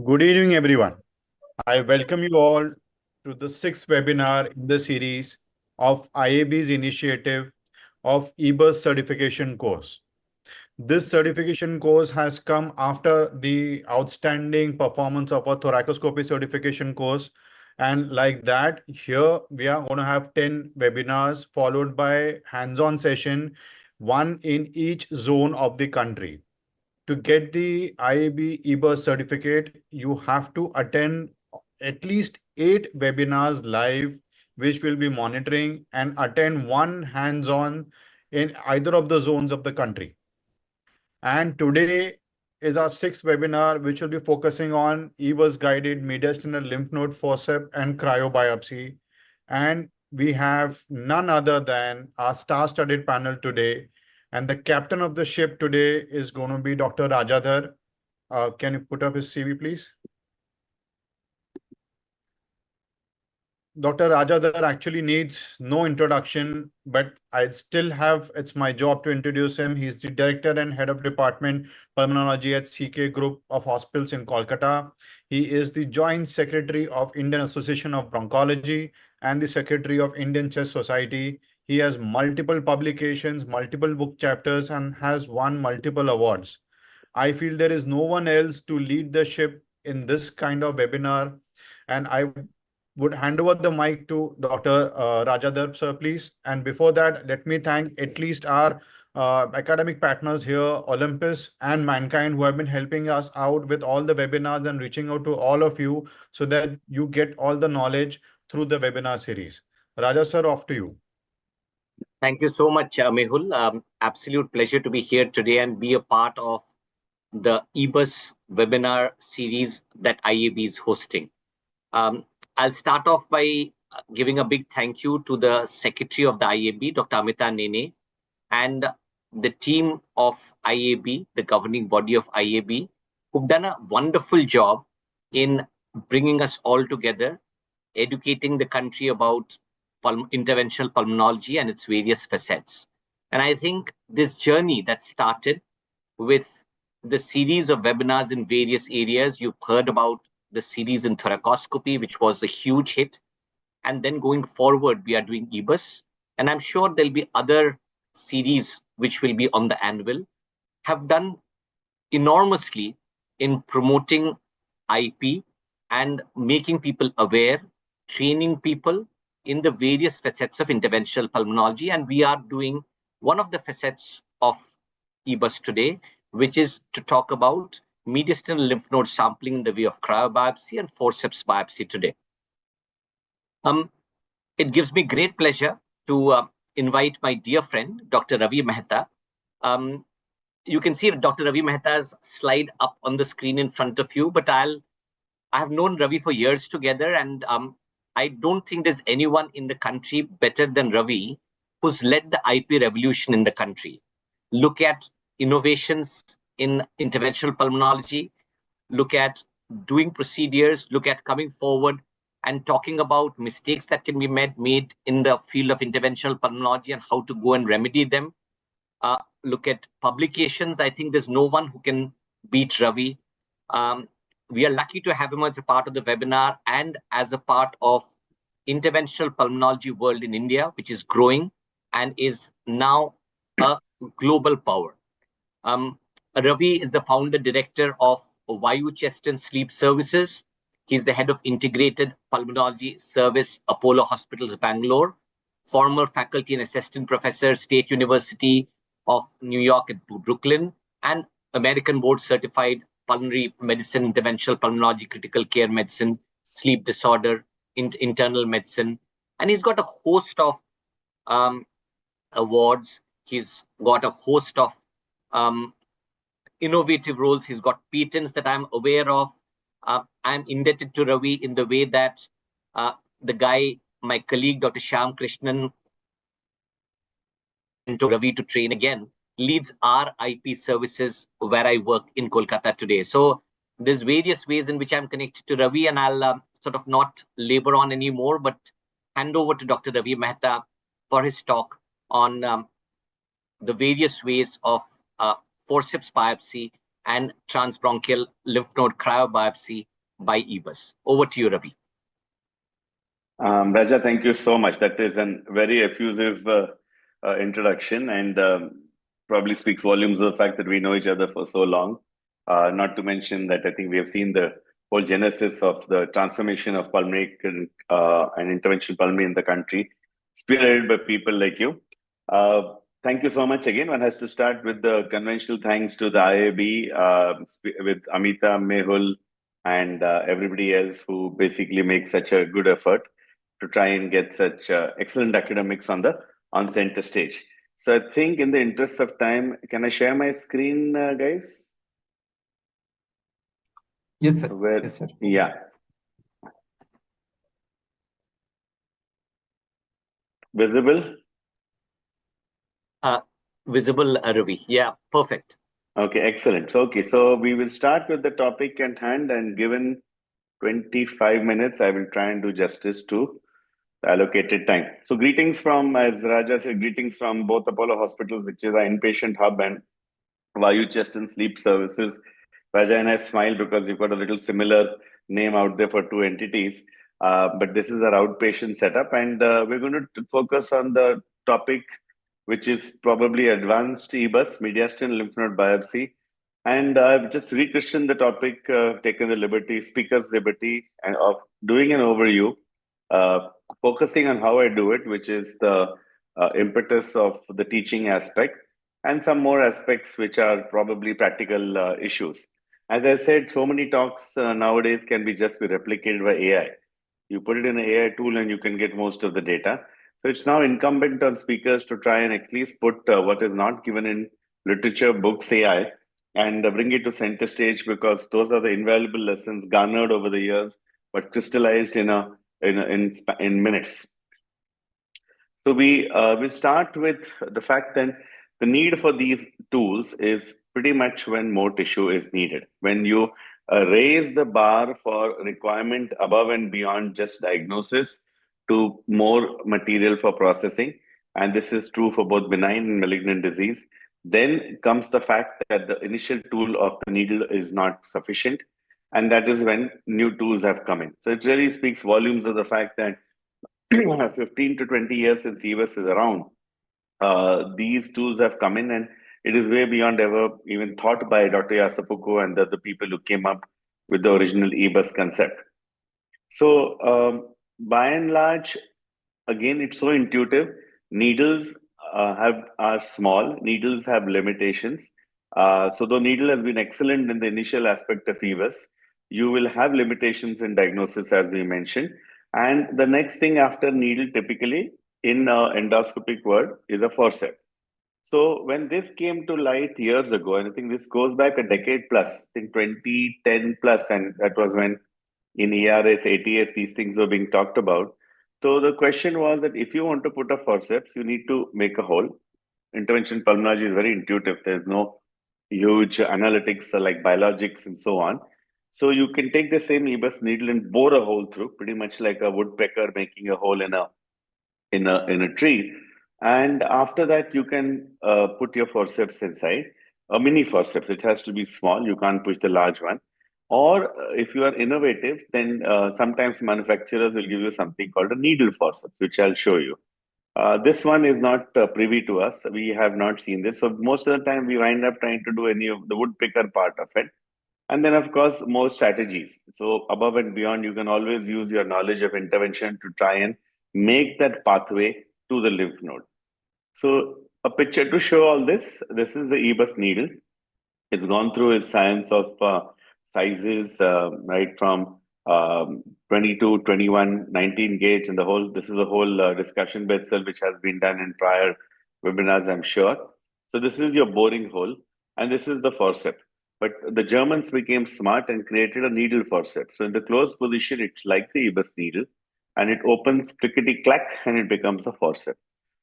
Good evening, everyone. I welcome you all to the sixth webinar in the series of IAB's initiative of EBUS certification course. This certification course has come after the outstanding performance of a thoracoscopy certification course. And like that, here we are going to have 10 webinars followed by hands-on session, one in each zone of the country. To get the IAB EBUS certificate, you have to attend at least 8 webinars live, which will be monitoring and attend one hands-on in either of the zones of the country. And today is our sixth webinar, which will be focusing on EBUS guided mediastinal lymph node Forcep and Cryo biopsy. And we have none other than our star-studded panel today. And the captain of the ship today is going to be Dr. Rajadhar. Can you put up his CV, please? Dr. Rajadhar actually needs no introduction, but it's my job to introduce him. He's the director and head of department pulmonology at CK Group of Hospitals in Kolkata. He is the joint secretary of Indian Association of Bronchology and the secretary of Indian Chest Society. He has multiple publications, multiple book chapters, and has won multiple awards. I feel there is no one else to lead the ship in this kind of webinar. And I would hand over the mic to Dr. Rajadhar, sir, please. And before that, let me thank at least our academic partners here, Olympus and Mankind, who have been helping us out with all the webinars and reaching out to all of you so that you get all the knowledge through the webinar series. Raja, sir, off to you. Thank you so much, Mehul. Absolute pleasure to be here today and be a part of the EBUS webinar series that IAB is hosting. I'll start off by giving a big thank you to the Secretary of the IAB, Dr. Amita Nene, and the team of IAB, the governing body of IAB, who've done a wonderful job in bringing us all together, educating the country about interventional pulmonology and its various facets. And I think this journey that started with the series of webinars in various areas, you've heard about the series in thoracoscopy, which was a huge hit. And then going forward, we are doing EBUS. And I'm sure there'll be other series which will be on the anvil, have done enormously in promoting IP and making people aware, training people in the various facets of interventional pulmonology. And we are doing one of the facets of EBUS today, which is to talk about mediastinal lymph node sampling in the way of cryobiopsy and forceps biopsy today. It gives me great pleasure to invite my dear friend, Dr. Ravi Mehta. You can see Dr. Ravi Mehta's slide up on the screen in front of you, but I have known Ravi for years together, and I don't think there's anyone in the country better than Ravi who's led the IP revolution in the country. Look at innovations in interventional pulmonology, look at doing procedures, look at coming forward and talking about mistakes that can be made in the field of interventional pulmonology and how to go and remedy them. Look at publications. I think there's no one who can beat Ravi. We are lucky to have him as a part of the webinar and as a part of interventional pulmonology world in India, which is growing and is now a global power. Ravi is the founder director of Vayu Chest and Sleep Services. He's the head of Integrated Pulmonology Service, Apollo Hospitals, Bangalore, former faculty and assistant professor, State University of New York at Brooklyn, and American board certified pulmonary medicine, interventional pulmonology, critical care medicine, sleep disorder, internal medicine. And he's got a host of awards. He's got a host of innovative roles. He's got patents that I'm aware of. I'm indebted to Ravi in the way that the guy, my colleague, Dr. Shyam Krishnan, and to Ravi to train again, leads our IP services where I work in Kolkata today. So there's various ways in which I'm connected to Ravi, and I'll sort of not labor on anymore, but hand over to Dr. Ravi Mehta for his talk on the various ways of forceps biopsy and transbronchial lymph node cryobiopsy by EBUS. Over to you, Ravi. Raja, thank you so much. That is a very effusive introduction and probably speaks volumes of the fact that we know each other for so long. Not to mention that I think we have seen the whole genesis of the transformation of pulmonary and interventional pulmonary in the country, spearheaded by people like you. Thank you so much again. One has to start with the conventional thanks to the IAB, with Amita, Mehul, and everybody else who basically make such a good effort to try and get such excellent academics on center stage. So I think in the interest of time, can I share my screen, guys? Yes, sir. Where, Yes, sir. yeah. Visible? Visible, Ravi. Yeah, perfect. Okay, excellent. So, okay, so we will start with the topic at hand, and given 25 minutes, I will try and do justice to the allocated time. So greetings from, as Raja said, greetings from both Apollo hospitals, which is our inpatient hub, and Vayu Chest and Sleep Services. Raja and I smile because you've got a little similar name out there for two entities. But this is our outpatient setup, and we're going to focus on the topic, which is probably advanced EBUS, mediastinal lymph node biopsy. And I've just rechristened the topic, taken the liberty, speaker's liberty, and of doing an overview, focusing on how I do it, which is the impetus of the teaching aspect, and some more aspects which are probably practical issues. As I said, so many talks nowadays can be just be replicated by AI. You put it in an AI tool and you can get most of the data. So it's now incumbent on speakers to try and at least put what is not given in literature, books, AI, and bring it to center stage, because those are the invaluable lessons garnered over the years, but crystallized in minutes. So we start with the fact that the need for these tools is pretty much when more tissue is needed. When you raise the bar for requirement above and beyond just diagnosis to more material for processing, and this is true for both benign and malignant disease, then comes the fact that the initial tool of the needle is not sufficient, and that is when new tools have come in. So it really speaks volumes of the fact that 15 to 20 years since EBUS is around, these tools have come in, and it is way beyond ever even thought by Dr. Yasapuko and the people who came up with the original EBUS concept. So, by and large, again, it's so intuitive. Needles are small. Needles have limitations. So though needle has been excellent in the initial aspect of EVIS, you will have limitations in diagnosis, as we mentioned. And the next thing after needle, typically in endoscopic word, is a forcep. So when this came to light years ago, and I think this goes back a decade plus, I think 2010 plus, and that was when in ERS, ATS, these things were being talked about. So the question was that if you want to put a forceps, you need to make a hole. Intervention pulmonology is very intuitive. There's no huge analytics like biologics and so on. So you can take the same EBUS needle and bore a hole through, pretty much like a woodpecker making a hole in a tree. And after that, you can put your forceps inside, a mini forceps. It has to be small. You can't push the large one. Or if you are innovative, then sometimes manufacturers will give you something called a needle forceps, which I'll show you. This one is not privy to us. We have not seen this. So most of the time, we wind up trying to do any of the woodpecker part of it. And then, of course, more strategies. So above and beyond, you can always use your knowledge of intervention to try and make that pathway to the lymph node. So a picture to show all this. This is the EBUS needle. It's gone through its science of sizes, right from 22, 21, 19 gauge, and the whole. This is a whole discussion by itself, which has been done in prior webinars, I'm sure. So this is your boring hole, and this is the forceps. But the Germans became smart and created a needle forceps. So in the closed position, it's like the EBUS needle, and it opens clickety clack, and it becomes a forceps.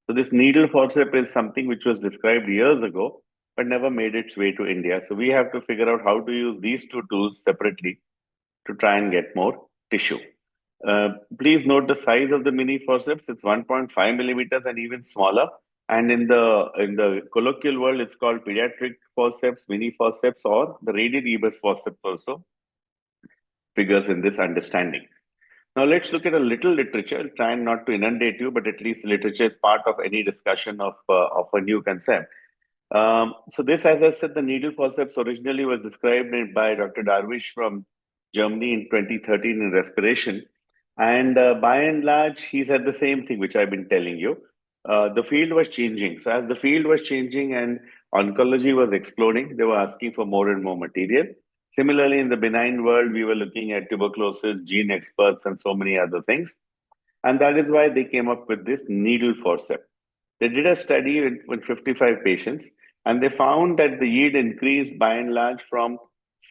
So this needle forceps is something which was described years ago, but never made its way to India. So we have to figure out how to use these two tools separately to try and get more tissue. Please note the size of the mini forceps. It's 1.5 millimeters and even smaller. And in the colloquial world, it's called pediatric forceps, mini forceps, or the radial EBUS forceps also figures in this understanding. Now let's look at a little literature. I'll try not to inundate you, but at least literature is part of any discussion of a new concept. So this, as I said, the needle forceps originally was described by Dr. Darwish from Germany in 2013 in respiration. And by and large, he said the same thing, which I've been telling you. The field was changing. So as the field was changing and oncology was exploding, they were asking for more and more material. Similarly, in the benign world, we were looking at tuberculosis, gene experts, and so many other things. And that is why they came up with this needle forceps. They did a study with 55 patients, and they found that the yield increased by and large from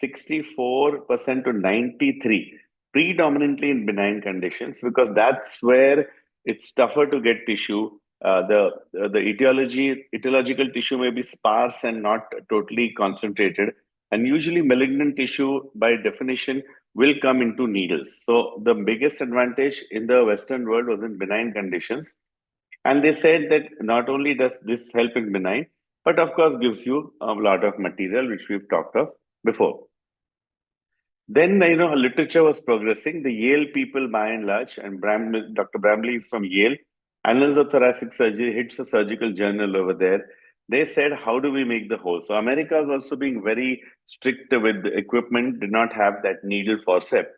64% to 93, predominantly in benign conditions, because that's where it's tougher to get tissue. The etiological tissue may be sparse and not totally concentrated, and usually malignant tissue, by definition, will come into needles. So the biggest advantage in the Western world was in benign conditions, and they said that not only does this help in benign, but of course gives you a lot of material, which we've talked of before. Then, literature was progressing. The Yale people, by and large, and Dr. Bramley is from Yale, Annals of Thoracic Surgery, hits a surgical journal over there. They said, how do we make the hole? So America is also being very strict with the equipment, did not have that needle forceps.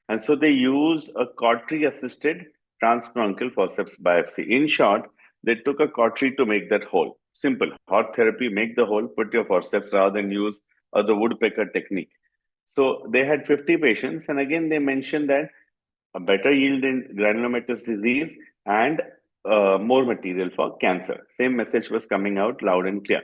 And so they used a cautery-assisted transbronchial forceps biopsy. In short, they took a cautery to make that hole. Simple. Hot therapy, make the hole, put your forceps rather than use the woodpecker technique. So they had 50 patients, and again they mentioned that a better yield in granulomatous disease and more material for cancer. Same message was coming out loud and clear.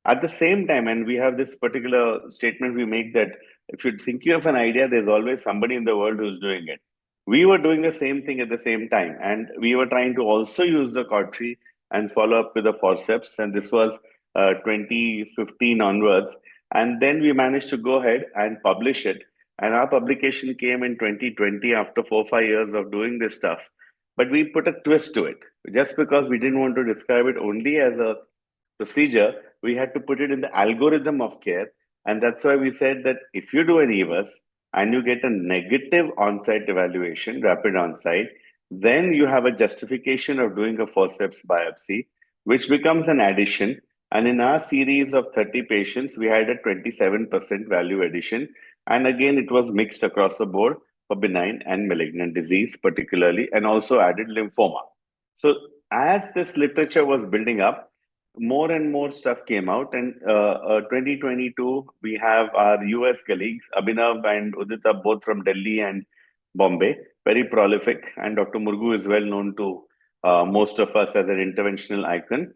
At the same time, and we have this particular statement we make that if you're thinking of an idea, there's always somebody in the world who's doing it. We were doing the same thing at the same time, and we were trying to also use the cautery and follow up with the forceps. And this was 2015 onwards. And then we managed to go ahead and publish it. And our publication came in 2020 after 4 or 5 years of doing this stuff. But we put a twist to it just because we didn't want to describe it only as a procedure, we had to put it in the algorithm of care. And that's why we said that if you do an EBUS and you get a negative on-site evaluation, rapid on-site, then you have a justification of doing a forceps biopsy, which becomes an addition. And in our series of 30 patients, we had a 27% value addition. And again, it was mixed across the board for benign and malignant disease, particularly, and also added lymphoma. So as this literature was building up, more and more stuff came out. And 2022, we have our US colleagues, Abhinav and Udita, both from Delhi and Bombay, very prolific. And Dr. Murgu is well known to most of us as an interventional icon.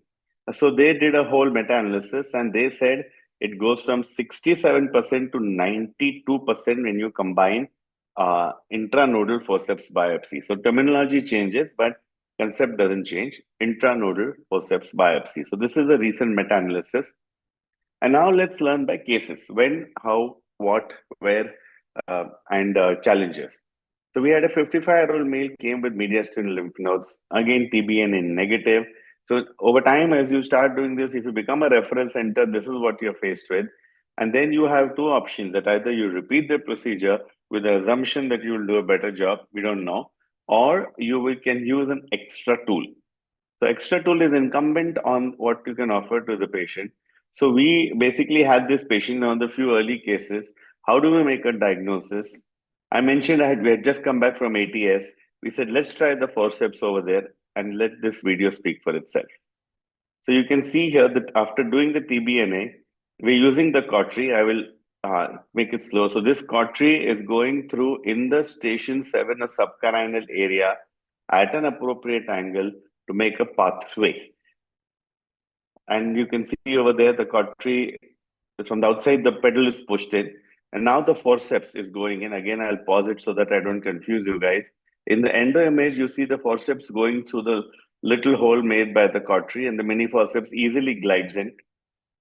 So they did a whole meta-analysis, and they said it goes from 67% to 92% when you combine intranodal forceps biopsy. So terminology changes, but concept doesn't change. Intranodal forceps biopsy. So this is a recent meta-analysis. And now let's learn by cases: when, how, what, where, and challenges. So we had a 55-year-old male came with mediastinal lymph nodes, again TBN in negative. So over time, as you start doing this, if you become a referral center, this is what you're faced with. And then you have two options: that either you repeat the procedure with the assumption that you will do a better job, we don't know, or can use an extra tool. So extra tool is incumbent on what you can offer to the patient. So we basically had this patient on the few early cases. How do we make a diagnosis? I mentioned we had just come back from ATS. We said, let's try the forceps over there and let this video speak for itself. So you can see here that after doing the TBNA, we're using the cautery. I will make it slow. So this cautery is going through in the station 7, a subcarinal area at an appropriate angle to make a pathway. And you can see over there the cautery from the outside, the pedal is pushed in. And now the forceps is going in. Again, I'll pause it so that I don't confuse you guys. In the endo image, you see the forceps going through the little hole made by the cautery, and the mini forceps easily glides in.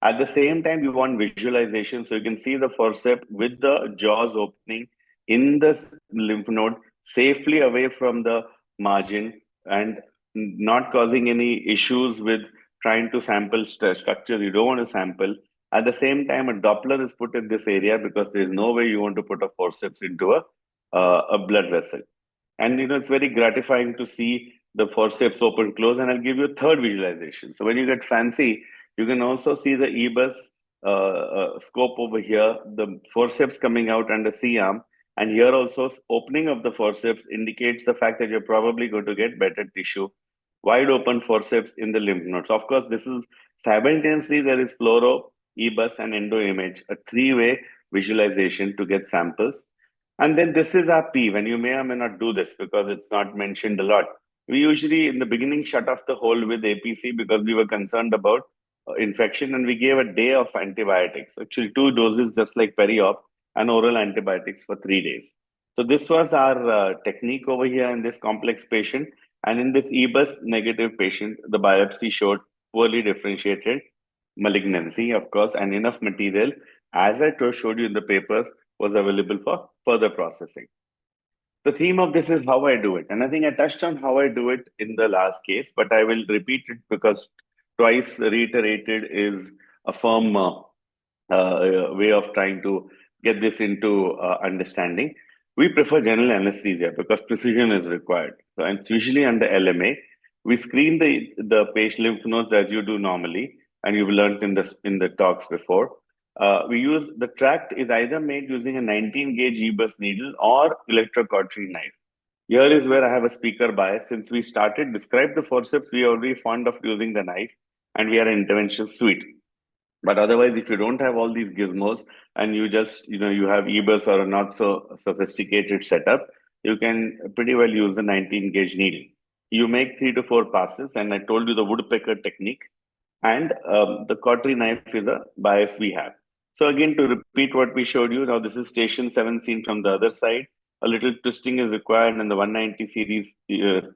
At the same time, you want visualization. So you can see the forceps with the jaws opening in the lymph node, safely away from the margin and not causing any issues with trying to sample structures you don't want to sample. At the same time, a Doppler is put in this area because there's no way you want to put a forceps into a blood vessel. And it's very gratifying to see the forceps open close. And I'll give you a third visualization. So when you get fancy, you can also see the EBUS scope over here, the forceps coming out under C-arm. And here also, opening of the forceps indicates the fact that you're probably going to get better tissue, wide open forceps in the lymph nodes. Of course, this is simultaneously there is fluoro, EBUS, and endo image, a three-way visualization to get samples. And then this is our P, when you may or may not do this because it's not mentioned a lot. We usually, in the beginning, shut off the hole with APC because we were concerned about infection, and we gave a day of antibiotics. Actually, 2 doses, just like peri-op, and oral antibiotics for 3 days. So this was our technique over here in this complex patient. And in this EBUS negative patient, the biopsy showed poorly differentiated malignancy, of course, and enough material, as I showed you in the papers, was available for further processing. The theme of this is how I do it. And I think I touched on how I do it in the last case, but I will repeat it because twice reiterated is a firm way of trying to get this into understanding. We prefer general anesthesia because precision is required. So it's usually under LMA. We screen the patient lymph nodes as you do normally, and you've learned in the talks before. We use the tract is either made using a 19 gauge EBUS needle or electrocautery knife. Here is where I have a speaker bias. Since we started describe the forceps, we are already fond of using the knife, and we are an intervention suite. But otherwise, if you don't have all these gizmos and you just, you have EBUS or a not so sophisticated setup, you can pretty well use a 19 gauge needle. You make 3 to 4 passes, and I told you the woodpecker technique, and the cautery knife is a bias we have. So again, to repeat what we showed you, now this is station 7 seen from the other side. A little twisting is required, and the 190 series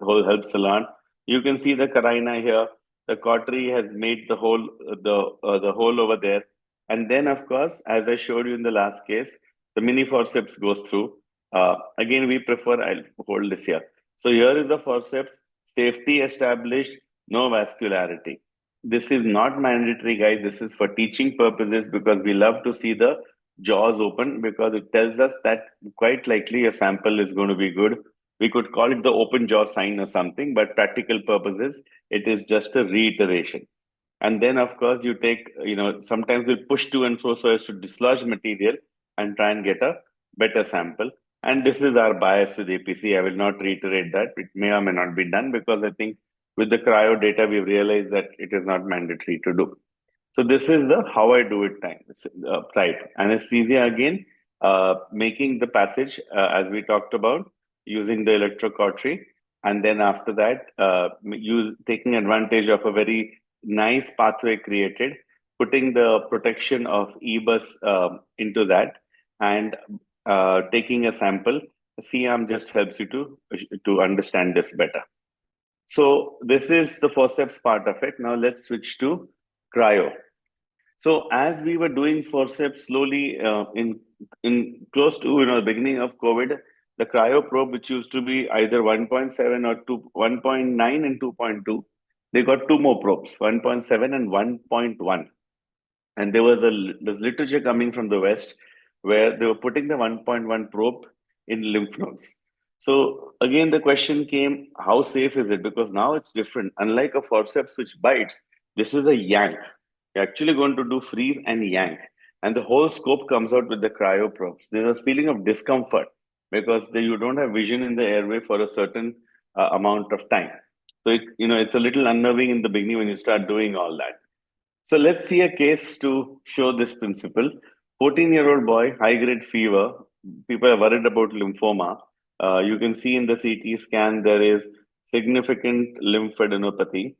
hole helps a lot. You can see the carina here. The cautery has made the hole, the hole over there. And then, of course, as I showed you in the last case, the mini forceps goes through. Again, we prefer, I'll hold this here. So here is the forceps, safety established, no vascularity. This is not mandatory, guys. This is for teaching purposes because we love to see the jaws open because it tells us that quite likely a sample is going to be good. We could call it the open jaw sign or something, but practical purposes, it is just a reiteration. And then, of course, you take, sometimes we push to and fro so as to dislodge material and try and get a better sample. And this is our bias with APC. I will not reiterate that. It may or may not be done because I think with the cryo data, we've realized that it is not mandatory to do. So this is the how I do it time. Right. Anesthesia again, making the passage as we talked about, using the electrocautery. And then after that, taking advantage of a very nice pathway created, putting the protection of EBUS into that, and taking a sample. CM just helps you to understand this better. So this is the forceps part of it. Now let's switch to cryo. So as we were doing forceps slowly in close to the beginning of COVID, the cryo probe, which used to be either 1.7 or 1.9 and 2.2, they got 2 more probes, 1.7 and 1.1. And there's literature coming from the West where they were putting the 1.1 probe in lymph nodes. So again, the question came, how safe is it? Because now it's different. Unlike a forceps which bites, this is a yank. You're actually going to do freeze and yank. And the whole scope comes out with the cryo probes. There's a feeling of discomfort because you don't have vision in the airway for a certain amount of time. So it's a little unnerving in the beginning when you start doing all that. So let's see a case to show this principle. 14-year-old boy, high-grade fever. People are worried about lymphoma. You can see in the CT scan there is significant lymphadenopathy,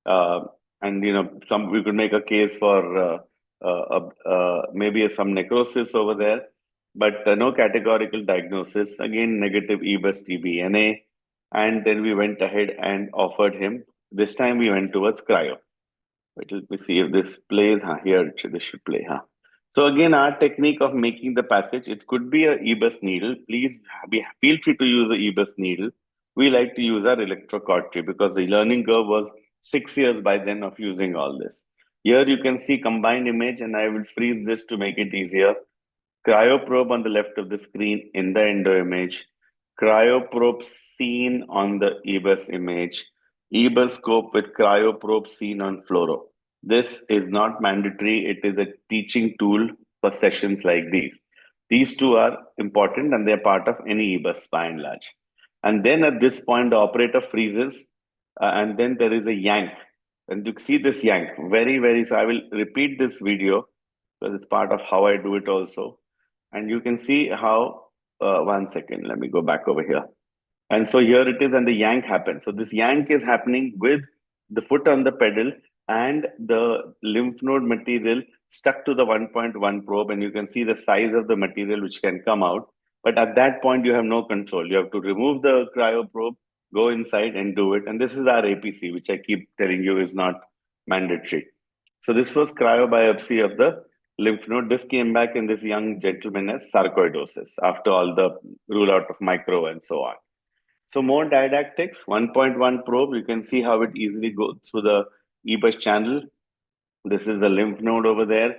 and we could make a case for maybe some necrosis over there, but no categorical diagnosis. Again, negative EBUS TBNA, and then we went ahead and offered him. This time we went towards cryo. Let me see if this plays. Here this should play. So again, our technique of making the passage, it could be a EBUS needle. Please feel free to use the EBUS needle. We like to use our electrocautery because the learning curve was 6 years by then of using all this. Here you can see combined image, and I will freeze this to make it easier. Cryoprobe on the left of the screen in the endo image, cryoprobe seen on the EBUS image, EBUS scope with cryoprobe seen on fluoro. This is not mandatory, it is a teaching tool for sessions like these. These two are important and they're part of any EBUS by and large. And then at this point, the operator freezes, and then there is a yank. And you see this yank very, so I will repeat this video because it's part of how I do it also. And you can see how, 1 second, let me go back over here. And so here it is, and the yank happens. So this yank is happening with the foot on the pedal and the lymph node material stuck to the 1.1 probe, and you can see the size of the material which can come out. But at that point, you have no control. You have to remove the cryo probe, go inside and do it. And this is our APC, which I keep telling you is not mandatory. So this was cryobiopsy of the lymph node. This came back in this young gentleman as sarcoidosis after all the rule out of micro and so on. So more didactics, 1.1 probe, you can see how it easily goes through the EBUS channel. This is the lymph node over there.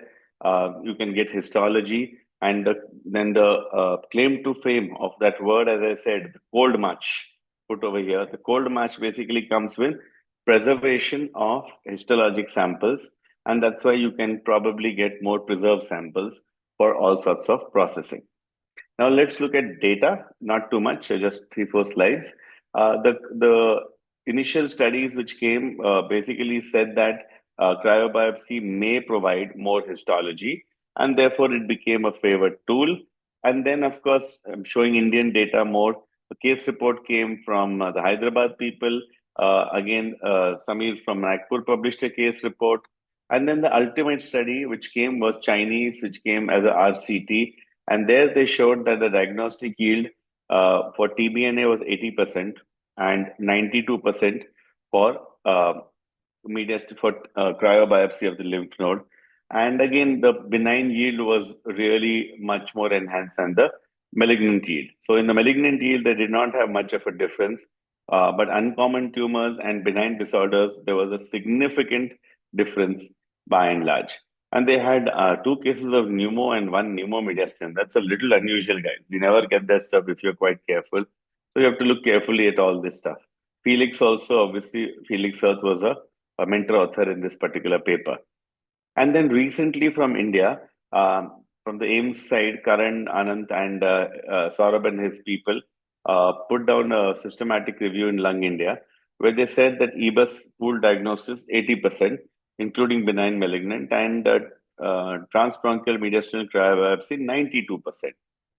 You can get histology, and then the claim to fame of that word, as I said, the cold match, put over here. The cold match basically comes with preservation of histologic samples, and that's why you can probably get more preserved samples for all sorts of processing. Now let's look at data, not too much, just 3-4 slides. The initial studies which came basically said that cryobiopsy may provide more histology, and therefore it became a favored tool. And then, of course, I'm showing Indian data more. The case report came from the Hyderabad people. Again, Samir from Nagpur published a case report. And then the ultimate study which came was Chinese, which came as a RCT. And there they showed that the diagnostic yield for TBNA was 80% and 92% for for cryobiopsy of the lymph node. And again, the benign yield was really much more enhanced than the malignant yield. So in the malignant yield, they did not have much of a difference. But uncommon tumors and benign disorders, there was a significant difference by and large. And they had 2 cases of pneumo and 1 pneumomediastin. That's a little unusual, guys. You never get that stuff if you're quite careful. So you have to look carefully at all this stuff. Felix also, obviously, Felix Earth was a mentor author in this particular paper. And then recently from India, from the AIMS side, Karan, Anant, and Saurabh and his people put down a systematic review in Lung India, where they said that EBUS pool diagnosis 80%, including benign malignant, and transbronchial mediastinal cryobiopsy 92%.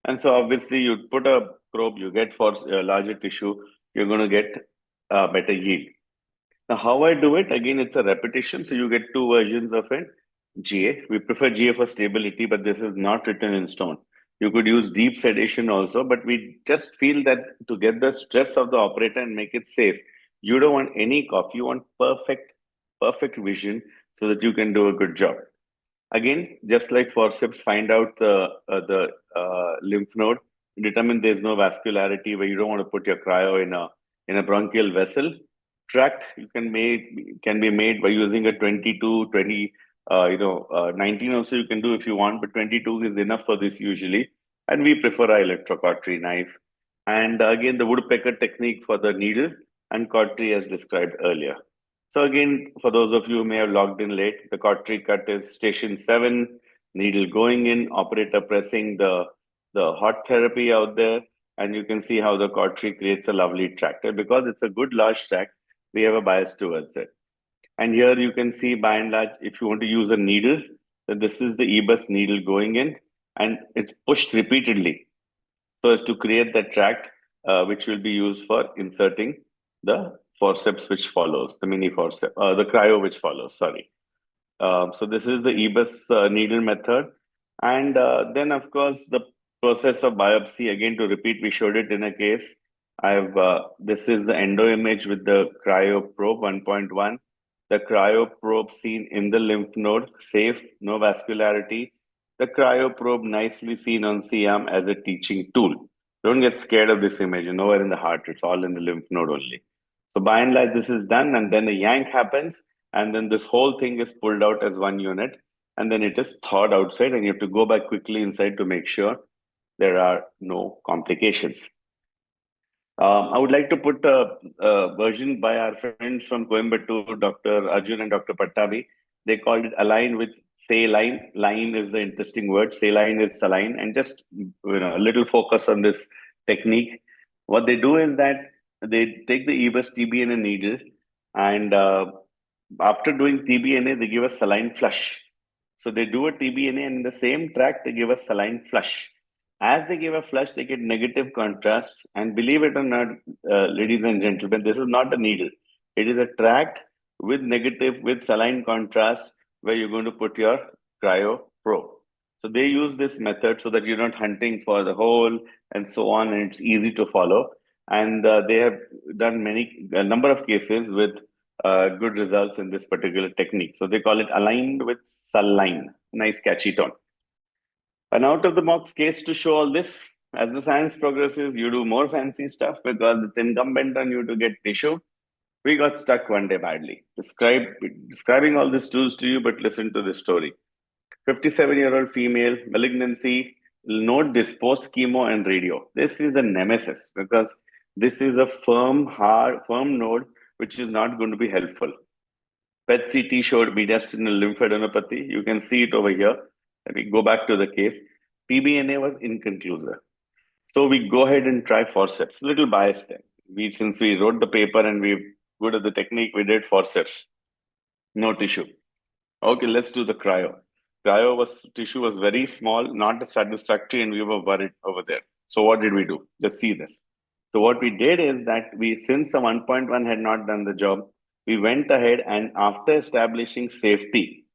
And so obviously you put a probe, you get for larger tissue, you're going to get better yield. Now, how I do it, again, it's a repetition. So you get 2 versions of it. GA. We prefer GA for stability, but this is not written in stone. You could use deep sedation also, but we just feel that to get the stress of the operator and make it safe, you don't want any cough. You want perfect vision so that you can do a good job. Again, just like forceps, find out the lymph node, determine there's no vascularity where you don't want to put your cryo in a bronchial vessel. Tract can be made by using a 22, 20, 19 also you can do if you want, but 22 is enough for this usually. And we prefer our electrocautery knife. And again, the woodpecker technique for the needle and cautery as described earlier. So again, for those of you who may have logged in late, the cautery cut is station 7, needle going in, operator pressing the hot therapy out there, and you can see how the cautery creates a lovely tract. And because it's a good large tract, we have a bias towards it. And here you can see by and large, if you want to use a needle, then this is the EBUS needle going in, and it's pushed repeatedly so as to create that tract, which will be used for inserting the forceps which follows, the mini forceps, the cryo which follows, sorry. So this is the EBUS needle method. And then, of course, the process of biopsy, again, to repeat, we showed it in a case. This is the endo image with the cryo probe 1.1. The cryo probe seen in the lymph node, safe, no vascularity. The cryo probe nicely seen on C-arm as a teaching tool. Don't get scared of this image, nowhere in the heart, it's all in the lymph node only. So by and large, this is done, and then a yank happens, and then this whole thing is pulled out as one unit, and then it is thawed outside, and you have to go back quickly inside to make sure there are no complications. I would like to put a version by our friends from Coimbatore, Dr. Arjun and Dr. Pattabi. They called it align with saline. Line is the interesting word. Saline is saline, and just a little focus on this technique. What they do is that they take the EBUS TBNA needle, and after doing TBNA, they give a saline flush. So they do a TBNA, and in the same track, they give a saline flush. As they give a flush, they get negative contrast. And believe it or not, ladies and gentlemen, this is not a needle. It is a tract with negative, with saline contrast, where you're going to put your cryo probe. So they use this method so that you're not hunting for the hole and so on, and it's easy to follow. And they have done a number of cases with good results in this particular technique. So they call it aligned with saline. Nice catchy tone. An out of the box case to show all this. As the science progresses, you do more fancy stuff because it's incumbent on you to get tissue. We got stuck one day badly. Describing all these tools to you, but listen to this story. 57-year-old female, malignancy. Note this: post chemo and radio. This is a nemesis because this is a firm node which is not going to be helpful. PET CT showed mediastinal lymphadenopathy. You can see it over here. Let me go back to the case. TBNA was inconclusive. So we go ahead and try forceps. Little bias there. Since we wrote the paper and we're good at the technique, we did forceps. No tissue. Okay, let's do the cryo. Tissue was very small, not satisfactory, and we were worried over there. So what did we do? Let's see this. So what we did is that since the 1.1 had not done the job, we went ahead and after establishing safety,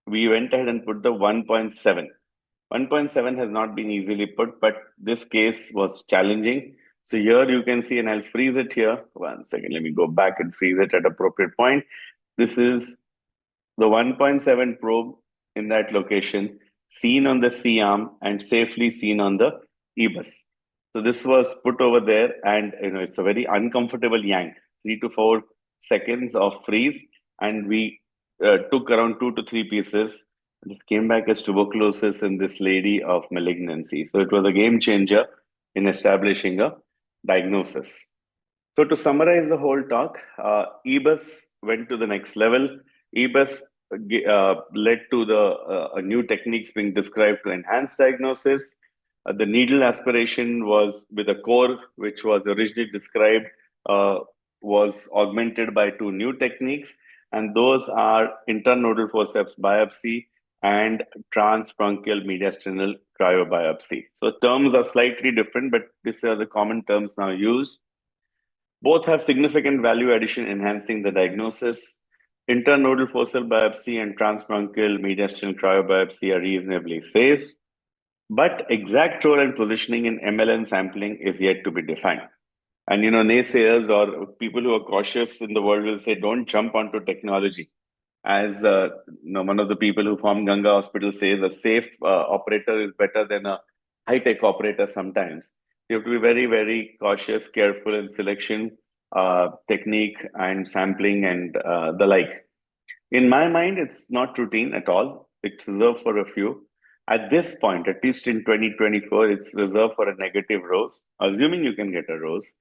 we went ahead and put the 1.7. 1.7 has not been easily put, but this case was challenging. So here you can see, and I'll freeze it here. 1 second, let me go back and freeze it at appropriate point. This is the 1.7 probe in that location, seen on the C arm and safely seen on the EBUS. So this was put over there, and it's a very uncomfortable yank, 3 to 4 seconds of freeze, and we took around 2 to 3 pieces. It came back as tuberculosis in this lady of malignancy. So it was a game changer in establishing a diagnosis. So to summarize the whole talk, EBUS went to the next level. EBUS led to the new techniques being described to enhance diagnosis. The needle aspiration was with a core, which was originally described, was augmented by 2 new techniques, and those are intranodal forceps biopsy and transbronchial mediastinal cryobiopsy. So terms are slightly different, but these are the common terms now used. Both have significant value addition enhancing the diagnosis. Intranodal forceps biopsy and transbronchial mediastinal cryobiopsy are reasonably safe, but exact role and positioning in MLN sampling is yet to be defined. And naysayers or people who are cautious in the world will say, don't jump onto technology. As one of the people who formed Ganga Hospital says, a safe operator is better than a high-tech operator sometimes. You have to be very, very cautious, careful in selection, technique and sampling and the like. In my mind, it's not routine at all. It's reserved for a few. At this point, at least in 2024, it's reserved for a negative rose, assuming you can get a rose.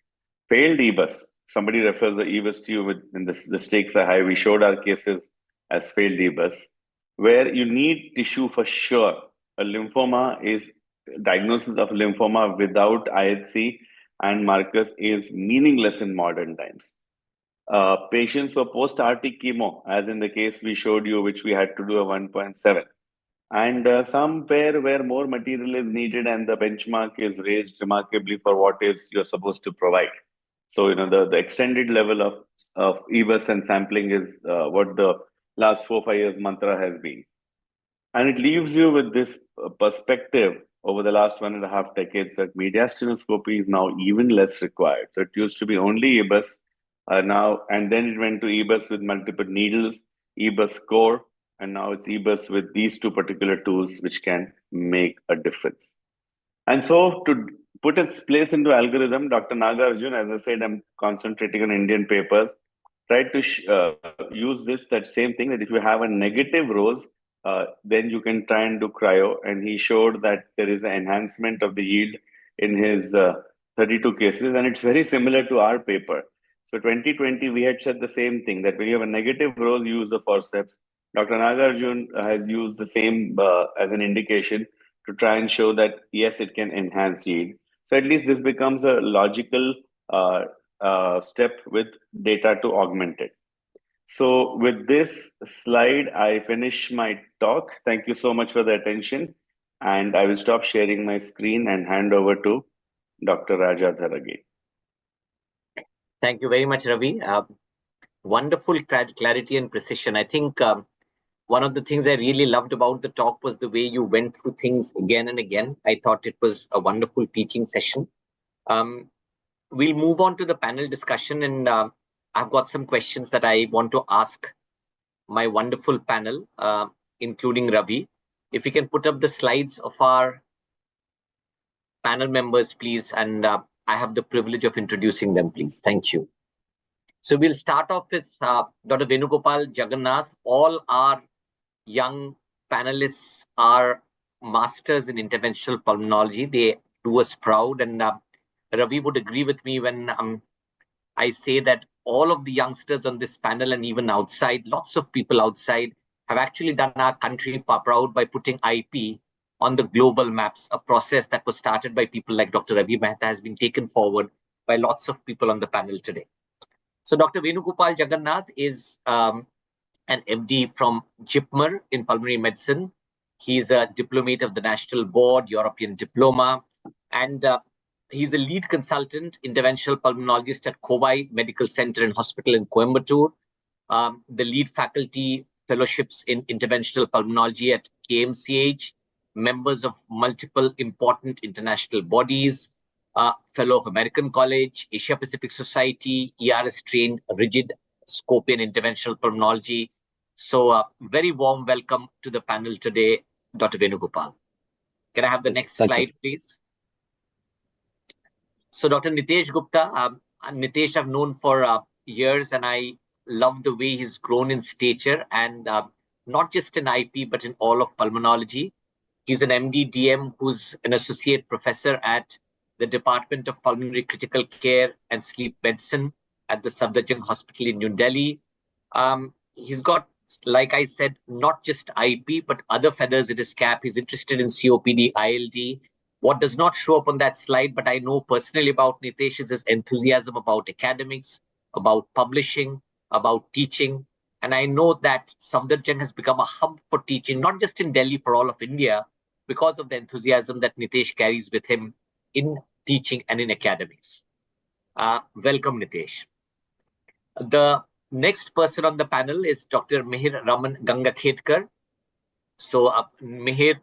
Failed EBUS. Somebody refers the EBUS to you and the stakes are high. We showed our cases as failed EBUS, where you need tissue for sure. A lymphoma is diagnosis of lymphoma without IHC and markers is meaningless in modern times. Patients who are post-RT chemo, as in the case we showed you, which we had to do a 1.7. And somewhere where more material is needed and the benchmark is raised remarkably for what is you're supposed to provide. So, the extended level of EBUS and sampling is what the last 4-5 years mantra has been. And it leaves you with this perspective over the last 1.5 decades that mediastinoscopy is now even less required. So it used to be only EBUS now, and then it went to EBUS with multiple needles, EBUS core, and now it's EBUS with these 2 particular tools which can make a difference. And so to put its place into algorithm. Dr. Nagarjun, as I said, I'm concentrating on Indian papers, tried to use that same thing, that if you have a negative rows, then you can try and do cryo. And he showed that there is an enhancement of the yield in his 32 cases. And it's very similar to our paper. So 2020, we had said the same thing, that when you have a negative rows, use the forceps. Dr. Nagarjun has used the same as an indication to try and show that, yes, it can enhance yield. So at least this becomes a logical uh, step with data to augment it. So with this slide, I finish my talk. Thank you so much for the attention. And I will stop sharing my screen and hand over to Dr. Rajadhar again. Thank you very much, Ravi. Wonderful clarity and precision. I think one of the things I really loved about the talk was the way you went through things again and again. I thought it was a wonderful teaching session. We'll move on to the panel discussion, and I've got some questions that I want to ask my wonderful panel, including Ravi. If we can put up the slides of our panel members, please, and I have the privilege of introducing them, please. Thank you. So we'll start off with Dr. Venugopal Jagannath. All our young panelists are masters in interventional pulmonology. They do us proud, and Ravi would agree with me when I say that all of the youngsters on this panel and even outside, lots of people outside, have actually done our country proud by putting IP on the global maps. A process that was started by people like Dr. Ravi Mehta has been taken forward by lots of people on the panel today. So Dr. Venugopal Jagannath is an MD from JIPMER in pulmonary medicine. He's a diplomate of the National Board, European Diploma, and he's a lead consultant, interventional pulmonologist at Kovai Medical Center and Hospital in Coimbatore, the lead faculty fellowships in interventional pulmonology at KMCH, members of multiple important international bodies, fellow of American College, Asia Pacific Society, ERS trained, rigid scope in interventional pulmonology. So very warm welcome to the panel today, Dr. Venugopal. Can I have the next slide, please? So Dr. Nitesh Gupta, Nitesh I've known for years, and I love the way he's grown in stature, and not just in IP, but in all of pulmonology. He's an MD DM who's an associate professor at the Department of Pulmonary Critical Care and Sleep Medicine at the Safdarjung Hospital in New Delhi. He's got, like I said, not just IP, but other feathers in his cap. He's interested in COPD, ILD. What does not show up on that slide, but I know personally about Nitesh, is his enthusiasm about academics, about publishing, about teaching. And I know that Safdarjung has become a hub for teaching, not just in Delhi, for all of India, because of the enthusiasm that Nitesh carries with him in teaching and in academics. Welcome, Nitesh. The next person on the panel is Dr. Mihir Raman Gangakhetkar. So Mihir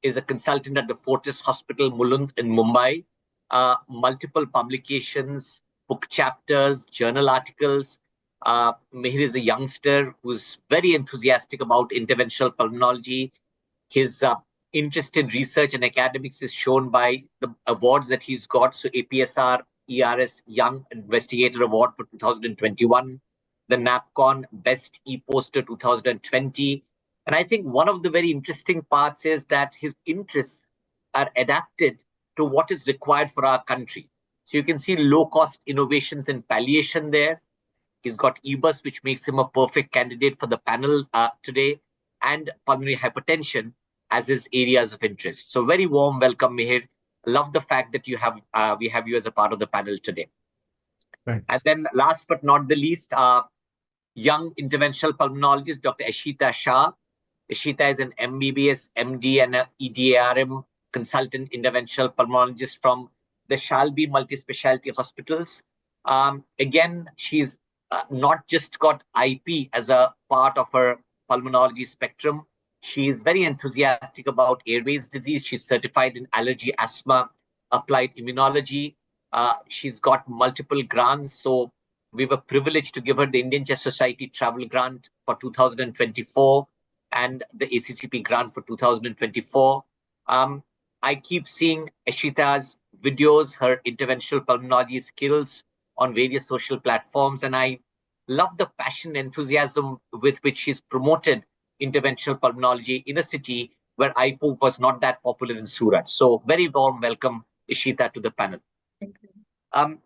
is a consultant at the Fortis Hospital, Mulund in Mumbai. Multiple publications, book chapters, journal articles. Mihir is a youngster who's very enthusiastic about interventional pulmonology. His interest in research and academics is shown by the awards that he's got. So APSR ERS Young Investigator Award for 2021, the NAPCON Best E-Poster 2020. And I think one of the very interesting parts is that his interests are adapted to what is required for our country. So you can see low-cost innovations in palliation there. He's got EBUS, which makes him a perfect candidate for the panel today, and pulmonary hypertension as his areas of interest. So very warm welcome, Mihir. Love the fact that we have you as a part of the panel today. Thanks. And then last but not the least, young interventional pulmonologist, Dr. Ashita Shah. Ashita is an MBBS, MD, and an EDARM consultant interventional pulmonologist from the Shalby Multispecialty Hospitals. Again, she's not just got IP as a part of her pulmonology spectrum. She is very enthusiastic about airways disease. She's certified in allergy, asthma, applied immunology. She's got multiple grants. So we were privileged to give her the Indian Chest Society Travel Grant for 2024 and the ACCP grant for 2024. I keep seeing Ashita's videos, her interventional pulmonology skills on various social platforms. And I love the passion and enthusiasm with which she's promoted interventional pulmonology in a city where IPO was not that popular in Surat. So very warm welcome, Ishita, to the panel. Thank you.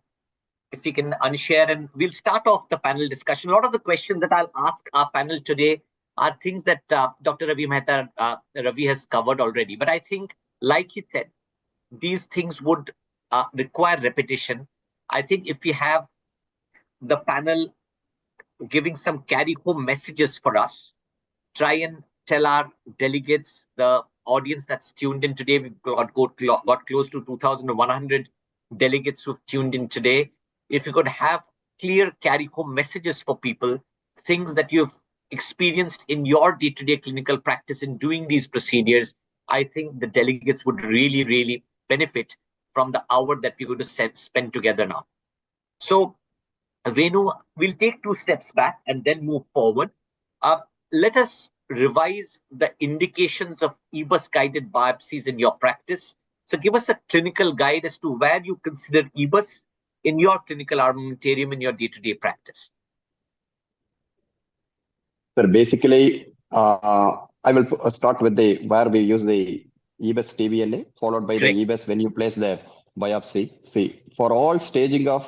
If you can unshare, and we'll start off the panel discussion. A lot of the questions that I'll ask our panel today are things that Dr. Ravi Mehta, Ravi has covered already. But I think, like he said, these things would require repetition. I think if we have the panel giving some carry home messages for us, try and tell our delegates, the audience that's tuned in today. We've got close to 2,100 delegates who've tuned in today. If you could have clear carry home messages for people, things that you've experienced in your day-to-day clinical practice in doing these procedures, I think the delegates would really, really benefit from the hour that we're going to spend together now. So, Venu, we'll take 2 steps back and then move forward. Let us revise the indications of EBUS guided biopsies in your practice. So give us a clinical guide as to where you consider EBUS in your clinical armamentarium in your day-to-day practice. So basically, I will start with the where we use the EBUS TBNA, followed by Correct. the EBUS when you place the biopsy. See, for all staging of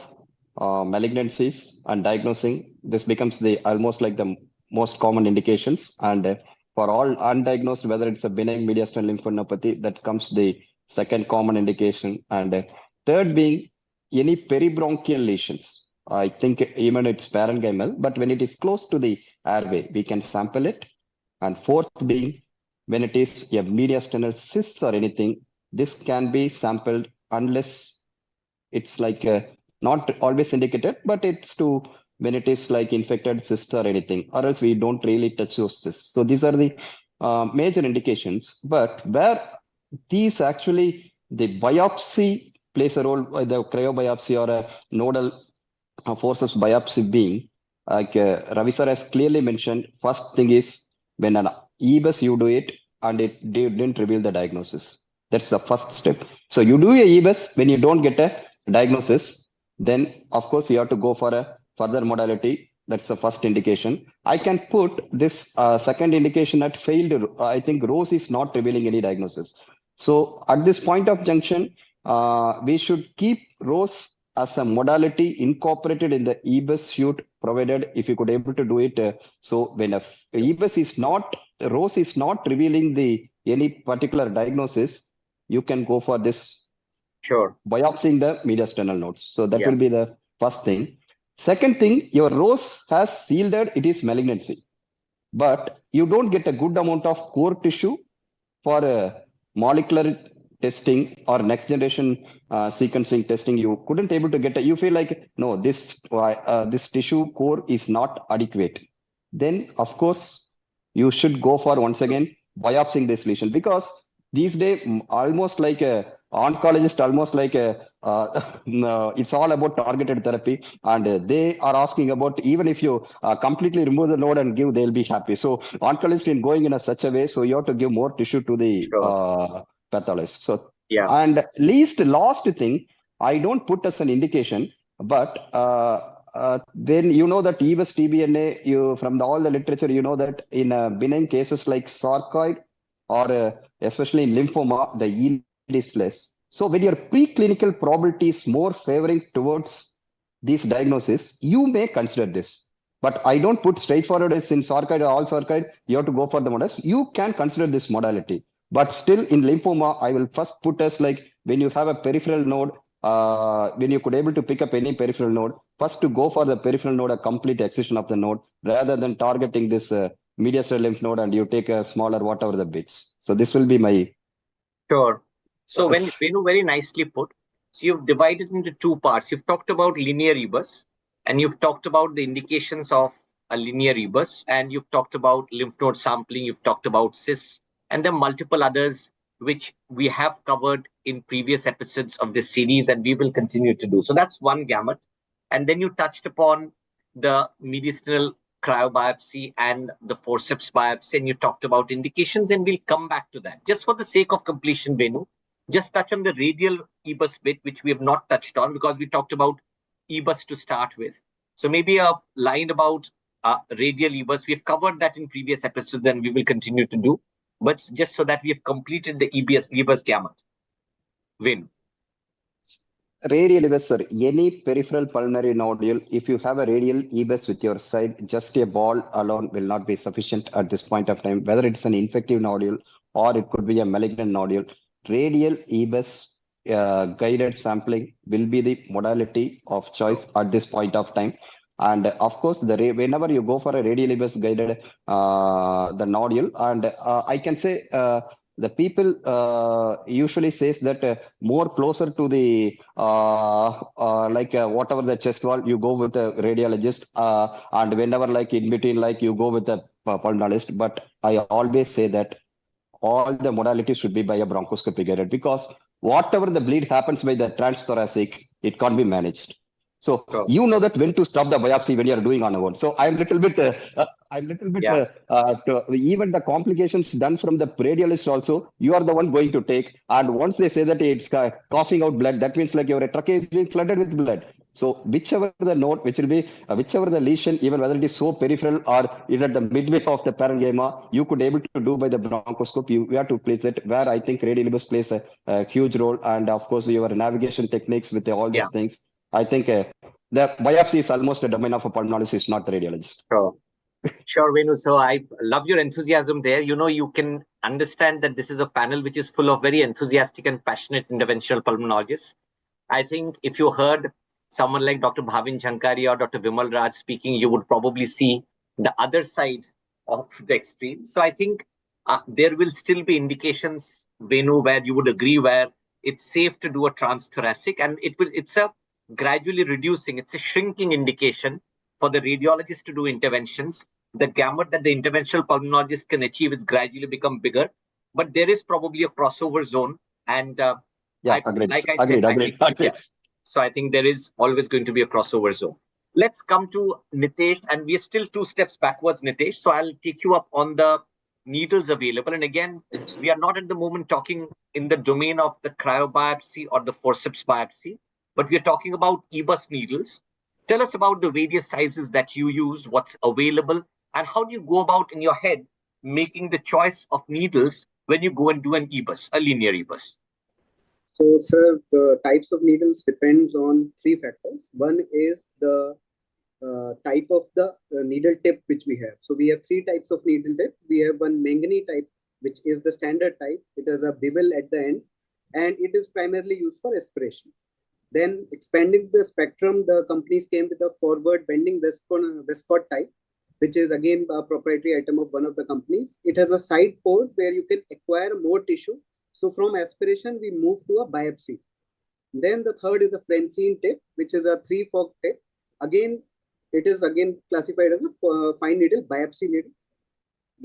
malignancies and diagnosing, this becomes the almost like the most common indications. And for all undiagnosed, whether it's a benign mediastinal lymphadenopathy, that comes the second common indication. And third being any peribronchial lesions. I think even it's parenchymal, but when it is close to the airway, we can sample it. And fourth being when it is a mediastinal cyst or anything, this can be sampled unless it's like not always indicated, but it's to when it is like infected cyst or anything, or else we don't really touch those cysts. So these are the major indications. But where these actually the biopsy plays a role, the cryobiopsy or a nodal forceps biopsy being, like Ravi sir has clearly mentioned, first thing is when an EBUS you do it and it didn't reveal the diagnosis. That's the first step. So you do a EBUS when you don't get a diagnosis, then of course you have to go for a further modality. That's the first indication. I can put this second indication at failed. I think Rose is not revealing any diagnosis. So at this point of junction, we should keep Rose as a modality incorporated in the EBUS suite, provided if you could able to do it. So when a EBUS is not, Rose is not revealing the any particular diagnosis, you can go for this biopsying the mediastinal nodes. So that will be the first thing. Second thing, your Rose has sealed it is malignancy, but you don't get a good amount of core tissue for molecular testing or next generation sequencing testing. You couldn't able to get you feel like no, this tissue core is not adequate. Then of course you should go for once again biopsying this lesion, because these days almost like a oncologist, almost like a it's all about targeted therapy, and they are asking about even if you completely remove the node and give, they'll be happy. So oncologist in going in a such a way, so you have to give more tissue to the pathologist. So and last thing, I don't put as an indication, but when you know that EBUS TBNA, you from all the literature, you know that in benign cases like sarcoid or especially in lymphoma, the yield is less. So when your preclinical probability is more favoring towards these diagnoses, you may consider this. But I don't put straightforward as in sarcoid or all sarcoid, you have to go for the models. You can consider this modality. But still in lymphoma, I will first put as like when you have a peripheral node, when you could able to pick up any peripheral node, first to go for the peripheral node, a complete excision of the node, rather than targeting this mediastinal lymph node and you take a smaller whatever the bits. So this will be my So when Venu very nicely put, so you've divided into 2 parts. You've talked about linear EBUS, and you've talked about the indications of a linear EBUS, and you've talked about lymph node sampling, you've talked about cysts, and there are multiple others which we have covered in previous episodes of this series, and we will continue to do. So that's one gamut. And then you touched upon the mediastinal cryobiopsy and the forceps biopsy, and you talked about indications, and we'll come back to that. Just for the sake of completion, Venu, just touch on the radial EBUS bit, which we have not touched on because we talked about EBUS to start with. So maybe a line about radial EBUS. We've covered that in previous episodes and we will continue to do, but just so that we have completed the EBUS gamut. Vin. Radial EBUS, sir. Any peripheral pulmonary nodule, if you have a radial EBUS with your side, just a ball alone will not be sufficient at this point of time. Whether it's an infective nodule or it could be a malignant nodule, radial EBUS guided sampling will be the modality of choice at this point of time. And of course, whenever you go for a radial EBUS guided the nodule, and I can say the people usually says that more closer to the whatever the chest wall, you go with a radiologist, and whenever like in between, like you go with a pulmonologist. But I always say that all the modalities should be by a bronchoscopy guided, because whatever the bleed happens by the transthoracic, it can't be managed. So you know that when to stop the biopsy when you are doing on a own. So I'm little bit, even the complications done from the radiologist also, you are the one going to take. And once they say that it's coughing out blood, that means like your trachea is being flooded with blood. So whichever the node, which will be whichever the lesion, even whether it is so peripheral or even at the midway of the parenchyma, you could able to do by the bronchoscope. You have to place it where I think radial EBUS plays a huge role, and of course your navigation techniques with all these things. I think the biopsy is almost a domain of a pulmonologist, not the radiologist. Sure, Venu. So I love your enthusiasm there. You know, you can understand that this is a panel which is full of very enthusiastic and passionate interventional pulmonologists. I think if you heard someone like Dr. Bhavin Jhankari or Dr. Vimal Raj speaking, you would probably see the other side of the extreme. So I think there will still be indications, Venu, where you would agree where it's safe to do a transthoracic, and it's a gradually reducing, it's a shrinking indication for the radiologist to do interventions. The gamut that the interventional pulmonologist can achieve is gradually become bigger, but there is probably a crossover zone. And agreed. So I think there is always going to be a crossover zone. Let's come to Nitesh, and we are still 2 steps backwards, Nitesh. So I'll take you up on the needles available. And again, we are not at the moment talking in the domain of the cryobiopsy or the forceps biopsy, but we are talking about EBUS needles. Tell us about the various sizes that you use, what's available, and how do you go about in your head making the choice of needles when you go and do an EBUS, a linear EBUS? So, sir, the types of needles depends on 3 factors. One is the type of the needle tip which we have. So we have 3 types of needle tip. We have one manganese type, which is the standard type. It has a bevel at the end, and it is primarily used for aspiration. Then expanding the spectrum, the companies came with a forward bending Westcott type, which is again a proprietary item of one of the companies. It has a side port where you can acquire more tissue. So from aspiration, we move to a biopsy. Then the third is a Francine tip, which is a 3-fork tip. Again, it is again classified as a fine needle biopsy needle.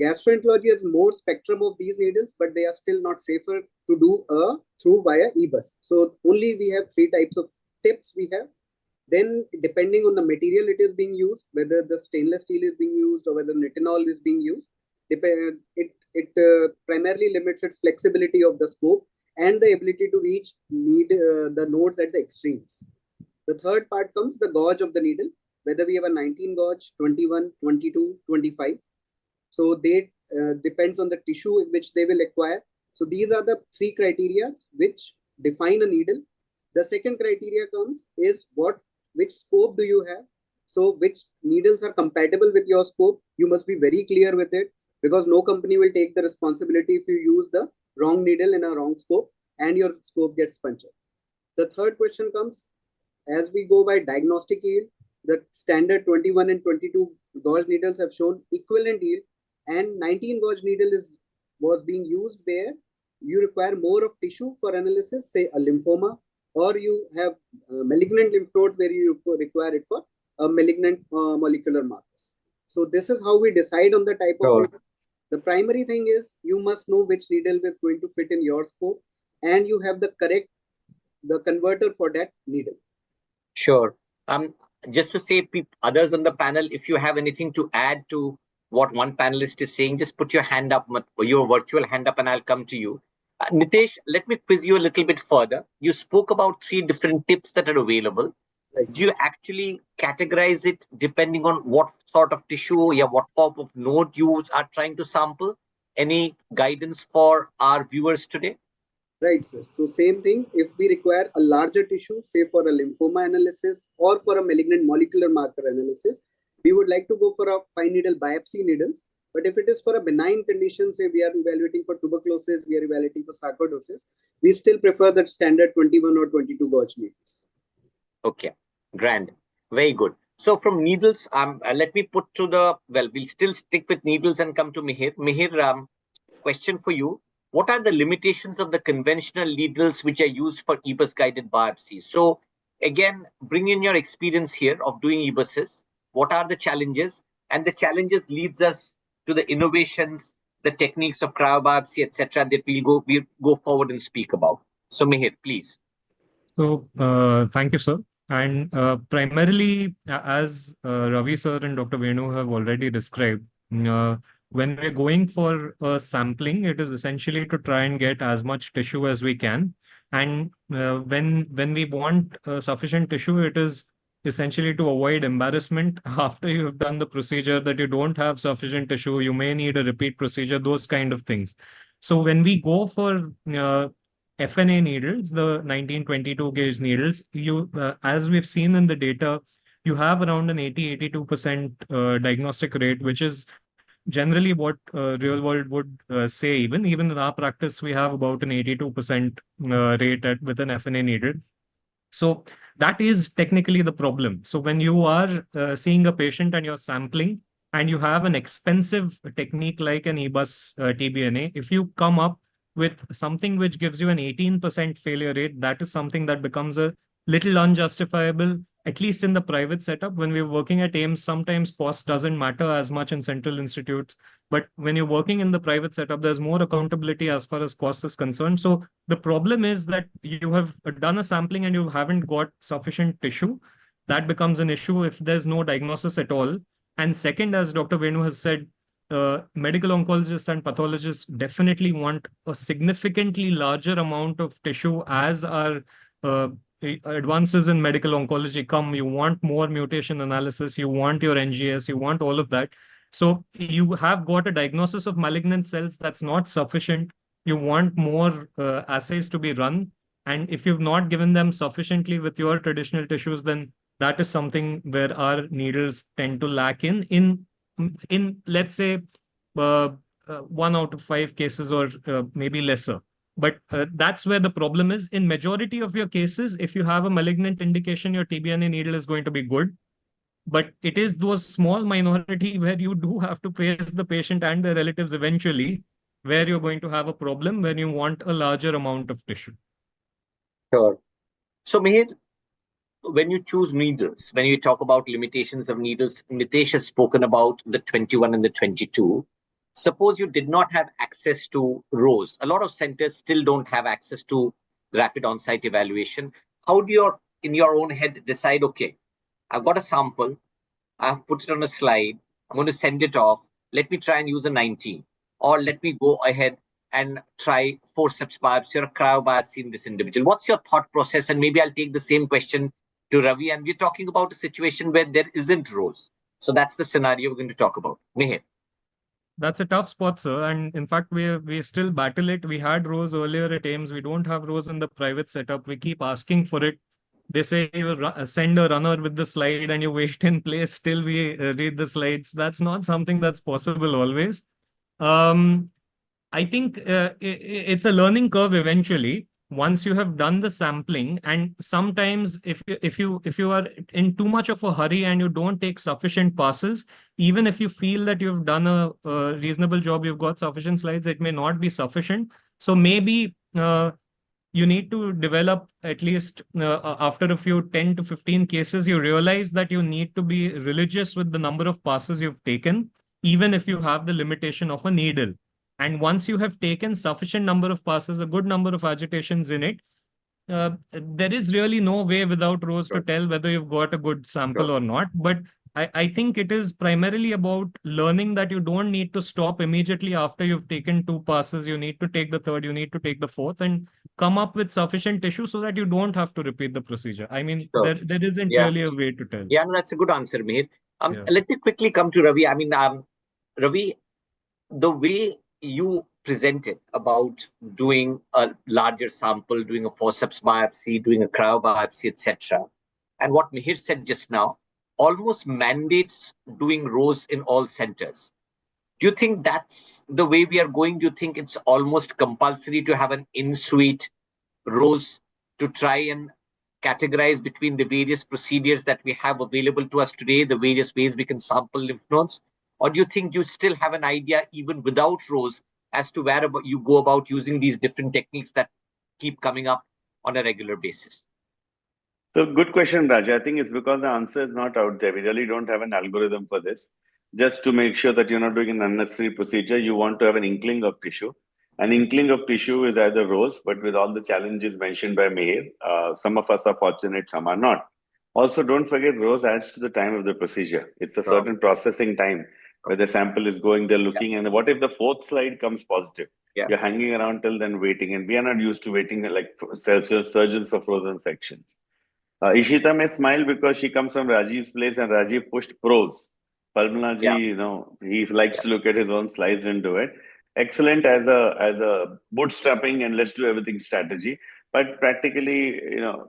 Gastroenterology has more spectrum of these needles, but they are still not safer to do through via EBUS. So only we have 3 types of tips we have. Then depending on the material it is being used, whether the stainless steel is being used or whether nitinol is being used, it primarily limits its flexibility of the scope and the ability to reach the nodes at the extremes. The third part comes the gauge of the needle, whether we have a 19 gauge, 21, 22, 25. So they depends on the tissue in which they will acquire. So these are the 3 criteria which define a needle. The second criteria comes is which scope do you have? So which needles are compatible with your scope? You must be very clear with it, because no company will take the responsibility if you use the wrong needle in a wrong scope and your scope gets punctured. The third question comes, as we go by diagnostic yield, the standard 21 and 22 gauge needles have shown equivalent yield, and 19 gauge needle was being used where you require more of tissue for analysis, say a lymphoma, or you have malignant lymph nodes where you require it for malignant molecular markers. So this is how we decide on the type of needle. The primary thing is you must know which needle is going to fit in your scope, and you have the converter for that needle. Sure. Just to say, others on the panel, if you have anything to add to what one panelist is saying, just put your hand up, your virtual hand up, and I'll come to you. Nitesh, let me quiz you a little bit further. You spoke about 3 different tips that are available. Right. Do you actually categorize it depending on what sort of tissue, yeah, what form of node you are trying to sample? Any guidance for our viewers today? Right, sir. So same thing, if we require a larger tissue, say for a lymphoma analysis or for a malignant molecular marker analysis, we would like to go for a fine needle biopsy needles. But if it is for a benign condition, say we are evaluating for tuberculosis, we are evaluating for sarcoidosis, we still prefer the standard 21 or 22 gauge needles. Okay, grand. Very good. So from needles, let me put to the, well, we'll still stick with needles and come to Mihir. Mihir, question for you. What are the limitations of the conventional needles which are used for EBUS guided biopsies? So again, bring in your experience here of doing EBUSs. What are the challenges? And the challenges leads us to the innovations, the techniques of cryobiopsy, etc., that we'll go forward and speak about. So Mihir, please. So, thank you, sir. And primarily, as Ravi sir and Dr. Venu have already described, when we're going for a sampling, it is essentially to try and get as much tissue as we can. And when we want sufficient tissue, it is essentially to avoid embarrassment after you have done the procedure that you don't have sufficient tissue, you may need a repeat procedure, those kind of things. So when we go for FNA needles, the 1922 gauge needles, as we've seen in the data, you have around an 82% diagnostic rate, which is generally what real world would say. Even in our practice, we have about an 82% rate with an FNA needle. So that is technically the problem. So when you are seeing a patient and you're sampling and you have an expensive technique like an EBUS TBNA, if you come up with something which gives you an 18% failure rate, that is something that becomes a little unjustifiable, at least in the private setup. When we're working at AIMS, sometimes cost doesn't matter as much in central institutes. But when you're working in the private setup, there's more accountability as far as cost is concerned. So the problem is that you have done a sampling and you haven't got sufficient tissue. That becomes an issue if there's no diagnosis at all. And second, as Dr. Venu has said, medical oncologists and pathologists definitely want a significantly larger amount of tissue as our advances in medical oncology come. You want more mutation analysis, you want your NGS, you want all of that. So you have got a diagnosis of malignant cells that's not sufficient. You want more assays to be run. And if you've not given them sufficiently with your traditional tissues, then that is something where our needles tend to lack in let's say, 1 out of 5 cases or maybe lesser. But that's where the problem is. In majority of your cases, if you have a malignant indication, your TBNA needle is going to be good. But it is those small minority where you do have to praise the patient and their relatives eventually, where you're going to have a problem when you want a larger amount of tissue. Sure. So Mihir, when you choose needles, when you talk about limitations of needles, Nitesh has spoken about the 21 and the 22. Suppose you did not have access to rows. A lot of centers still don't have access to rapid on-site evaluation. How do you, in your own head, decide, okay, I've got a sample, I've put it on a slide, I'm going to send it off. Let me try and use a 19, or let me go ahead and try forceps biopsy or a cryo biopsy in this individual. What's your thought process? And maybe I'll take the same question to Ravi. And we're talking about a situation where there isn't rows. So that's the scenario we're going to talk about. Mihir. That's a tough spot, sir. And in fact, we still battle it. We had rows earlier at AIMS. We don't have rows in the private setup. We keep asking for it. They say you send a runner with the slide and you wait in place till we read the slides. That's not something that's possible always. I think it's a learning curve eventually. Once you have done the sampling, and sometimes if you are in too much of a hurry and you don't take sufficient passes, even if you feel that you've done a reasonable job, you've got sufficient slides, it may not be sufficient. So maybe you need to develop at least after a few 10 to 15 cases, you realize that you need to be religious with the number of passes you've taken, even if you have the limitation of a needle. And once you have taken sufficient number of passes, a good number of agitations in it, there is really no way without rows to tell whether you've got a good sample or not. But I think it is primarily about learning that you don't need to stop immediately after you've taken two passes. You need to take the third, you need to take the fourth, and come up with sufficient tissue so that you don't have to repeat the procedure. I mean, Sure. there isn't Yeah. really a way to tell. Yeah, no, that's a good answer, Mihir. Yeah. Let me quickly come to Ravi. I mean, Ravi, the way you presented about doing a larger sample, doing a forceps biopsy, doing a cryo biopsy, etc., and what Mihir said just now, almost mandates doing rows in all centers. Do you think that's the way we are going? Do you think it's almost compulsory to have an in-suite rows to try and categorize between the various procedures that we have available to us today, the various ways we can sample lymph nodes? Or do you think you still have an idea, even without rows, as to where you go about using these different techniques that keep coming up on a regular basis? So good question, Raja. I think it's because the answer is not out there. We really don't have an algorithm for this. Just to make sure that you're not doing an unnecessary procedure, you want to have an inkling of tissue. An inkling of tissue is either rows, but with all the challenges mentioned by Meher, some of us are fortunate, some are not. Also, don't forget rows adds to the time of the procedure. It's a certain processing time where the sample is going, they're looking, and what if the fourth slide comes positive? Yeah. You're hanging around till then waiting, and we are not used to waiting like surgeons for frozen sections. Ishita may smile because she comes from Rajiv's place and Rajiv pushed pros. Yeah. Palmanaji, he likes to look at his own slides and do it. Excellent as a bootstrapping and let's do everything strategy. But practically,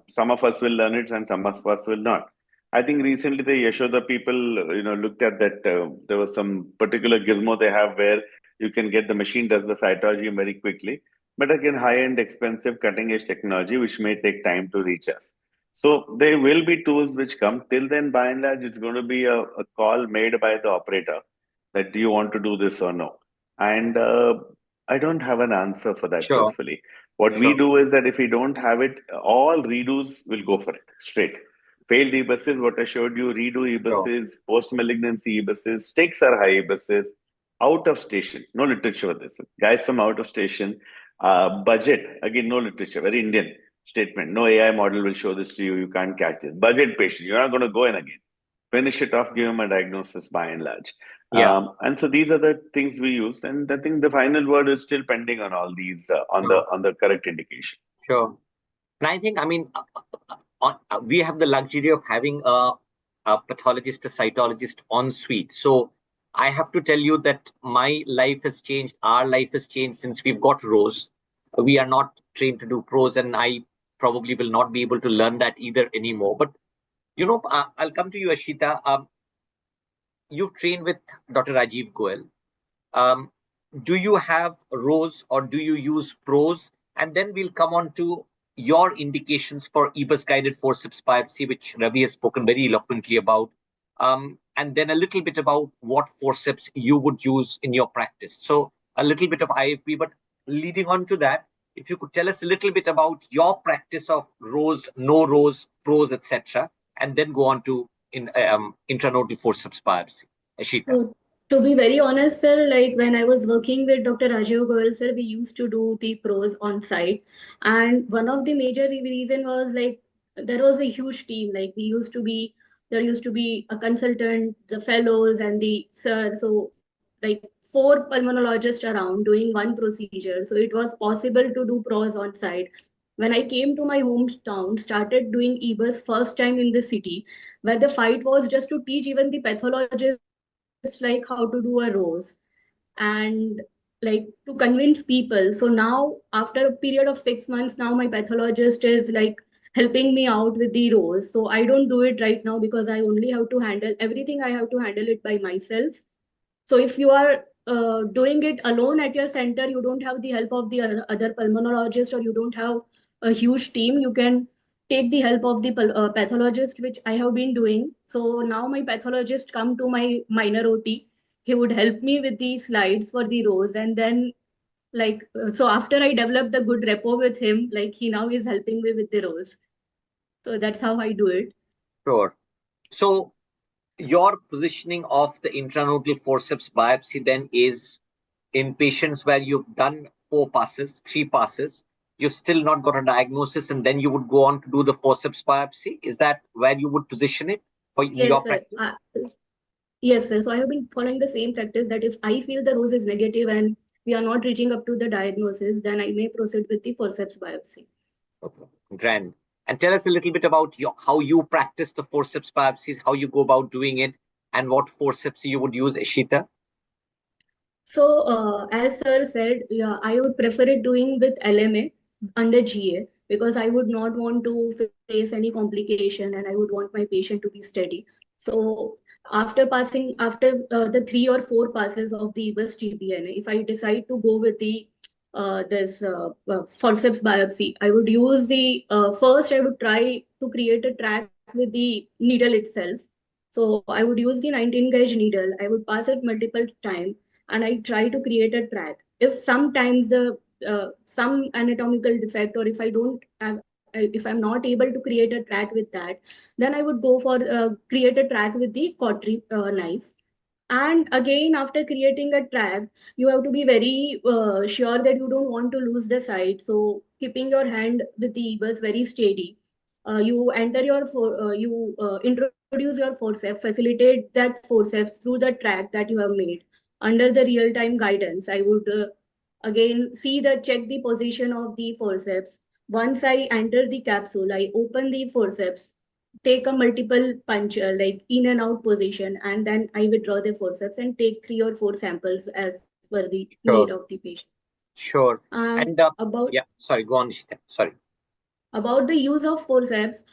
some of us will learn it and some of us will not. I think recently the Yashoda people, looked at that. There was some particular gizmo they have where you can get the machine does the cytology very quickly. But again, high-end, expensive, cutting-edge technology, which may take time to reach us. So there will be tools which come. Till then, by and large, it's going to be a call made by the operator that do you want to do this or no. And I don't have an answer for that, Sure. truthfully. What we Sure. do is that if we don't have it, all redos will go for it straight. Failed EBUSs, what I showed you, redo EBUSs, post-malignancy EBUSs, stakes are high EBUSs, out of station, no literature for this. Guys from out of station, budget, again, no literature, very Indian statement. No AI model will show this to you. You can't catch this. Budget patient. You're not going to go in again. Finish it off, give him a diagnosis by and large. Yeah. And so these are the things we use. And I think the final word is still pending on all these on Sure. the correct indication. Sure. And I think, we have the luxury of having a pathologist, a cytologist en suite. So I have to tell you that my life has changed. Our life has changed since we've got rows. We are not trained to do pros, and I probably will not be able to learn that either anymore. But, I'll come to you, Ashita. You've trained with Dr. Rajiv Goel. Do you have rows or do you use pros? And then we'll come on to your indications for EBUS guided forceps biopsy, which Ravi has spoken very eloquently about. And then a little bit about what forceps you would use in your practice. So a little bit of IFB, but leading on to that, if you could tell us a little bit about your practice of rows, no rows, pros, etc., and then go on to intranodal forceps biopsy. Ashita. So, to be very honest, sir, like when I was working with Dr. Rajiv Goel, sir, we used to do the pros on site. And one of the major reason was like there was a huge team. Like there used to be a consultant, the fellows, and the sir. So, like four pulmonologists around doing one procedure. So it was possible to do pros on site. When I came to my hometown, started doing EBUS first time in the city, where the fight was just to teach even the pathologists like how to do a rose and like to convince people. So now after a period of 6 months, now my pathologist is like helping me out with the rose. So I don't do it right now because I only have to handle everything. I have to handle it by myself. So if you are doing it alone at your center, you don't have the help of the other pulmonologist or you don't have a huge team, you can take the help of the pathologist, which I have been doing. So now my pathologist come to my minor OT. He would help me with the slides for the rows. And then so after I developed the good rapport with him, like he now is helping me with the rows. So that's how I do it. Sure. So your positioning of the intranodal forceps biopsy then is in patients where you've done 3 passes, you've still not got a diagnosis, and then you would go on to do the forceps biopsy. Is that where you would position it? for Yes, your sir. practice? Yes, sir. So I have been following the same practice that if I feel the rose is negative and we are not reaching up to the diagnosis, then I may proceed with the forceps biopsy. Okay, grand. And tell us a little bit about how you practice the forceps biopsies, how you go about doing it, and what forceps you would use, Ishita. So, as sir said, yeah, I would prefer it doing with LMA under GA because I would not want to face any complication and I would want my patient to be steady. So, after the 3 or 4 passes of the EBUS TBNA, if I decide to go with the this forceps biopsy, I would use the first. I would try to create a track with the needle itself. So, I would use the 19 gauge needle. I would pass it multiple times and I try to create a track. If sometimes the some anatomical defect, or if I don't have, if I'm not able to create a track with that, then I would go for create a track with the cautery knife. And again, after creating a track, you have to be very sure that you don't want to lose the site. So keeping your hand with the EBUS very steady, you introduce your forceps, facilitate that forceps through the track that you have made under the real time guidance. I would again check the position of the forceps. Once I enter the capsule, I open the forceps, take a multiple puncture like in and out position, and then I withdraw the forceps and take 3 or 4 samples as per the need of Sure, the patient. sure. And And about yeah, sorry, go on, Ishita. Sorry. about the use of forceps,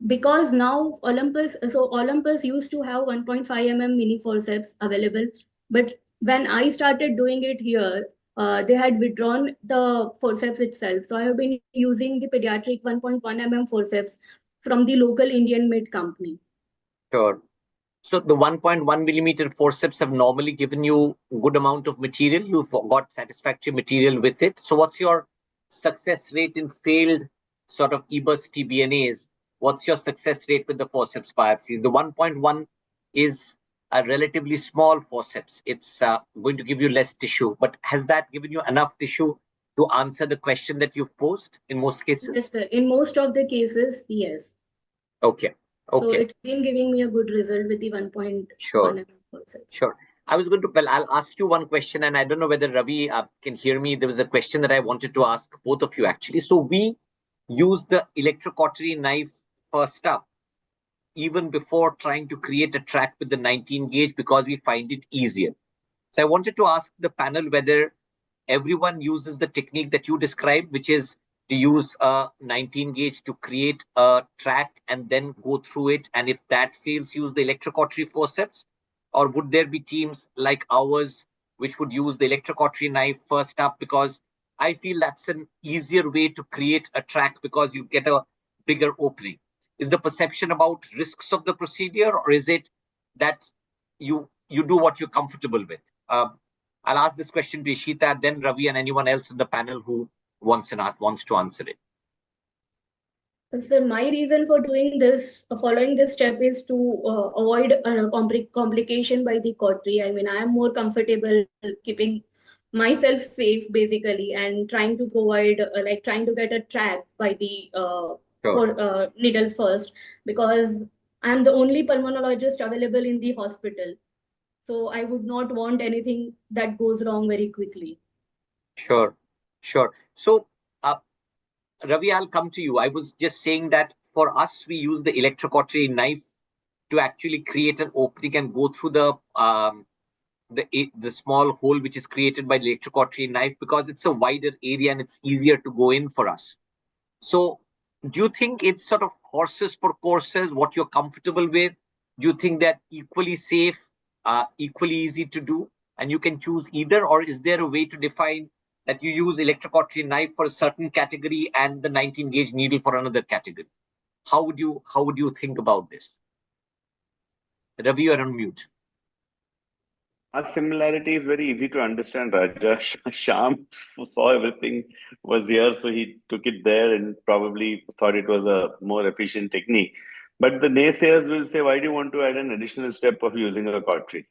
because now Olympus used to have 1.5 mini forceps available, but when I started doing it here, they had withdrawn the forceps itself. So I have been using the pediatric 1.1 forceps from the local Indian made company. Sure. So the 1.1 millimeter forceps have normally given you good amount of material. You've got satisfactory material with it. So what's your success rate in failed sort of EBUS TBNAs? What's your success rate with the forceps biopsies? The 1.1 is a relatively small forceps. It's going to give you less tissue, but has that given you enough tissue to answer the question that you've posed in most Yes, cases? sir. In most of the cases, yes. Okay. So Okay. it's been giving me a good result with the 1.1 Sure. forceps. Sure. I was going to, well, I'll ask you one question, and I don't know whether Ravi can hear me. There was a question that I wanted to ask both of you actually. So we use the electrocautery knife first up, even before trying to create a track with the 19 gauge because we find it easier. So I wanted to ask the panel whether everyone uses the technique that you described, which is to use a 19 gauge to create a track and then go through it. And if that fails, use the electrocautery forceps? Or would there be teams like ours which would use the electrocautery knife first up? Because I feel that's an easier way to create a track because you get a bigger opening. Is the perception about risks of the procedure, or is it that you do what you're comfortable with? I'll ask this question to Ishita, then Ravi, and anyone else in the panel who wants to answer it. So my reason for doing this, following this step, is to avoid complication by the cautery. I mean, I am more comfortable keeping myself safe basically and trying to provide, like trying to get a track by the Sure, needle first, because I'm the only pulmonologist available in the hospital. So I would not want anything that goes wrong very quickly. sure, sure. So, Ravi, I'll come to you. I was just saying that for us, we use the electrocautery knife to actually create an opening and go through the small hole which is created by the electrocautery knife because it's a wider area and it's easier to go in for us. So, do you think it's sort of horses for courses, what you're comfortable with? Do you think that equally safe, equally easy to do, and you can choose either? Or is there a way to define that you use electrocautery knife for a certain category and the 19 gauge needle for another category? How would you think about this? Ravi, you're on mute. Our similarity is very easy to understand, Raja. Sham saw everything was there, so he took it there and probably thought it was a more efficient technique. But the naysayers will say, why do you want to add an additional step of using a cautery?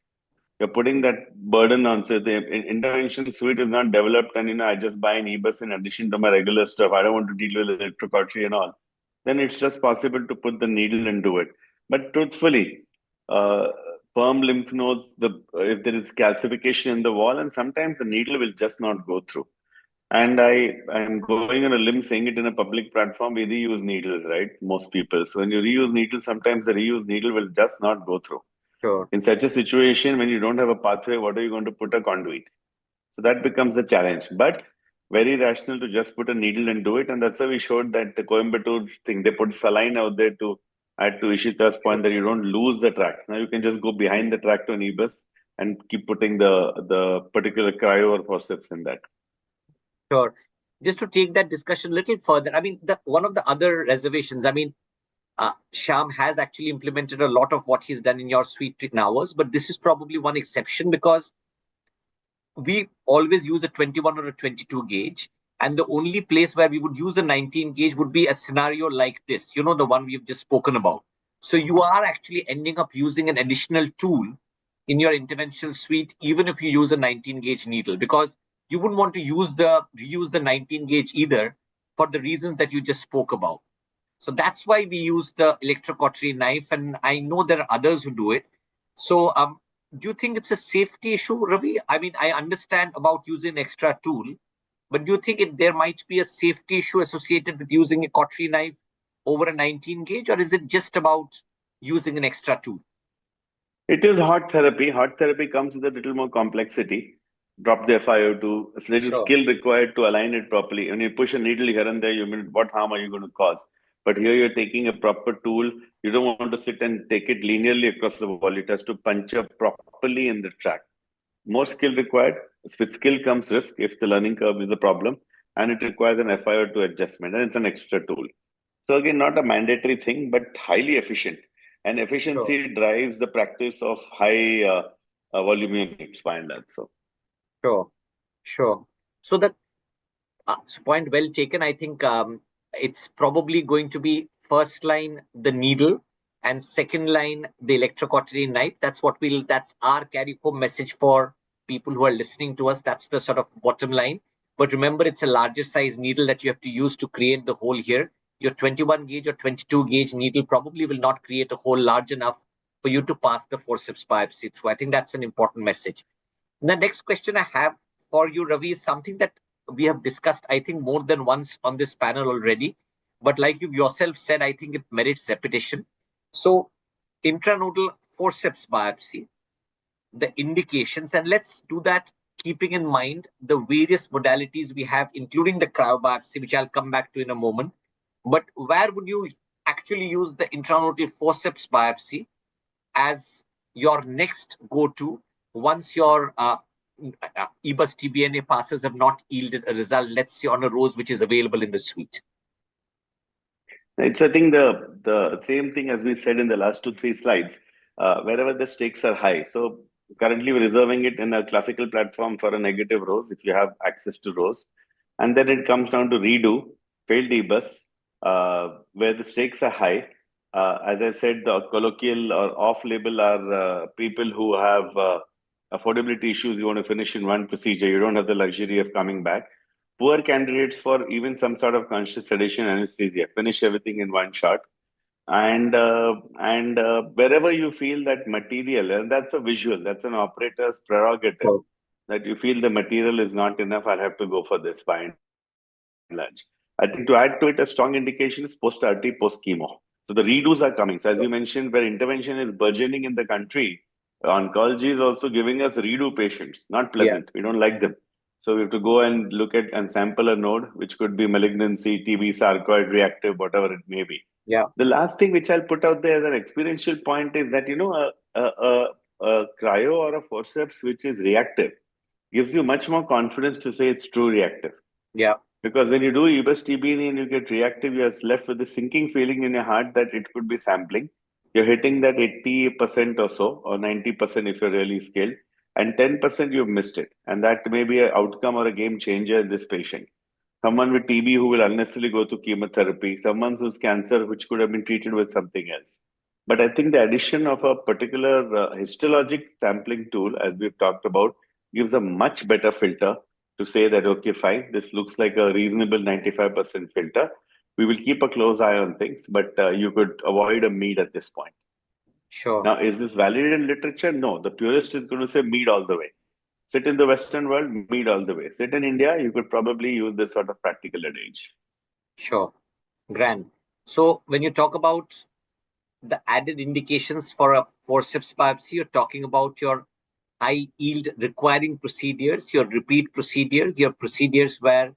You're putting that burden on. So the intervention suite is not developed, and I just buy an EBUS in addition to my regular stuff. I don't want to deal with electrocautery and all. Then it's just possible to put the needle and do it. But truthfully, firm lymph nodes, if there is calcification in the wall, and sometimes the needle will just not go through. And I'm going on a limb saying it in a public platform, we reuse needles, right? Most people. So when you reuse needles, sometimes the reused needle will just not go through. Sure. In such a situation, when you don't have a pathway, what are you going to put a conduit? So that becomes a challenge. But very rational to just put a needle and do it. And that's why we showed that the Coimbatore thing, they put saline out there to add to Ishita's point that you don't lose the track. Now you can just go behind the track to an EBUS and keep putting the particular cryo or forceps in that. Sure. Just to take that discussion a little further, I mean, one of the other reservations, I mean, Shyam has actually implemented a lot of what he's done in your suite in ours, but this is probably one exception because we always use a 21 or a 22 gauge. And the only place where we would use a 19 gauge would be a scenario like this, you know, the one we've just spoken about. So you are actually ending up using an additional tool in your interventional suite, even if you use a 19 gauge needle, because you wouldn't want to reuse the 19 gauge either for the reasons that you just spoke about. So that's why we use the electrocautery knife. And I know there are others who do it. So do you think it's a safety issue, Ravi? I mean, I understand about using an extra tool, but do you think there might be a safety issue associated with using a cautery knife over a 19 gauge, or is it just about using an extra tool? It is hot therapy. Hot therapy comes with a little more complexity. Drop the FiO2. It's a little skill required to align it properly. When you push a needle here and there, you mean what harm are you going to cause? But here you're taking a proper tool. You don't want to sit and take it linearly across the wall. It has to puncture properly in the track. More skill required. With skill comes risk if the learning curve is a problem, and it requires an FiO2 adjustment, and it's an extra tool. So again, not a mandatory thing, but highly efficient. And efficiency drives the practice of high volume units by and large. So Sure. So that point well taken. I think it's probably going to be first line the needle and second line the electrocautery knife. That's our carry home message for people who are listening to us. That's the sort of bottom line. But remember, it's a larger size needle that you have to use to create the hole here. Your 21 gauge or 22 gauge needle probably will not create a hole large enough for you to pass the forceps biopsy through. I think that's an important message. The next question I have for you, Ravi, is something that we have discussed, I think, more than once on this panel already. But like you yourself said, I think it merits repetition. So, intranodal forceps biopsy, the indications, and let's do that keeping in mind the various modalities we have, including the cryo biopsy, which I'll come back to in a moment. But where would you actually use the intranodal forceps biopsy as your next go-to once your EBUS TBNA passes have not yielded a result, let's say on a rose which is available in the suite? it's, I think, the same thing as we said in the last 2-3 slides, wherever the stakes are high. So currently we're reserving it in a classical platform for a negative rose if you have access to rose. And then it comes down to redo, failed EBUS, where the stakes are high. As I said, the colloquial or off-label are people who have affordability issues. You want to finish in one procedure. You don't have the luxury of coming back. Poor candidates for even some sort of conscious sedation anesthesia. Finish everything in one shot. And wherever you feel that material, and that's a visual, that's an operator's prerogative, that you feel the material is not enough, I'll have to go for this by and large. I think to add to it, a strong indication is post-RT, post-chemo. So the redos are coming. So as you mentioned, where intervention is burgeoning in the country, oncology is also giving us redo patients. Not pleasant. We don't like them. So we have to go and look at and sample a node, which could be malignancy, TB, sarcoid, reactive, whatever it may be. The last thing which I'll put out there as an experiential point is that, a cryo or a forceps which is reactive gives you much more confidence to say it's true reactive. Because when you do EBUS TBNE and you get reactive, you're left with a sinking feeling in your heart that it could be sampling. You're hitting that 80% or so, or 90% if you're really skilled, and 10% you've missed it. And that may be an outcome or a game changer in this patient. Someone with TB who will unnecessarily go to chemotherapy, someone who's cancer which could have been treated with something else. But I think the addition of a particular histologic sampling tool, as we've talked about, gives a much better filter to say that, okay, fine, this looks like a reasonable 95% filter. We will keep a close eye on things, but you could avoid a mead at this point. Sure. Now, is this valid in literature? No. The purist is going to say mead all the way. Sit in the Western world, mead all the way. Sit in India, you could probably use this sort of practical adage. Sure. Grand. So when you talk about the added indications for a forceps biopsy, you're talking about your high yield requiring procedures, your repeat procedures, your procedures where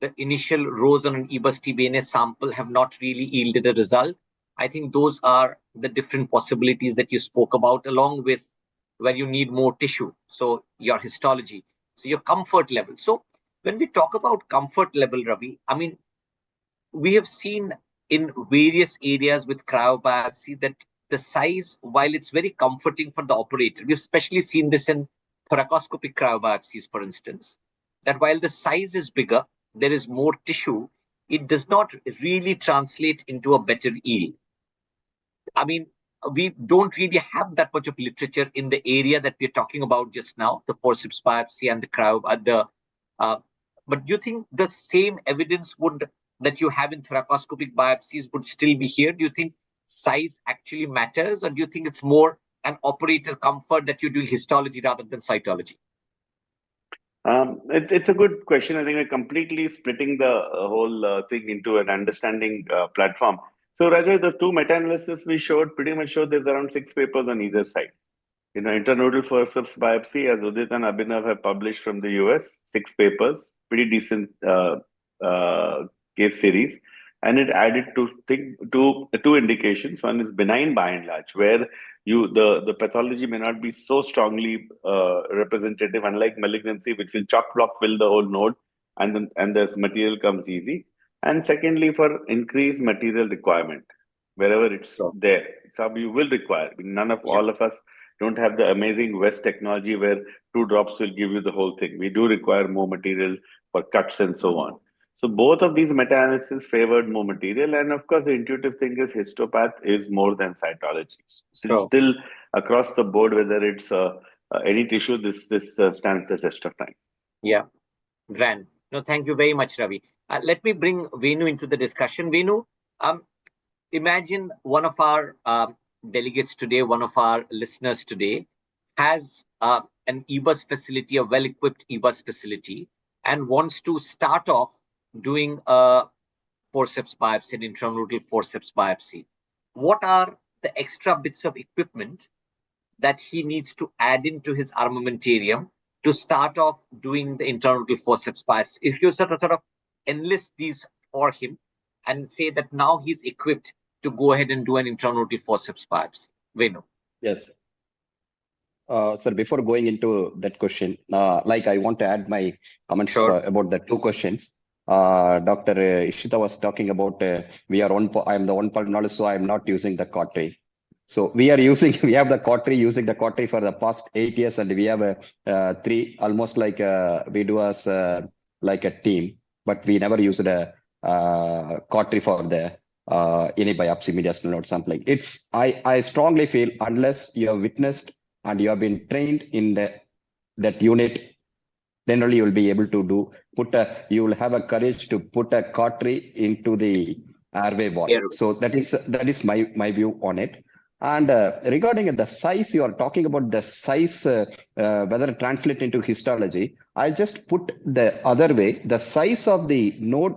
the initial rows on an EBUS TBNA sample have not really yielded a result. I think those are the different possibilities that you spoke about, along with where you need more tissue. So your histology, so your comfort level. So when we talk about comfort level, Ravi, I mean, we have seen in various areas with cryobiopsy that the size, while it's very comforting for the operator, we've especially seen this in thoracoscopic cryobiopsies, for instance, that while the size is bigger, there is more tissue, it does not really translate into a better yield. I mean, we don't really have that much of literature in the area that we're talking about just now, the forceps biopsy and the cryo, but do you think the same evidence would that you have in thoracoscopic biopsies would still be here? Do you think size actually matters, or do you think it's more an operator comfort that you do histology rather than cytology? It's a good question. I think we're completely splitting the whole thing into an understanding platform. So, Rajay, the two meta-analysis we showed pretty much showed there's around 6 papers on either side. Intranodal forceps biopsy, as Udit and Abhinav have published from the US, 6 papers, pretty decent case series. And it added two indications. One is benign by and large, where the pathology may not be so strongly representative, unlike malignancy, which will chock block fill the whole node, and the material comes easy. And secondly, for increased material requirement, wherever it's there. Some you will require. None of all of us don't have the amazing West technology where 2 drops will give you the whole thing. We do require more material for cuts and so on. So both of these meta-analysis favored more material, and of course the intuitive thing is histopath is more than cytology. So still across the board, whether it's any tissue, this stands the test of time. Yeah, grand. No, thank you very much, Ravi. Let me bring Venu into the discussion. Venu, imagine one of our delegates today, one of our listeners today, has an EBUS facility, a well-equipped EBUS facility, and wants to start off doing a forceps biopsy, an intranodal forceps biopsy. What are the extra bits of equipment that he needs to add into his armamentarium to start off doing the intranodal forceps biopsy? If you sort of enlist these for him and say that now he's equipped to go ahead and do an intranodal forceps biopsy. Venu. Yes. Sir, before going into that question, I want to add my comments about the 2 questions. Dr. Ishita was talking about I am the one pulmonologist, so I am not using the cautery. So we have the cautery, using the cautery for the past 8 years, and we have 3, almost like we do as like a team, but we never used a cautery for the any biopsy mediastinal node sampling. I strongly feel unless you have witnessed and you have been trained in that unit, then only you will be able to you will have a courage to put a cautery into the airway wall. So that is my view on it. And regarding the size, you are talking about the size, whether it translates into histology. I'll just put the other way, the size of the node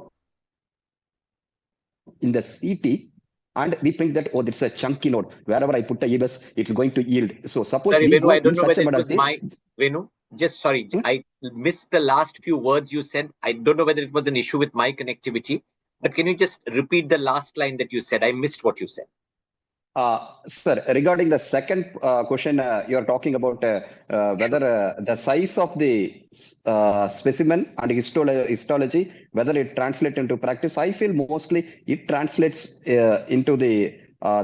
in the CT, and we think that, oh, it's a chunky node. Wherever I put the EBUS, it's going to yield. So suppose sorry, we Venu, go I don't in know such whether a it was modality. Venu, just sorry, I missed the last few words you said. I don't know whether it was an issue with my connectivity, but can you just repeat the last line that you said? I missed what you said. Sir, regarding the second question, you're talking about whether the size of the specimen and histology, whether it translates into practice. I feel mostly it translates into the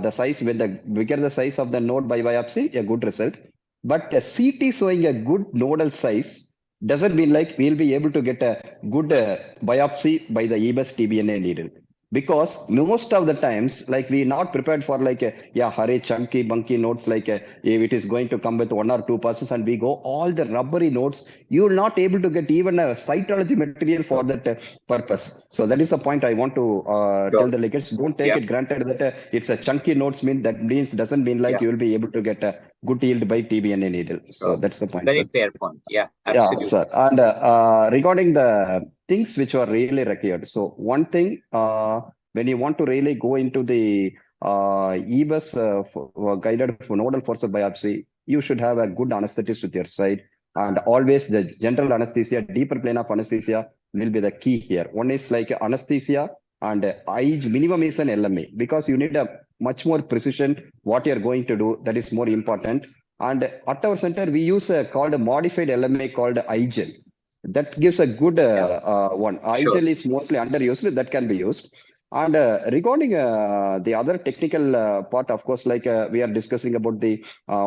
size. When the bigger the size of the node by biopsy, a good result. But a CT showing a good nodal size doesn't mean like we'll be able to get a good biopsy by the EBUS TBNA needle. because most of the times, like we not prepared for like hurry chunky bunky notes, like if it is going to come with 1 or 2 passes and we go all the rubbery notes, you will not able to get even a cytology material for that purpose. So that is the point I want to tell the listeners. Don't take it granted that it's a chunky notes doesn't mean like you will be able to get a good yield by TBNA needle. So that's the point. Very Sir. fair point. Yeah, Yeah, absolutely. sir. And regarding the things which are really required. So one thing, when you want to really go into the EBUS guided for nodal forceps biopsy, you should have a good anesthetist with your side. And always the general anesthesia, deeper plane of anesthesia will be the key here. One is like anesthesia and age minimum is an LMA because you need a much more precision what you're going to do. That is more important. And at our center, we use called a modified LMA called iGel. That gives a good one. iGel is mostly underused. That can be used. And regarding the other technical part, of course, like we are discussing about the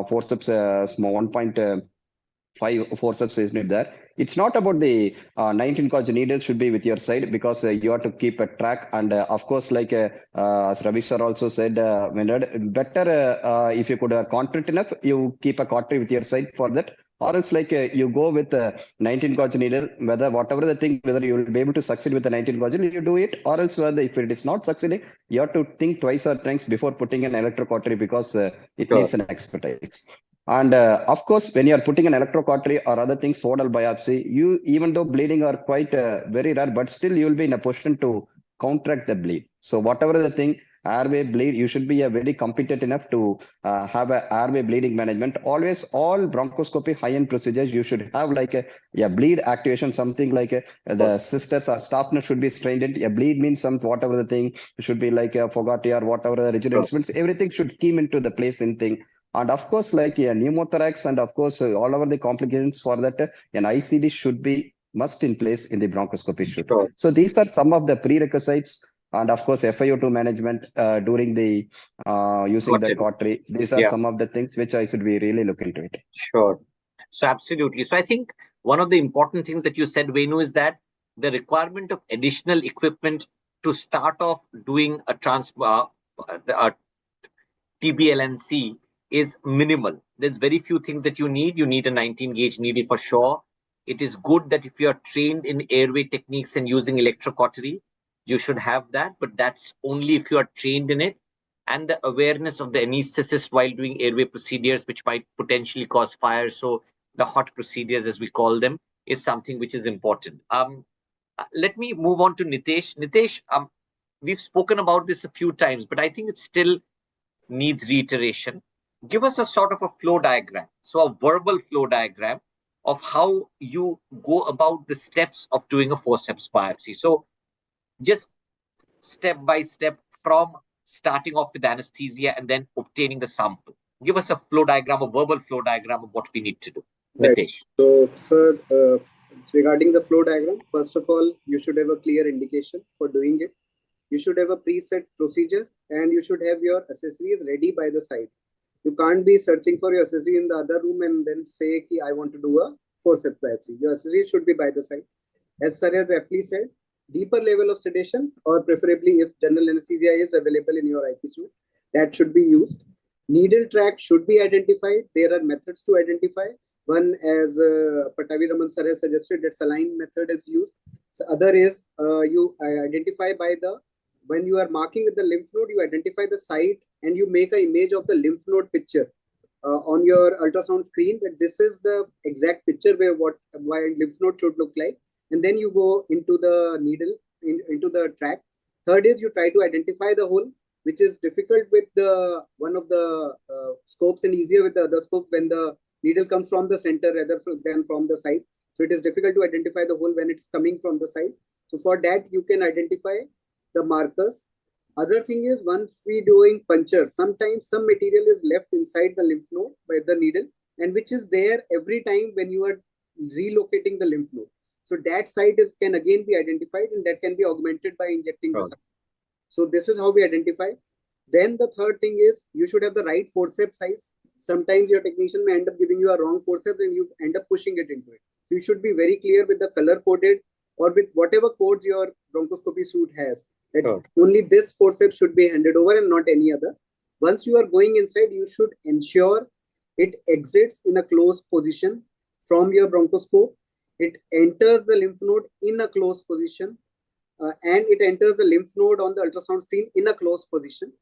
forceps, small 1.5 forceps is not there. It's not about the 19 gauge needle should be with your side because you have to keep a track. And of course, like as Ravi sir also said, better if you could contract enough, you keep a contract with your side for that. Or else like you go with 19 gauge needle, whatever the thing, whether you will be able to succeed with the 19 gauge, you do it. Or else whether if it is not succeeding, you have to think twice or thrice before putting an electrocautery because it needs an expertise. And of course, when you are putting an electrocautery or other things, nodal biopsy, you even though bleeding are quite very rare, but still you will be in a position to counteract the bleed. So whatever the thing, airway bleed, you should be a very competent enough to have a airway bleeding management. Always, all bronchoscopy high-end procedures, you should have like a bleed activation, something like the sisters or staff nurse should be trained in. A bleed means some whatever the thing should be like a Fogarty or whatever the rigid instruments. Everything should come into the place in thing. And of course, like pneumothorax, and of course, all over the complications for that, an ICD should be must in place in the bronchoscopy shoot. So these are some of the prerequisites. And of course, FiO2 management during the using the cautery. These are some of the things which I should be really look into it. Sure. So absolutely. So I think one of the important things that you said, Venu, is that the requirement of additional equipment to start off doing a TBLNC is minimal. There's very few things that you need. You need a 19 gauge needle for sure. It is good that if you are trained in airway techniques and using electrocautery, you should have that, but that's only if you are trained in it. And the awareness of the anesthetist while doing airway procedures, which might potentially cause fire. So the hot procedures, as we call them, is something which is important. Let me move on to Nitesh. Nitesh, we've spoken about this a few times, but I think it still needs reiteration. Give us a sort of a flow diagram. So a verbal flow diagram of how you go about the steps of doing a forceps biopsy. So just step by step from starting off with anesthesia and then obtaining the sample. Give us a flow diagram, a verbal flow diagram of what we need to do. Right. Nitesh. So, sir, regarding the flow diagram, first of all, you should have a clear indication for doing it. You should have a preset procedure and you should have your accessories ready by the side. You can't be searching for your accessory in the other room and then say, I want to do a forceps biopsy. Your accessories should be by the side. As Sir has aptly said, deeper level of sedation, or preferably if general anesthesia is available in your IP suite, that should be used. Needle track should be identified. There are methods to identify. One, as Patavi Raman sir has suggested, that saline method is used. So other is you identify by the, when you are marking with the lymph node, you identify the site and you make an image of the lymph node picture on your ultrasound screen, that this is the exact picture where why lymph node should look like. And then you go into the needle, into the track. Third is you try to identify the hole, which is difficult with the one of the scopes and easier with the other scope when the needle comes from the center rather than from the side. So it is difficult to identify the hole when it's coming from the side. So for that, you can identify the markers. Other thing is, once we doing puncture, sometimes some material is left inside the lymph node by the needle, and which is there every time when you are relocating the lymph node. So that site can again be identified, and that can be augmented by injecting the site. So this is how we identify. Then the third thing is, you should have the right forceps size. Sometimes your technician may end up giving you a wrong forceps and you end up pushing it into it. So you should be very clear with the color coded or with whatever codes your bronchoscopy suite has, that Sure. only this forceps should be handed over and not any other. Once you are going inside, you should ensure it exits in a closed position from your bronchoscope. It enters the lymph node in a closed position, and it enters the lymph node on the ultrasound screen in a closed position.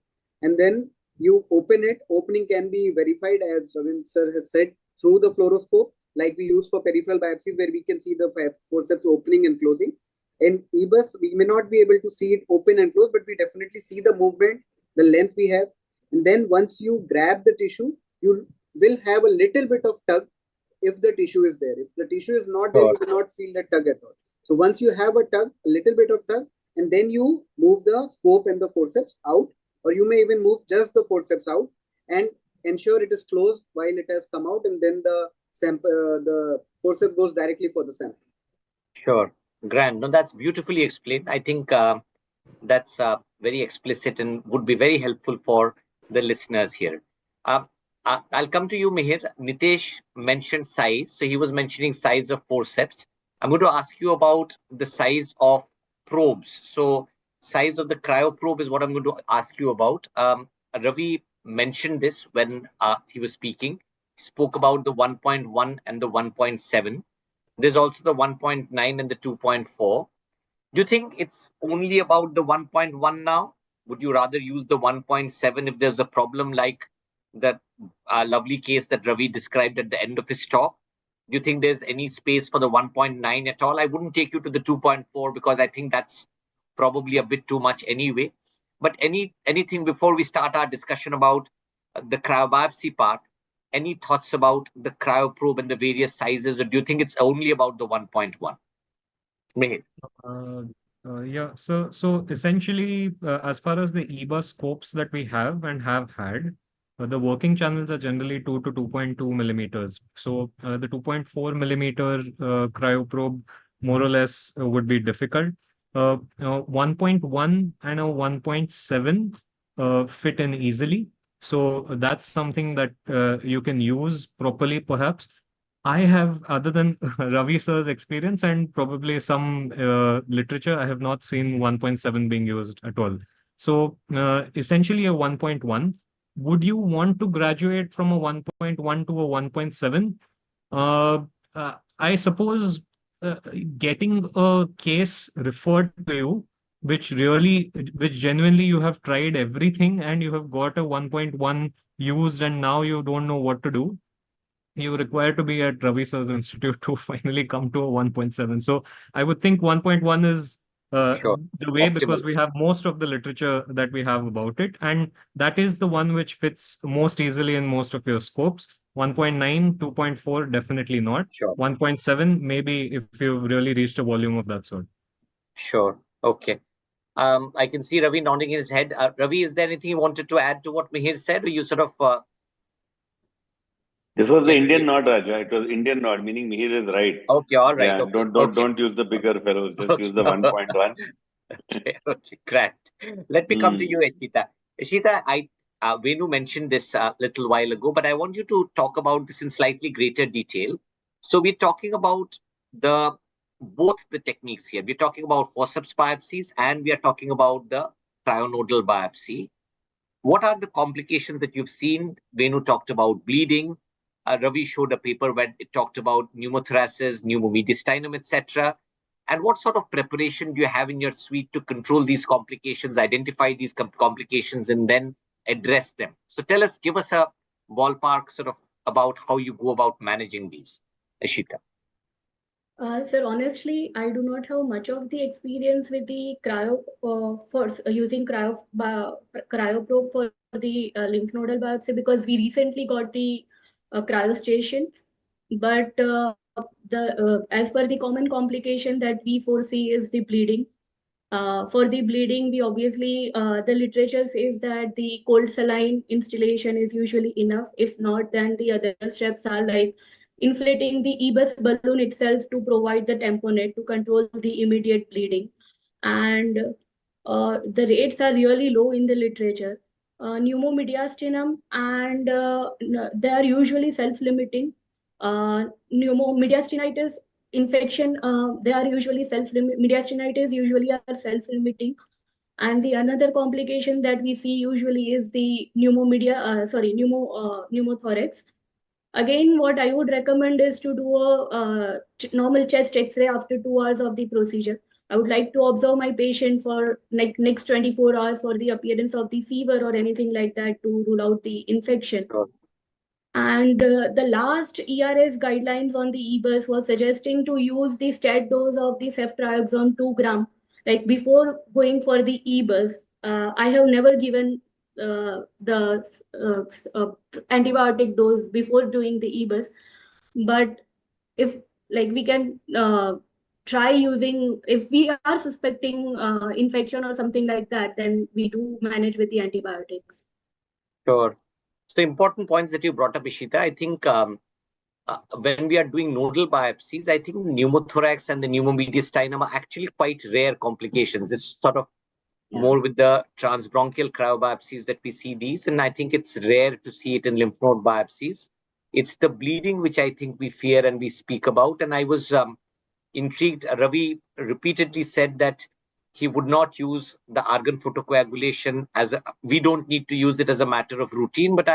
And then you open it. Opening can be verified, as Ravin sir has said, through the fluoroscope, like we use for peripheral biopsies, where we can see the forceps opening and closing. In EBUS, we may not be able to see it open and close, but we definitely see the movement, the length we have. And then once you grab the tissue, you will have a little bit of tug if the tissue is there. If the tissue is not there, you will not feel the tug at all. So once you have a tug, a little bit of tug, and then you move the scope and the forceps out, or you may even move just the forceps out and ensure it is closed while it has come out, and then the sample, the forceps goes directly for the sample. Sure. Grand. No, that's beautifully explained. I think that's very explicit and would be very helpful for the listeners here. I'll come to you, Mihir. Nitesh mentioned size. So he was mentioning size of forceps. I'm going to ask you about the size of probes. So size of the cryo probe is what I'm going to ask you about. Ravi mentioned this when he was speaking. He spoke about the 1.1 and the 1.7. There's also the 1.9 and the 2.4. Do you think it's only about the 1.1 now? Would you rather use the 1.7 if there's a problem like that lovely case that Ravi described at the end of his talk? Do you think there's any space for the 1.9 at all? I wouldn't take you to the 2.4 because I think that's probably a bit too much anyway. But anything before we start our discussion about the cryobiopsy part, any thoughts about the cryoprobe and the various sizes, or do you think it's only about the 1.1? Mihir. Yeah, so essentially, as far as the EBUS scopes that we have and have had, the working channels are generally 2 to 2.2 millimeters. So the 2.4 millimeter cryoprobe more or less would be difficult. 1.1 and a 1.7 fit in easily. So that's something that you can use properly, perhaps. I have, other than Ravi sir's experience and probably some literature, I have not seen 1.7 being used at all. So essentially a 1.1. Would you want to graduate from a 1.1 to a 1.7? I suppose getting a case referred to you, which genuinely you have tried everything and you have got a 1.1 used and now you don't know what to do, you require to be at Ravi Sir's Institute to finally come to a 1.7. So I would think 1.1 is Sure. the way, because Optimal. we have most of the literature that we have about it. And that is the one which fits most easily in most of your scopes. 1.9, 2.4, definitely not. Sure. 1.7, maybe if you've really reached a volume of that sort. Sure. Okay. I can see Ravi nodding his head. Ravi, is there anything you wanted to add to what Mihir said, or you sort of This was the generally? Indian nod, Raja. It was Indian nod, meaning Mihir is right. Okay, all right. Yeah, Okay. don't Okay. don't use the bigger fellows. Just Okay. use the 1.1. Okay. Okay. Correct. Let me come to you, Ishita. Ishita, Venu mentioned this a little while ago, but I want you to talk about this in slightly greater detail. So we're talking about both the techniques here. We're talking about forceps biopsies and we are talking about the crionodal biopsy. What are the complications that you've seen? Venu talked about bleeding. Ravi showed a paper where it talked about pneumothoraces, pneumomediastinum, etc. And what sort of preparation do you have in your suite to control these complications, identify these complications, and then address them? So tell us, give us a ballpark sort of about how you go about managing these, Ashita. Sir, honestly, I do not have much of the experience with the using cryoprobe for the lymph nodal biopsy, because we recently got the cryo station. But as per the common complication that we foresee is the bleeding. For the bleeding, we obviously, the literature says that the cold saline instillation is usually enough. If not, then the other steps are like inflating the EBUS balloon itself to provide the tamponade to control the immediate bleeding. And the rates are really low in the literature. Pneumomediastinum, and they are usually self-limiting. infection, they are usually mediastinitis usually are self-limiting. And the another complication that we see usually is the pneumothorax. Again, what I would recommend is to do a normal chest X-ray after 2 hours of the procedure. I would like to observe my patient for like next 24 hours for the appearance of the fever or anything like that to rule out the infection. Sure. And the last ERS guidelines on the EBUS was suggesting to use the stat dose of the ceftriaxone 2 gram. Like before going for the EBUS, I have never given the antibiotic dose before doing the EBUS. But if like we can try using, if we are suspecting infection or something like that, then we do manage with the antibiotics. Sure. So important points that you brought up, Ishita. I think when we are doing nodal biopsies, I think pneumothorax and the pneumomediastinum are actually quite rare complications. It's sort of more with the transbronchial cryobiopsies that we see these, and I think it's rare to see it in lymph node biopsies. It's the bleeding which I think we fear and we speak about. And I was intrigued. Ravi repeatedly said that he would not use the argan photocoagulation we don't need to use it as a matter of routine. But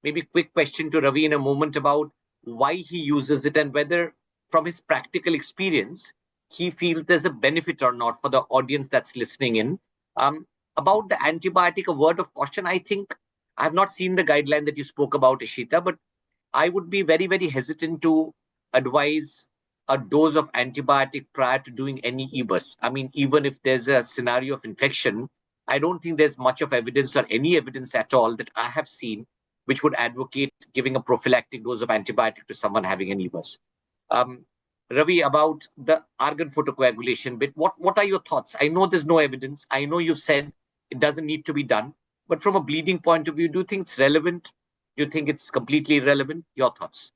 maybe quick question to Ravi in a moment about why he uses it and whether from his practical experience, he feels there's a benefit or not for the audience that's listening in. About the antibiotic, a word of caution. I think I've not seen the guideline that you spoke about, Ishita, but I would be very, very hesitant to advise a dose of antibiotic prior to doing any EBUS. I mean, even if there's a scenario of infection, I don't think there's much of evidence or any evidence at all that I have seen which would advocate giving a prophylactic dose of antibiotic to someone having an EBUS. Ravi, about the argan photocoagulation bit, what are your thoughts? I know there's no evidence. I know you've said it doesn't need to be done. But from a bleeding point of view, do you think it's relevant? Do you think it's completely irrelevant? Your thoughts?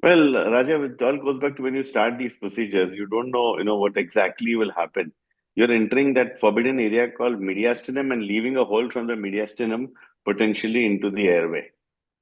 Well, Raja, it all goes back to when you start these procedures, you don't know, what exactly will happen. You're entering that forbidden area called mediastinum and leaving a hole from the mediastinum potentially into the airway.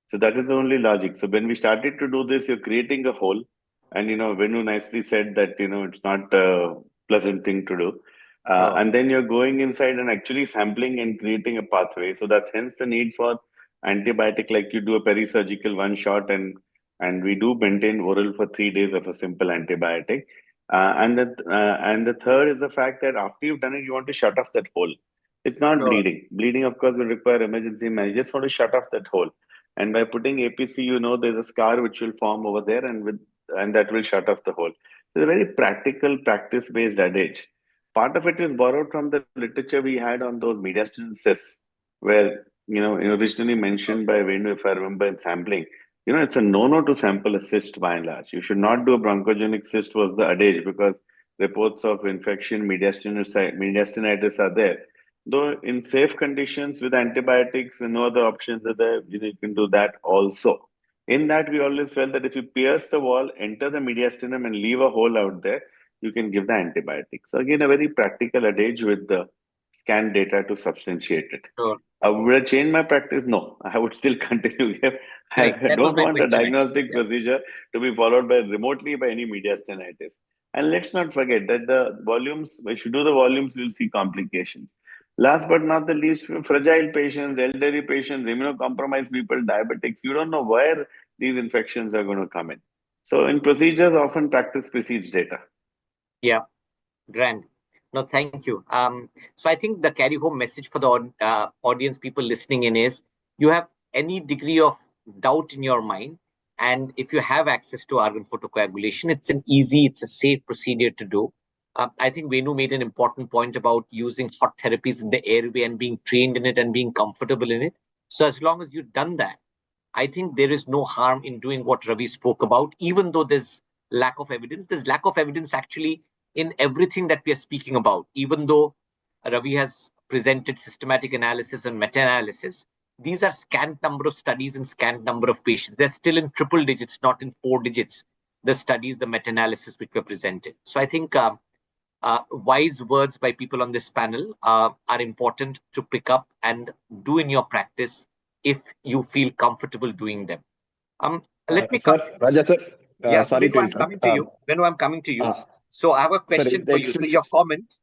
So that is the only logic. So when we started to do this, you're creating a hole. And, Venu nicely said that, it's not a pleasant thing to do. And then you're going inside and actually sampling and creating a pathway. So that's hence the need for antibiotic, like you do a perisurgical one shot, and we do maintain oral for 3 days of a simple antibiotic. And the third is the fact that after you've done it, you want to shut off that hole. It's not bleeding. Bleeding, of course, will require emergency management. You just want to shut off that hole. And by putting APC, there's a scar which will form over there, and that will shut off the hole. It's a very practical, practice-based adage. Part of it is borrowed from the literature we had on those mediastinal cysts, where originally mentioned by Venu, if I remember, in sampling. It's a no-no to sample a cyst by and large. You should not do a bronchogenic cyst was the adage, because reports of infection, mediastinitis are there. Though in safe conditions with antibiotics, when no other options are there, you can do that also. In that, we always felt that if you pierce the wall, enter the mediastinum and leave a hole out there, you can give the antibiotic. So again, a very practical adage with the scan data to substantiate it. Sure. Would I change my practice? No, I would still continue here. Right. I That was don't my want a question, diagnostic actually. Yeah. procedure to be followed remotely by any mediastinitis. And let's not forget that the volumes, if you do the volumes, you'll see complications. Last but not the least, fragile patients, elderly patients, immunocompromised people, diabetics, you don't know where these infections are going to come in. So in procedures, often practice precedes data. Yeah, grand. No, thank you. So I think the carry home message for the audience, people listening in, is you have any degree of doubt in your mind, and if you have access to argan photocoagulation, it's a safe procedure to do. I think Venu made an important point about using hot therapies in the airway and being trained in it and being comfortable in it. So as long as you've done that, I think there is no harm in doing what Ravi spoke about, even though there's lack of evidence. There's lack of evidence actually in everything that we are speaking about. Even though Ravi has presented systematic analysis and meta-analysis, these are scant number of studies and scant number of patients. They're still in triple digits, not in 4 digits, the studies, the meta-analysis which were presented. So I think wise words by people on this panel are important to pick up and do in your practice if you feel comfortable doing them. Let me come. Sir, Raja sir, Yeah, so sorry Venu, to I'm coming interrupt. to you. Venu, I'm coming to you. Uh, So I have a Sir, question the for you. So extension. your comment,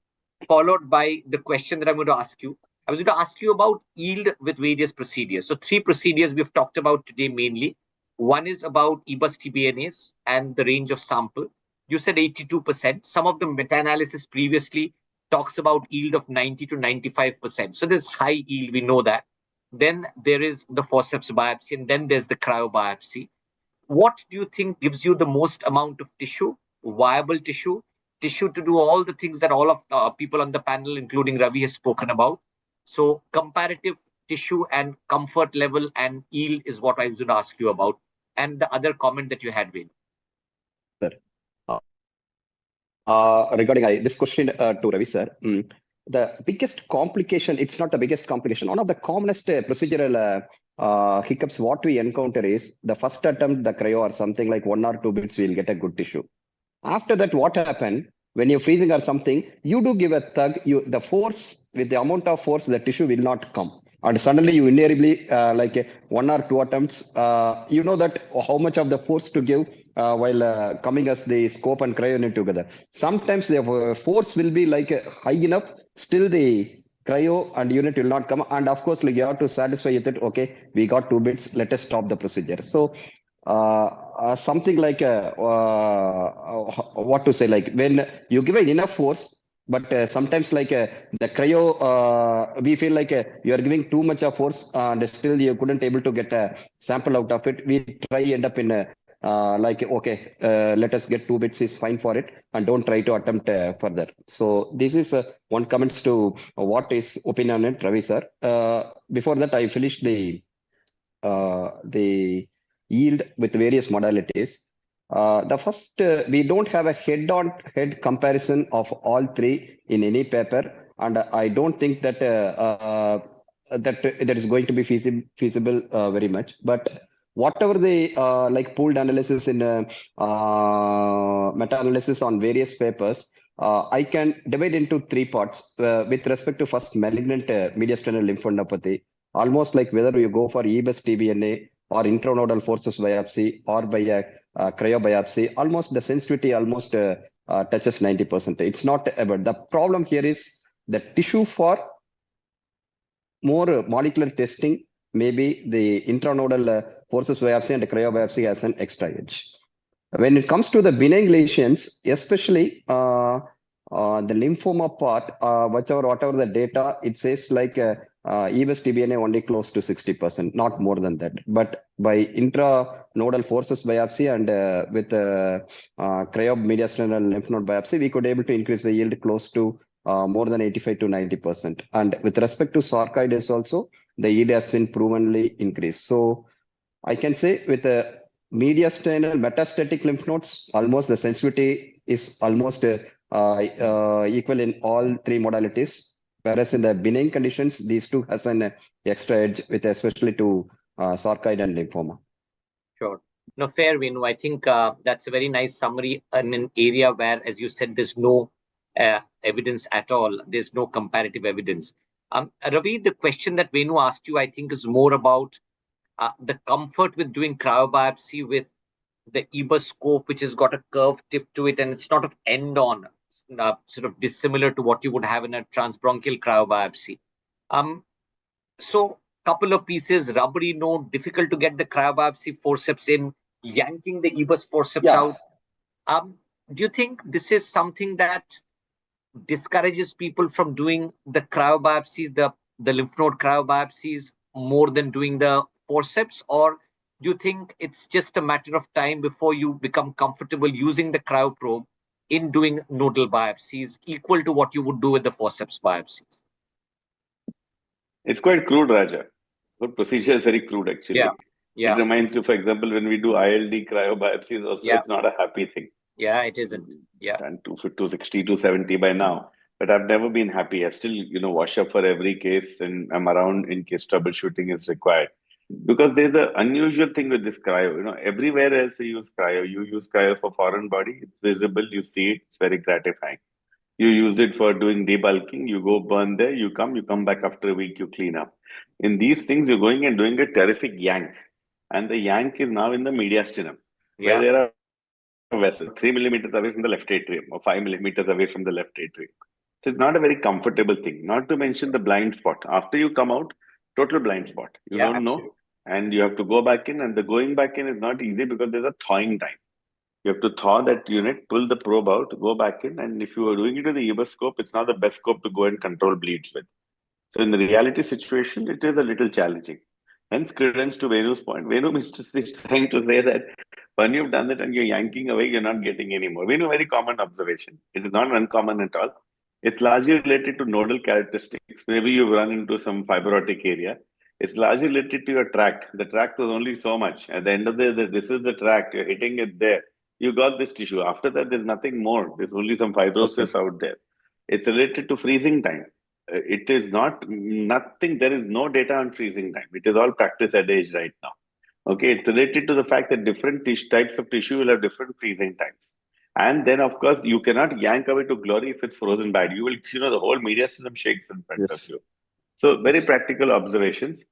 followed by the question that I'm going to ask you. I was going to ask you about yield with various procedures. So three procedures we've talked about today mainly. One is about EBUS TBNAs and the range of sample. You said 82%. Some of the meta-analysis previously talks about yield of 90 to 95%. So there's high yield, we know that. Then there is the forceps biopsy, and then there's the cryo biopsy. What do you think gives you the most amount of tissue, viable tissue to do all the things that all of the people on the panel, including Ravi, has spoken about? So comparative tissue and comfort level and yield is what I was going to ask you about. And the other comment that you had, Vin. Regarding this question to Ravi sir, the biggest complication, it's not the biggest complication. One of the commonest procedural hiccups what we encounter is the first attempt, the cryo or something like 1 or 2 bits, we'll get a good tissue. After that, what happened? When you're freezing or something, you do give a tug, the force, with the amount of force, the tissue will not come. And suddenly you invariably, like 1 or 2 attempts, you know that how much of the force to give while coming as the scope and cryo unit together. Sometimes the force will be like high enough, still the cryo and unit will not come. And of course, like you have to satisfy with it. Okay, we got 2 bits, let us stop the procedure. So something like what to say, like when you give it enough force, but sometimes like the cryo, we feel like you are giving too much of force and still you couldn't able to get a sample out of it. We try end up in like, okay, let us get 2 bits is fine for it and don't try to attempt further. So this is one comments to what is opinion on it, Ravi sir. Before that, I finished the yield with various modalities. The first, we don't have a head-on-head comparison of all three in any paper, and I don't think that that is going to be feasible very much. But whatever the like pooled analysis in meta-analysis on various papers, I can divide into 3 parts with respect to first malignant mediastinal lymphadenopathy. Almost like whether you go for EBUS TBNA or intranodal forceps biopsy or by a cryo biopsy, almost the sensitivity almost touches 90%. It's not about the problem here is the tissue for more molecular testing. Maybe the intranodal forceps biopsy and cryo biopsy has an extra edge. When it comes to the benign lesions, especially the lymphoma part, whatever the data, it says like EBUS TBNA only close to 60%, not more than that. But by intranodal forceps biopsy and with cryo mediastinal lymph node biopsy, we could able to increase the yield close to more than 85 to 90%. And with respect to sarcoidosis also, the yield has been provenly increased. So I can say with the mediastinal metastatic lymph nodes, almost the sensitivity is almost equal in all 3 modalities. Whereas in the benign conditions, these 2 has an extra edge with especially to sarcoid and lymphoma. Sure. No, fair, Venu. I think that's a very nice summary in an area where, as you said, there's no evidence at all. There's no comparative evidence. Ravi, the question that Venu asked you, I think, is more about the comfort with doing cryobiopsy with the EBUS scope, which has got a curved tip to it, and it's not of end-on, sort of dissimilar to what you would have in a transbronchial cryobiopsy. So couple of pieces, rubbery node, difficult to get the cryobiopsy forceps in, yanking the EBUS forceps out. Do you think this is something that discourages people from doing the cryobiopsies, the lymph node cryobiopsies, more than doing the forceps? Or do you think it's just a matter of time before you become comfortable using the cryo probe in doing nodal biopsies equal to what you would do with the forceps biopsies? It's quite crude, Raja. The procedure is very crude, actually. Yeah. It reminds you, for example, when we do ILD cryo biopsies also, it's not a happy thing. Yeah, it isn't. Yeah. And 260, 270 by now. But I've never been happy. I still, wash up for every case and I'm around in case troubleshooting is required. Because there's an unusual thing with this cryo. Everywhere else you use cryo. You use cryo for foreign body. It's visible. You see it. It's very gratifying. You use it for doing debulking. You go burn there. You come back after a week. You clean up. In these things, you're going and doing a terrific yank. And the yank is now in the mediastinum, where there are vessels 3 millimeters away from the left atrium or 5 millimeters away from the left atrium. So it's not a very comfortable thing. Not to mention the blind spot. After you come out, total blind spot. You Yeah, don't know, absolutely. and you have to go back in. And the going back in is not easy because there's a thawing time. You have to thaw that unit, pull the probe out, go back in, and if you are doing it with the EBUS scope, it's not the best scope to go and control bleeds with. So in the reality situation, it is a little challenging. Hence, credence to Venu's point. Venu is trying to say that when you've done it and you're yanking away, you're not getting any more. Venu, very common observation. It is not uncommon at all. It's largely related to nodal characteristics. Maybe you've run into some fibrotic area. It's largely related to your tract. The tract was only so much. At the end of the day, this is the tract. You're hitting it there. You got this tissue. After that, there's nothing more. There's only some Okay. fibrosis out there. It's related to freezing time. It is not nothing. There is no data on freezing time. It is all practice at age right now. Okay, it's related to the fact that different types of tissue will have different freezing times. And then, of course, you cannot yank away to glory if it's frozen bad. You will, the whole media system shakes in front of Yes. you. So, very Yes. practical observations.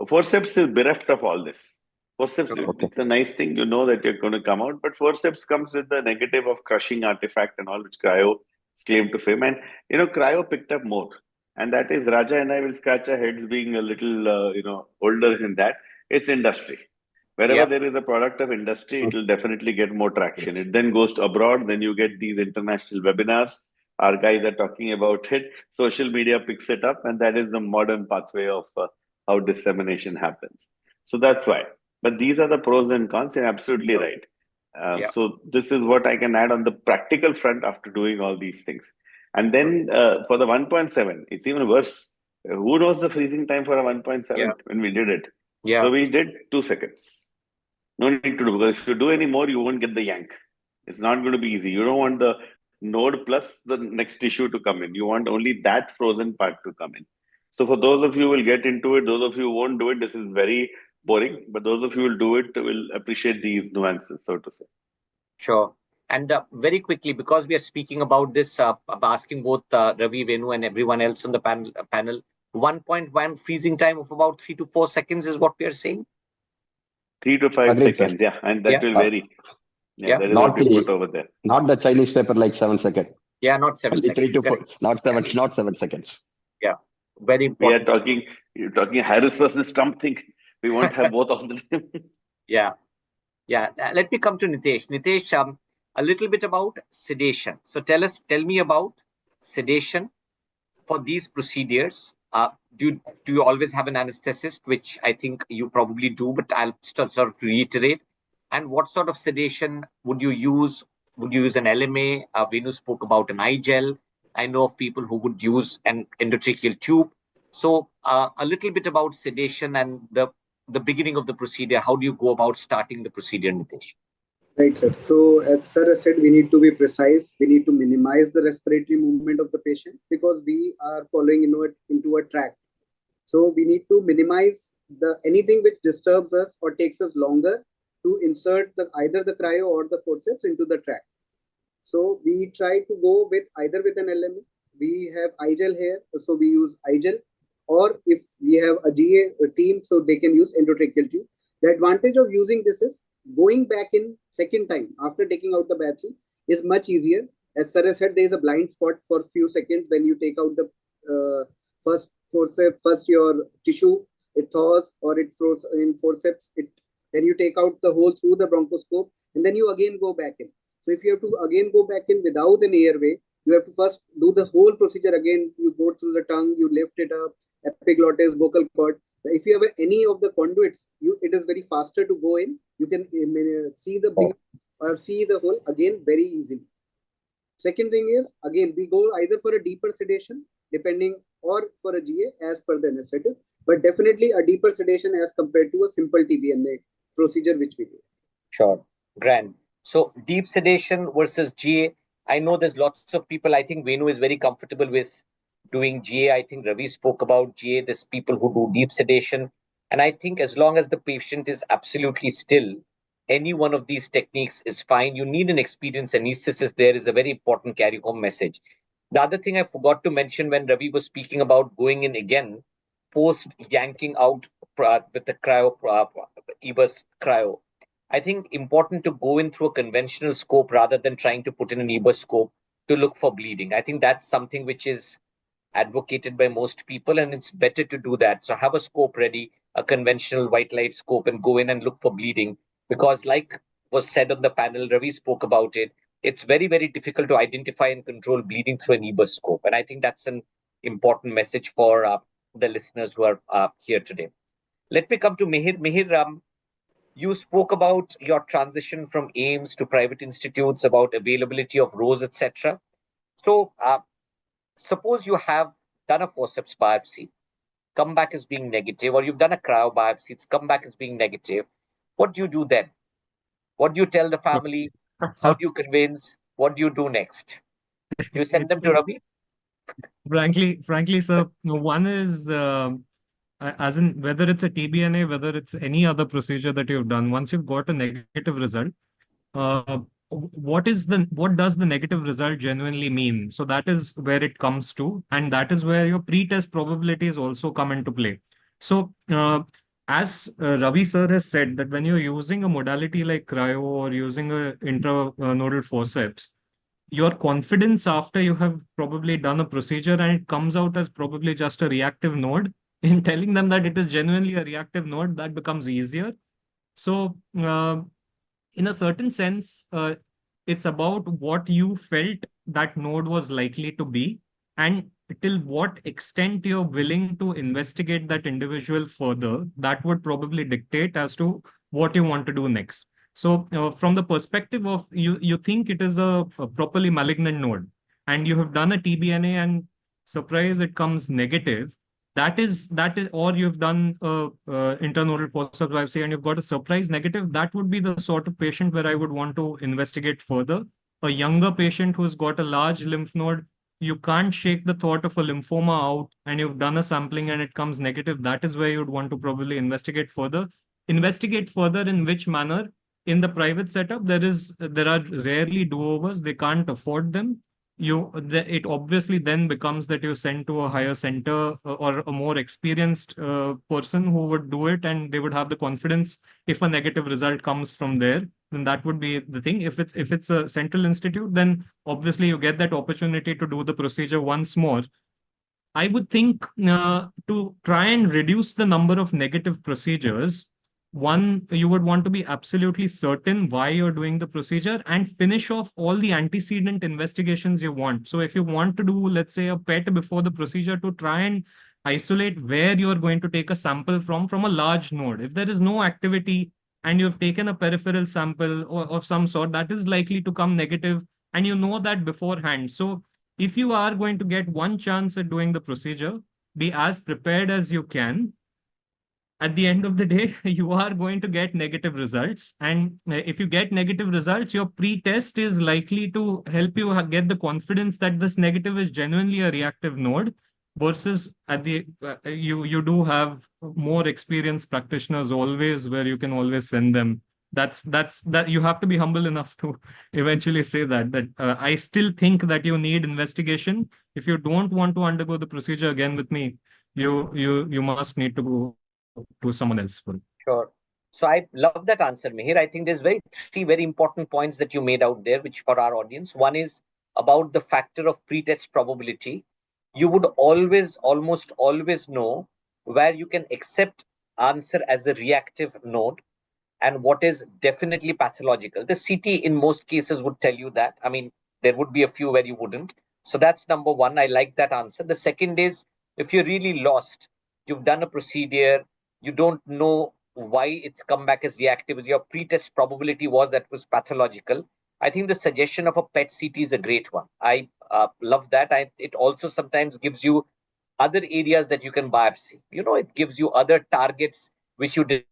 Forceps is bereft of all this. Forceps, Okay. it's a nice thing, you know that you're going to come out, but forceps comes with the negative of crushing artifact and all, which Cryo is claimed to fame. And, Cryo picked up more. And that is Raja and I will scratch our heads being a little, older in that. It's industry. Wherever Yeah, there is a product of industry, it Mm. will definitely get more traction. Yes. It then goes to abroad, then you get these international webinars. Our guys are talking about it. Social media picks it up, and that is the modern pathway of how dissemination happens. So that's why. But these are the pros and cons, and absolutely sure. right. Yeah, So this is what I can add on the practical front after doing all these things. And good. then for the 1.7, it's even worse. Who knows the freezing time for a Yeah, 1.7 when we did it? yeah, So we did 2 seconds. No need to do, because if you do any more, you won't get the yank. It's not going to be easy. You don't want the node plus the next tissue to come in. You want only that frozen part to come in. So for those of you who will get into it, those of you who won't do it, this is very boring. But those of you who will do it will appreciate these nuances, so to say. sure. And very quickly, because we are speaking about this, I'm asking both Ravi, Venu, and everyone else on the panel, 1.1 freezing time of about 3 to 4 seconds is what we are saying. 3 to 5 Agreed, sir. seconds, yeah, and that Yeah, will Uh, vary. Yeah, yeah, that is what not we put the over there. not the Chinese paper like 7 seconds. yeah, not seven Only three seconds. to four, Correct. not Yeah, seven, not 7 seconds. yeah. Very We are important. talking, you're talking Harris versus Trump thing. We won't have both of them. Yeah, yeah. Let me come to Nitesh. Nitesh, a little bit about sedation. So tell me about sedation for these procedures. Do you always have an anesthetist, which I think you probably do, but I'll sort of reiterate. And what sort of sedation would you use? Would you use an LMA? Venu spoke about an eye gel. I know of people who would use an endotracheal tube. So a little bit about sedation and the beginning of the procedure. How do you go about starting the procedure, Nitesh? Right, sir. So, as sir has said, we need to be precise. We need to minimize the respiratory movement of the patient because we are following into a tract. So, we need to minimize the anything which disturbs us or takes us longer to insert either the cryo or the forceps into the tract. So, we try to go with either with an LMA. We have iGel here, so we use iGel, or if we have a GA team, so they can use endotracheal tube. The advantage of using this is going back in second time after taking out the biopsy is much easier. As sir has said, there is a blind spot for few seconds when you take out the first forceps, first your tissue, it thaws or it froze in forceps. Then you take out the hole through the bronchoscope, and then you again go back in. So if you have to again go back in without an airway, you have to first do the whole procedure again. You go through the tongue, you lift it up, epiglottis, vocal cord. If you have any of the conduits, it is very faster to go in. You can see the breathe or see the hole again very easily. Second thing is, again, we go either for a deeper sedation, depending, or for a GA as per the anesthetic, but definitely a deeper sedation as compared to a simple TBNA procedure which we do. Sure. Grand. So deep sedation versus GA. I know there's lots of people. I think Venu is very comfortable with doing GA. I think Ravi spoke about GA. There's people who do deep sedation. And I think as long as the patient is absolutely still, any one of these techniques is fine. You need an experienced anesthetist. There is a very important carry home message. The other thing I forgot to mention when Ravi was speaking about going in again, post yanking out with the cryo, EBUS cryo. I think important to go in through a conventional scope rather than trying to put in an EBUS scope. to look for bleeding. I think that's something which is advocated by most people, and it's better to do that. So have a scope ready, a conventional white light scope, and go in and look for bleeding. Because, like was said on the panel, Ravi spoke about it, it's very, very difficult to identify and control bleeding through an EBUS scope. And I think that's an important message for the listeners who are here today. Let me come to Mihir. Mihir, you spoke about your transition from AIMS to private institutes, about availability of rows, etc. So, suppose you have done a forceps biopsy, come back as being negative, or you've done a cryo biopsy, it's come back as being negative. What do you do then? What do you tell the family? How do you convince? What do you do next? Do you send them It's to Ravi? frankly, sir, one is as in whether it's a TBNA, whether it's any other procedure that you've done, once you've got a negative result, what does the negative result genuinely mean? So that is where it comes to, and that is where your pre-test probabilities also come into play. So as Ravi sir has said, that when you're using a modality like cryo or using a intranodal forceps, your confidence after you have probably done a procedure and it comes out as probably just a reactive node, in telling them that it is genuinely a reactive node, that becomes easier. So in a certain sense, it's about what you felt that node was likely to be, and till what extent you're willing to investigate that individual further, that would probably dictate as to what you want to do next. So, from the perspective of you think it is a properly malignant node, and you have done a TBNA, and surprise, it comes negative. That is, or you've done intranodal forceps biopsy and you've got a surprise negative. That would be the sort of patient where I would want to investigate further. A younger patient who's got a large lymph node, you can't shake the thought of a lymphoma out, and you've done a sampling and it comes negative. That is where you'd want to probably investigate further. Investigate further in which manner? In the private setup, there are rarely do-overs. They can't afford them. It obviously then becomes that you send to a higher center, or a more experienced person who would do it, and they would have the confidence. If a negative result comes from there, then that would be the thing. If it's a central institute, then obviously you get that opportunity to do the procedure once more. I would think, to try and reduce the number of negative procedures, one, you would want to be absolutely certain why you're doing the procedure and finish off all the antecedent investigations you want. So if you want to do, let's say, a PET before the procedure, to try and isolate where you're going to take a sample from a large node. If there is no activity and you've taken a peripheral sample or of some sort, that is likely to come negative, and you know that beforehand. So if you are going to get one chance at doing the procedure, be as prepared as you can. At the end of the day, you are going to get negative results. And if you get negative results, your pre-test is likely to help you get the confidence that this negative is genuinely a reactive node, versus you do have more experienced practitioners always, where you can always send them. That you have to be humble enough to eventually say that I still think that you need investigation. If you don't want to undergo the procedure again with me, you must need to go to someone else for it. Sure. So I love that answer, Mihir. I think there's three very important points that you made out there, which for our audience. One is about the factor of pretest probability. You would almost always know where you can accept answer as a reactive node and what is definitely pathological. The CT in most cases would tell you that. I mean, there would be a few where you wouldn't. So that's number one. I like that answer. The second is, if you're really lost, you've done a procedure, you don't know why it's come back as reactive, your pretest probability was that was pathological. I think the suggestion of a PET CT is a great one. I love that. It also sometimes gives you other areas that you can biopsy. It gives you other targets which you did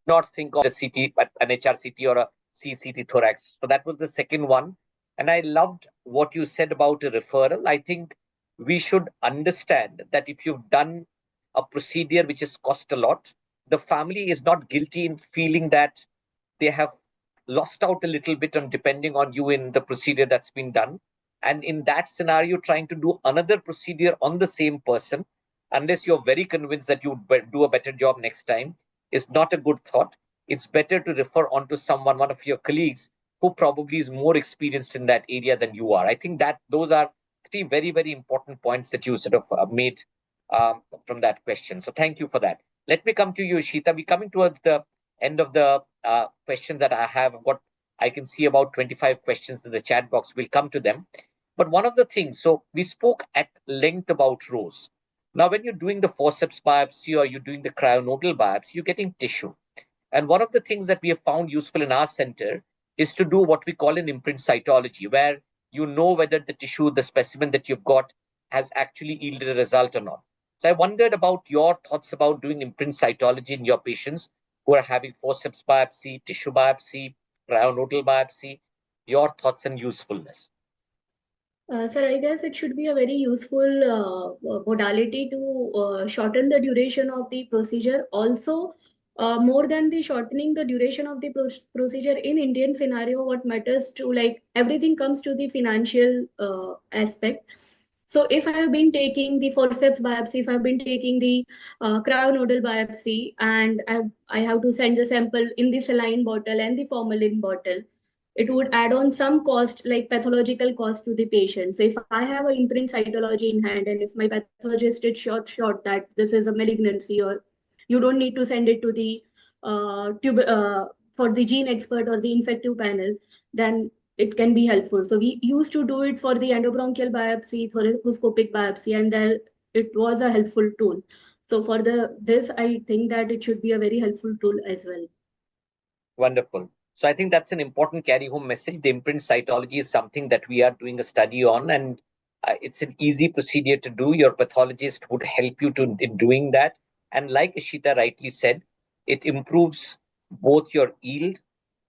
not think of, a CT, but an HRCT or a CCT thorax. So that was the second one. And I loved what you said about a referral. I think we should understand that if you've done a procedure which has cost a lot, the family is not guilty in feeling that they have lost out a little bit on depending on you in the procedure that's been done. And in that scenario, trying to do another procedure on the same person, unless you're very convinced that you do a better job next time, is not a good thought. It's better to refer on to someone, one of your colleagues, who probably is more experienced in that area than you are. I think that those are three very, very important points that you sort of made from that question. So thank you for that. Let me come to you, Ishita. We're coming towards the end of the question that I have. I can see about 25 questions in the chat box. We'll come to them. But one of the things, so we spoke at length about rows. Now, when you're doing the forceps biopsy or you're doing the cryonodal biopsy, you're getting tissue. And one of the things that we have found useful in our center is to do what we call an imprint cytology, where you know whether the tissue, the specimen that you've got, has actually yielded a result or not. So I wondered about your thoughts about doing imprint cytology in your patients who are having forceps biopsy, tissue biopsy, cryonodal biopsy, your thoughts and usefulness. Sir, I guess it should be a very useful modality to shorten the duration of the procedure. Also, more than the shortening the duration of the procedure in Indian scenario, what matters to like everything comes to the financial aspect. So if I have been taking the forceps biopsy, if I've been taking the cryonodal biopsy, and I have to send the sample in the saline bottle and the formalin bottle, it would add on some cost, like pathological cost to the patient. So if I have an imprint cytology in hand, and if my pathologist is short that this is a malignancy, or you don't need to send it to the for the gene expert or the infective panel, then it can be helpful. So we used to do it for the endobronchial biopsy, for endoscopic biopsy, and there it was a helpful tool. So for this, I think that it should be a very helpful tool as well. Wonderful. So I think that's an important carry home message. The imprint cytology is something that we are doing a study on, and it's an easy procedure to do. Your pathologist would help you in doing that. And like Ishita rightly said, it improves both your yield,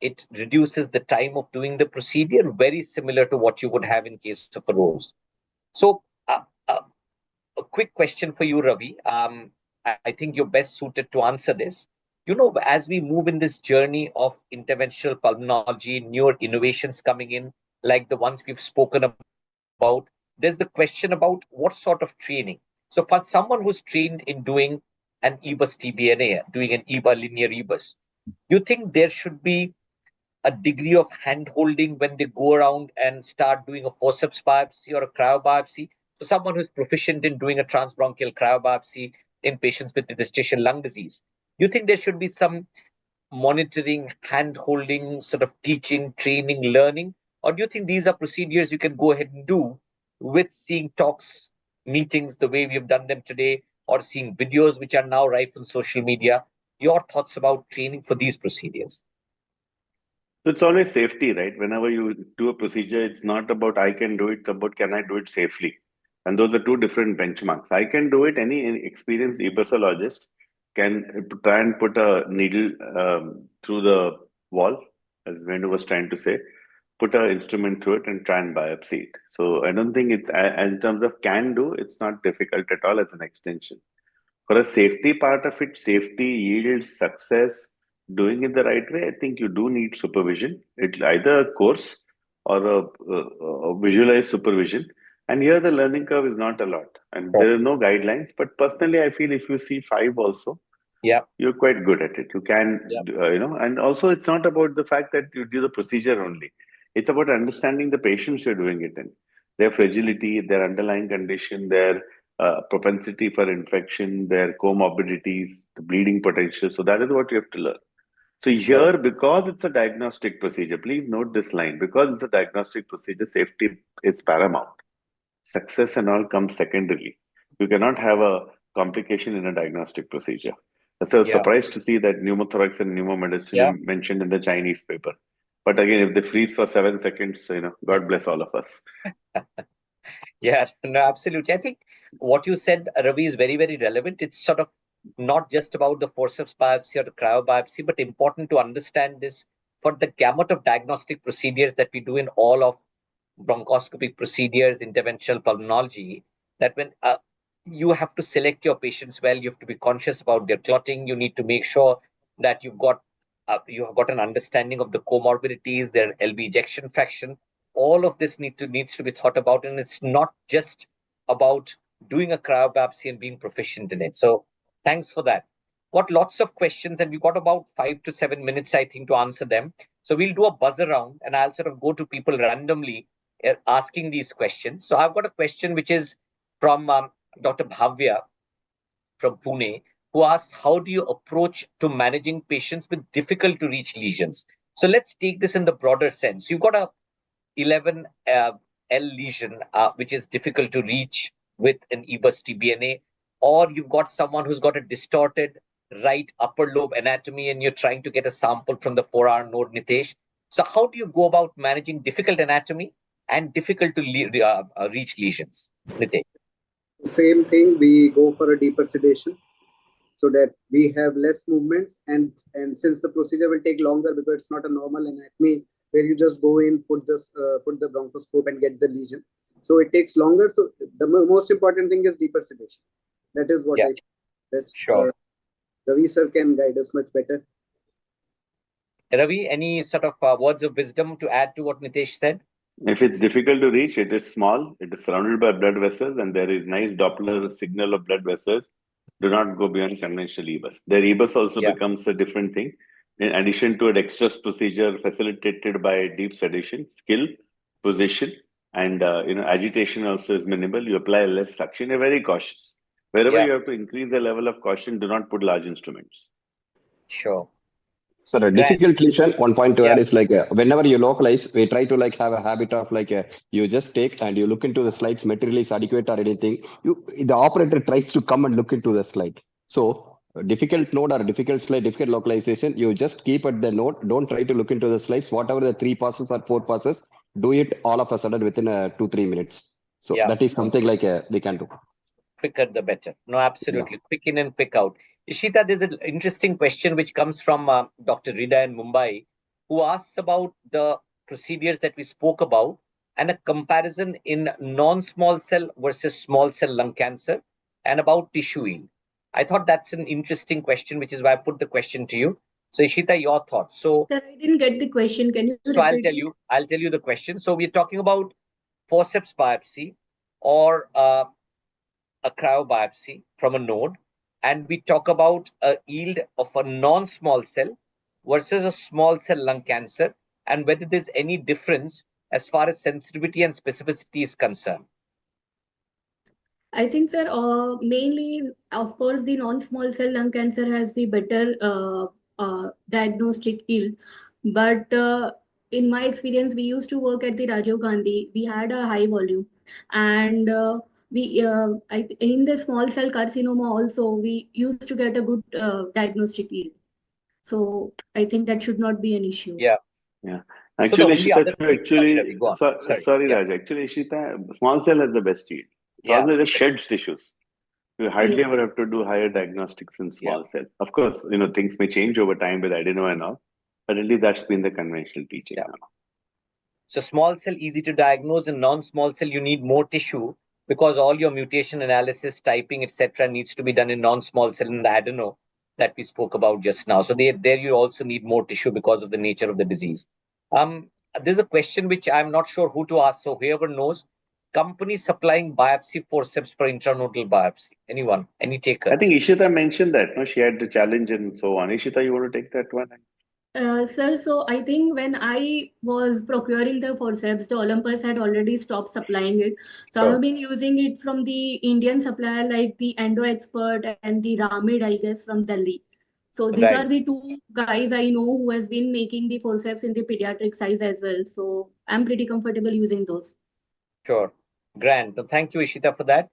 it reduces the time of doing the procedure, very similar to what you would have in case of a rose. So a quick question for you, Ravi. I think you're best suited to answer this. You know, as we move in this journey of interventional pulmonology, newer innovations coming in, like the ones we've spoken about, there's the question about what sort of training. So for someone who's trained in doing an EBUS TBNA, doing an EBA linear EBUS, you think there should be a degree of hand holding when they go around and start doing a forceps biopsy or a cryo biopsy? So someone who's proficient in doing a transbronchial cryo biopsy in patients with interstitial lung disease, you think there should be some monitoring, hand holding, sort of teaching, training, learning? Or do you think these are procedures you can go ahead and do with seeing talks, meetings the way we've done them today, or seeing videos which are now rife on social media? Your thoughts about training for these procedures? So it's always safety, right? Whenever you do a procedure, it's not about I can do it, it's about can I do it safely? And those are two different benchmarks. I can do it, any experienced ebusologist can try and put a needle through the wall, as Venu was trying to say, put an instrument through it and try and biopsy it. So I don't think it's, in terms of can do, it's not difficult at all as an extension. For a safety part of it, safety, yield, success, doing it the right way, I think you do need supervision. It's either a course or a visualized supervision. And here the learning curve is not a lot. And there are no guidelines. But personally, I feel if you see five also, Yeah. you're quite good at it. You can, and also it's not about the fact that you do the procedure only. It's about understanding the patients you're doing it in, their fragility, their underlying condition, their propensity for infection, their comorbidities, the bleeding potential. So that is what you have to learn. So here, because it's a diagnostic procedure, please note this line, because it's a diagnostic procedure, safety is paramount. Success and all comes secondary. You cannot have a complication in a diagnostic procedure. So I was surprised to see that pneumothorax and pneumomedicine mentioned in the Chinese paper. But again, if they freeze for 7 seconds, God bless all of us. Yeah, no, absolutely. I think what you said, Ravi, is very, very relevant. It's sort of not just about the forceps biopsy or the cryo biopsy, but important to understand this for the gamut of diagnostic procedures that we do in all of bronchoscopic procedures, interventional pulmonology, that when you have to select your patients well, you have to be conscious about their clotting. You need to make sure that you have got an understanding of the comorbidities, their LV ejection fraction. All of this needs to be thought about, and it's not just about doing a cryobiopsy and being proficient in it. So thanks for that. got lots of questions, and we've got about 5 to 7 minutes, I think, to answer them. So we'll do a buzzer round, and I'll sort of go to people randomly asking these questions. So I've got a question which is from Dr. Bhavya from Pune, who asks, how do you approach to managing patients with difficult to reach lesions? So let's take this in the broader sense. You've got a 11 L lesion, which is difficult to reach with an EBUS TBNA, or you've got someone who's got a distorted right upper lobe anatomy and you're trying to get a sample from the 4R node, Nitesh. So how do you go about managing difficult anatomy and difficult to reach lesions, Nitesh? Same thing, we go for a deeper sedation so that we have less movements, and since the procedure will take longer because it's not a normal anatomy where you just go in, put the bronchoscope and get the lesion. So it takes longer. So the most important thing is deeper sedation. That is what I best. Sure. Ravi sir can guide us much better. Ravi, any sort of words of wisdom to add to what Nitesh said? If it's difficult to reach, it is small, it is surrounded by blood vessels, and there is nice Doppler signal of blood vessels. Do not go beyond conventional EBUS. Their EBUS also becomes a different thing. In addition to a dexterous procedure facilitated by deep sedation, skill, position, and agitation also is minimal. You apply less suction. You're very cautious. Wherever you have to increase the level of caution, do not put large instruments. Sure. So the difficult lesion, one point to add is like whenever you localize, we try to like have a habit of like you just take and you look into the slides, material is adequate or anything. The operator tries to come and look into the slide. So difficult node or difficult slide, difficult localization, you just keep at the node. Don't try to look into the slides. Whatever the 3 passes or 4 passes, do it all of a sudden within 2-3 minutes. So that is something like we can do. Quicker the better. No, absolutely. Quick in and quick out. Ishita, there's an interesting question which comes from Dr. Rida in Mumbai, who asks about the procedures that we spoke about and a comparison in non-small cell versus small cell lung cancer and about tissue yield. I thought that's an interesting question, which is why I put the question to you. So Ishita, your thoughts. So Sir, I didn't get the question. Can you so repeat it? I'll tell you the question. So we're talking about forceps biopsy or a cryo biopsy from a node, and we talk about a yield of a non-small cell versus a small cell lung cancer, and whether there's any difference as far as sensitivity and specificity is concerned. I think, sir, mainly, of course, the non-small cell lung cancer has the better diagnostic yield. But in my experience, we used to work at the Rajiv Gandhi. We had a high volume, and in the small cell carcinoma also, we used to get a good diagnostic yield. So I think that should not be an issue. Yeah. Actually, so Ishita, sorry, yeah. Raj. Actually, Ishita, small cell has the best yield. It also just sheds tissues. You hardly ever have to do higher diagnostics in small cell. Of course, things may change over time with adeno and all, but at least that's been the conventional teaching now. So small cell easy to diagnose, and non-small cell you need more tissue because all your mutation analysis, typing, etc., needs to be done in non-small cell in the adeno that we spoke about just now. So there you also need more tissue because of the nature of the disease. There's a question which I'm not sure who to ask. So whoever knows, company supplying biopsy forceps for intranodal biopsy. Anyone? Any takers? I think Ishita mentioned that. No, she had the challenge and so on. Ishita, you want to take that one? Sir, so I think when I was procuring the forceps, the Olympus had already stopped supplying it. So I've been using it from the Indian supplier like the Endo Expert and the Ramid, I guess, from Delhi. So these are the two guys I know who has been making the forceps in the pediatric size as well. So I'm pretty comfortable using those. Sure. Grand. So thank you, Ishita, for that.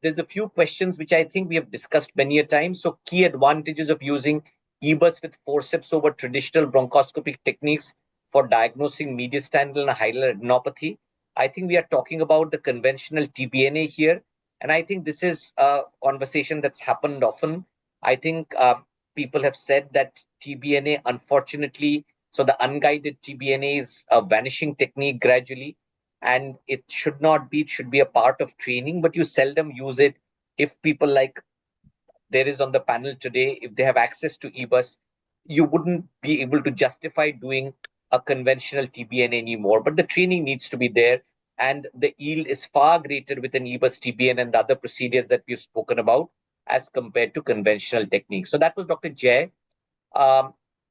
There's a few questions which I think we have discussed many a time. So key advantages of using EBUS with forceps over traditional bronchoscopic techniques for diagnosing mediastinal and hilar adenopathy. I think we are talking about the conventional TBNA here. And I think this is a conversation that's happened often. I think people have said that TBNA, unfortunately, so the unguided TBNA is a vanishing technique gradually, and it should not be. It should be a part of training, but you seldom use it. If people like there is on the panel today, if they have access to EBUS, you wouldn't be able to justify doing a conventional TBN anymore. But the training needs to be there, and the yield is far greater with an EBUS TBN and the other procedures that we've spoken about. as compared to conventional techniques. So that was Dr. Jay.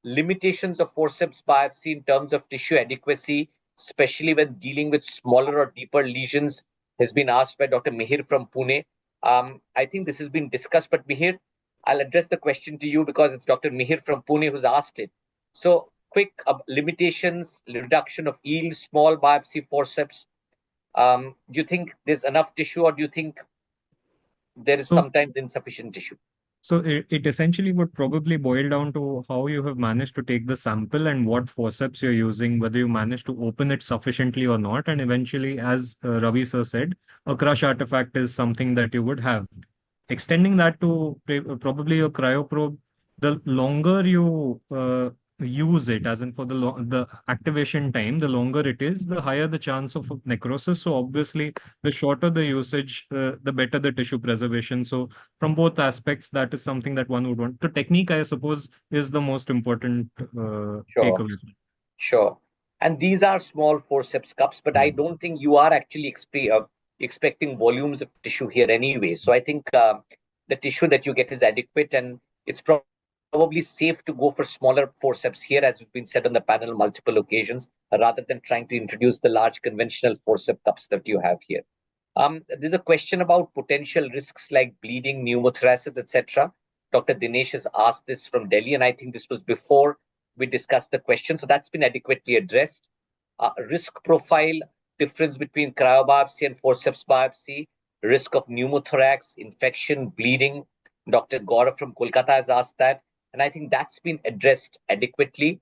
Limitations of forceps biopsy in terms of tissue adequacy, especially when dealing with smaller or deeper lesions, has been asked by Dr. Mihir from Pune. I think this has been discussed, but Mihir, I'll address the question to you because it's Dr. Mihir from Pune who's asked it. So, quick limitations, reduction of yield, small biopsy forceps. Do you think there's enough tissue, or do you think there is So, sometimes insufficient tissue? so it essentially would probably boil down to how you have managed to take the sample and what forceps you're using, whether you managed to open it sufficiently or not. And eventually, as Ravi sir said, a crush artifact is something that you would have. Extending that to probably your cryoprobe, the longer you use it, as in for the activation time, the longer it is, the higher the chance of necrosis. So obviously, the shorter the usage, the better the tissue preservation. So from both aspects, that is something that one would want. The technique, I suppose, is the most important Sure. takeaway. Sure. And these are small forceps cups, but I don't think you are actually expecting volumes of tissue here anyway. So I think the tissue that you get is adequate, and it's probably safe to go for smaller forceps here, as has been said on the panel multiple occasions, rather than trying to introduce the large conventional forceps cups that you have here. There's a question about potential risks like bleeding, pneumothoraces, etc. Dr. Dinesh has asked this from Delhi, and I think this was before we discussed the question, so that's been adequately addressed. Risk profile, difference between cryobiopsy and forceps biopsy, risk of pneumothorax, infection, bleeding. Dr. Gaurav from Kolkata has asked that, and I think that's been addressed adequately.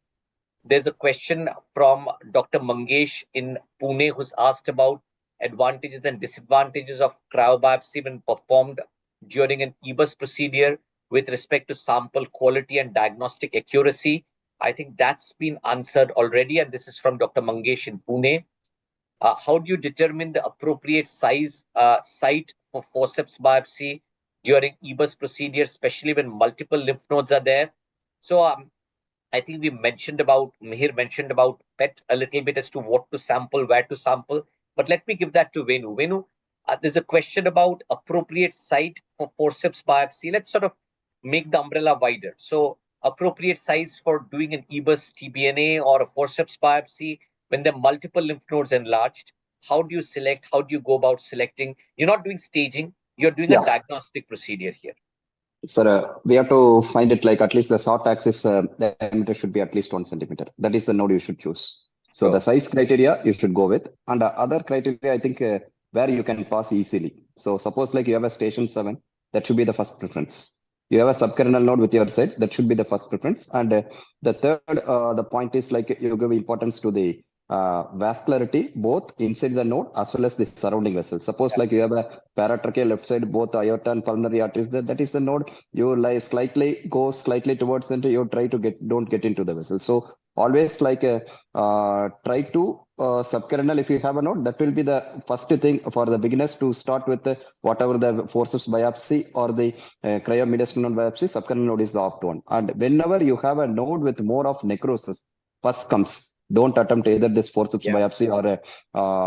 There's a question from Dr. Mangesh in Pune who's asked about advantages and disadvantages of cryobiopsy when performed during an EBUS procedure with respect to sample quality and diagnostic accuracy. I think that's been answered already, and this is from Dr. Mangesh in Pune. How do you determine the appropriate size site for forceps biopsy during EBUS procedure, especially when multiple lymph nodes are there? So I think Mihir mentioned about PET a little bit as to what to sample, where to sample. But let me give that to Venu. Venu, there's a question about appropriate site for forceps biopsy. Let's sort of make the umbrella wider. So appropriate size for doing an EBUS TBNA or a forceps biopsy when there are multiple lymph nodes enlarged. How do you select? How do you go about selecting? You're not doing staging. You're doing a diagnostic procedure here. Sir, we have to find it like at least the short axis diameter should be at least 1 centimeter. That is the node you should choose. So the size criteria you should go with, and other criteria I think where you can pass easily. So suppose like you have a station 7, that should be the first preference. You have a subcarinal node with your side, that should be the first preference. And the third, the point is like you give importance to the vascularity both inside the node as well as the surrounding vessel. Suppose like you have a paratracheal left side, both aorta and pulmonary arteries, that is the node. You like go slightly towards center, you try to don't get into the vessel. So always like try to subcarinal if you have a node. That will be the first thing for the beginners to start with whatever the forceps biopsy or the cryo mediastinal biopsy. Subcarinal node is the opt one. And whenever you have a node with more of necrosis, first comes. Don't attempt either this forceps biopsy or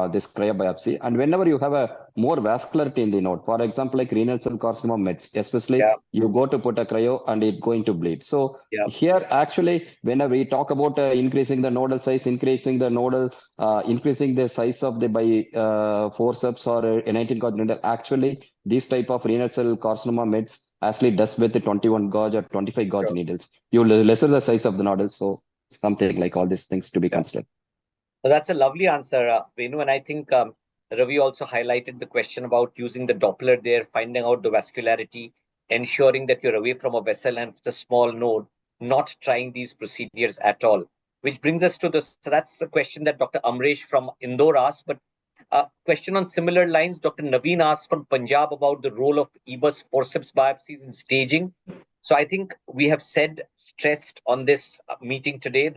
this cryo biopsy. And whenever you have a more vascularity in the node, for example, like renal cell carcinoma meds, especially you go to put a cryo and it's going to bleed. So here, actually, whenever we talk about increasing the nodal size, increasing the size of the by forceps or N19 gauge needle, actually, these type of renal cell carcinoma meds actually does with the 21 gauge or 25 gauge needles. You lesser the size of the nodal. So something like all these things to be considered. So that's a lovely answer, Venu. And I think Ravi also highlighted the question about using the Doppler there, finding out the vascularity, ensuring that you're away from a vessel and it's a small node, not trying these procedures at all. Which brings us to so that's the question that Dr. Amresh from Indore asked. But question on similar lines, Dr. Naveen asked from Punjab about the role of EBUS forceps biopsies in staging. So I think we have stressed on this meeting today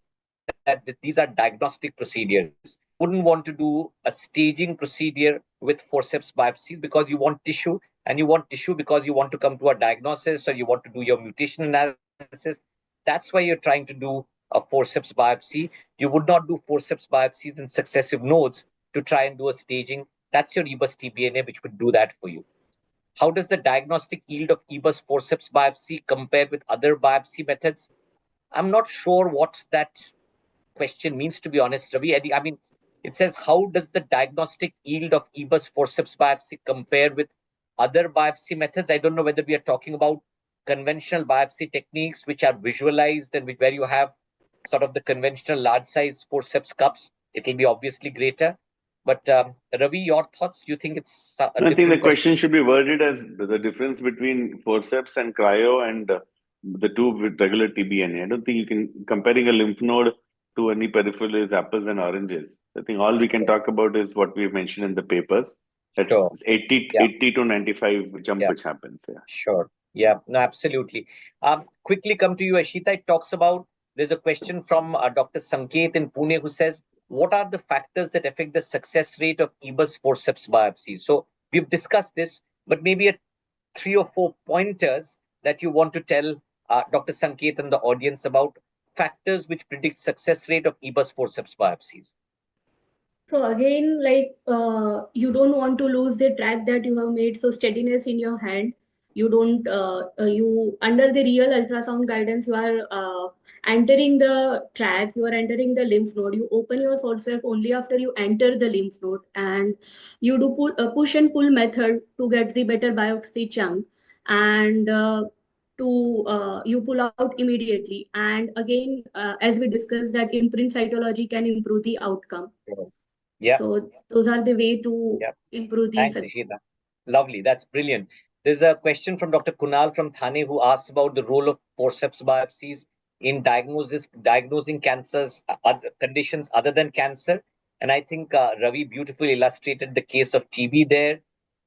that these are diagnostic procedures. Wouldn't want to do a staging procedure with forceps biopsies because you want tissue, and you want tissue because you want to come to a diagnosis or you want to do your mutation analysis. That's why you're trying to do a forceps biopsy. You would not do forceps biopsies in successive nodes to try and do a staging. That's your EBUS TBNA, which would do that for you. How does the diagnostic yield of EBUS forceps biopsy compare with other biopsy methods? I'm not sure what that question means, to be honest, Ravi. I mean, it says, how does the diagnostic yield of EBUS forceps biopsy compare with other biopsy methods? I don't know whether we are talking about conventional biopsy techniques, which are visualized and where you have sort of the conventional large size forceps cups. It will be obviously greater. But Ravi, your thoughts? Do you think it's a I think the different question should be worded as the difference between forceps and cryo and the two with regular TBNA. I don't think you can comparing a lymph node to any peripheral is apples and oranges. I think all we can talk about is what we've mentioned in the papers. That's Sure. 80 to 95 jump Yeah. which happens. Yeah. Sure. Yeah, no, absolutely. Quickly come to you, Ashita. It talks about, there's a question from Dr. Sanket in Pune who says, what are the factors that affect the success rate of EBUS forceps biopsy? So we've discussed this, but maybe 3 or 4 pointers that you want to tell Dr. Sanket and the audience about factors which predict success rate of EBUS forceps biopsies. So again, like you don't want to lose the track that you have made. So steadiness in your hand. You don't. You under the real ultrasound guidance, you are entering the track. You are entering the lymph node. You open your forceps only after you enter the lymph node, and you do push and pull method to get the better biopsy chunk, and you pull out immediately. And again, as we discussed, that imprint cytology can improve the outcome. Yeah. So those are the way to improve the Thanks, Ishita. Lovely. That's brilliant. There's a question from Dr. Kunal from Thane who asks about the role of forceps biopsies in diagnosing cancers, other conditions other than cancer. And I think Ravi beautifully illustrated the case of TB there.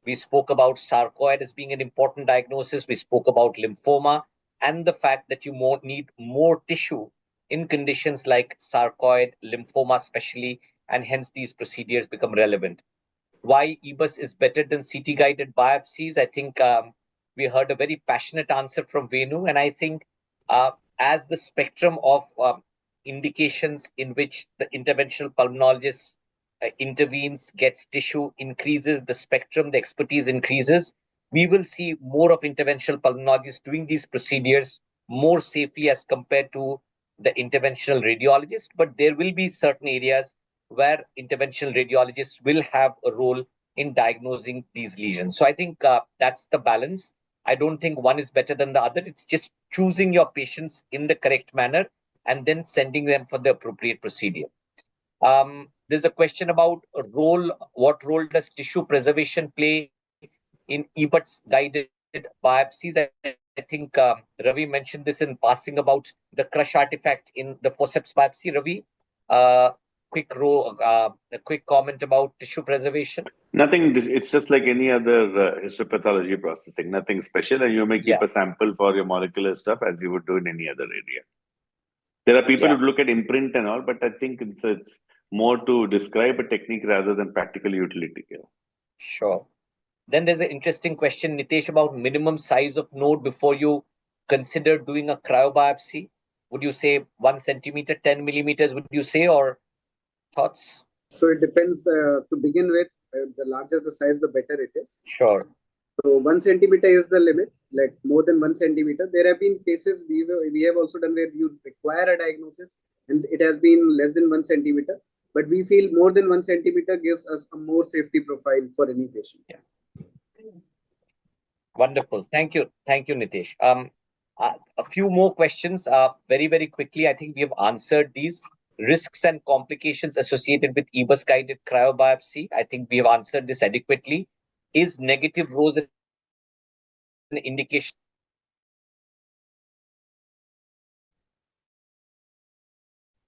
We spoke about sarcoid as being an important diagnosis. We spoke about lymphoma and the fact that you need more tissue in conditions like sarcoid, lymphoma especially, and hence these procedures become relevant. Why EBUS is better than CT guided biopsies? I think we heard a very passionate answer from Venu, and I think as the spectrum of indications in which the interventional pulmonologist intervenes, gets tissue, increases the spectrum, the expertise increases, we will see more of interventional pulmonologists doing these procedures more safely as compared to the interventional radiologist. But there will be certain areas where interventional radiologists will have a role in diagnosing these lesions. So I think that's the balance. I don't think one is better than the other. It's just choosing your patients in the correct manner and then sending them for the appropriate procedure. There's a question about a role. What role does tissue preservation play in EBUS guided biopsies? I think Ravi mentioned this in passing about the crush artifact in the forceps biopsy. Ravi, a quick comment about tissue preservation. Nothing. It's just like any other histopathology processing. Nothing special, and you may keep a sample for your molecular stuff as you would do in any other area. There are people who look at imprint and all, but I think it's more to describe a technique rather than practical utility. Sure. Then there's an interesting question, Nitesh, about minimum size of node before you consider doing a cryobiopsy. Would you say 1 centimeter, 10 millimeters, would you say, or thoughts? So it depends. To begin with, the larger the size, the better it is. Sure. So 1 centimeter is the limit, like more than 1 centimeter. There have been cases we have also done where you require a diagnosis and it has been less than 1 centimeter. But we feel more than 1 centimeter gives us a more safety profile for any patient. Yeah. Wonderful. Thank you. Thank you, Nitesh. A few more questions very, very quickly. I think we have answered these. Risks and complications associated with EBUS guided cryobiopsy. I think we have answered this adequately. Is negative rose an indication?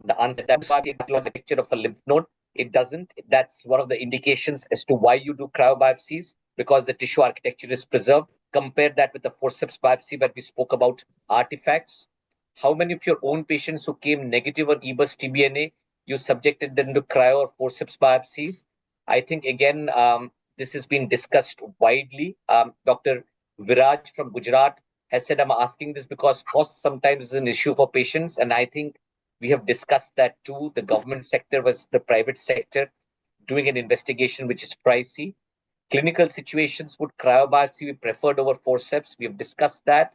The answer, that's why the picture of a lymph node. It doesn't. That's one of the indications as to why you do cryobiopsies, because the tissue architecture is preserved. Compare that with the forceps biopsy where we spoke about artifacts. How many of your own patients who came negative on EBUS TBNA, you subjected them to cryo or forceps biopsies? I think, again, this has been discussed widely. Dr. Viraj from Gujarat has said, I'm asking this because cost sometimes is an issue for patients. And I think we have discussed that too. The government sector was the private sector doing an investigation, which is pricey. clinical situations, would cryobiopsy be preferred over forceps? We have discussed that.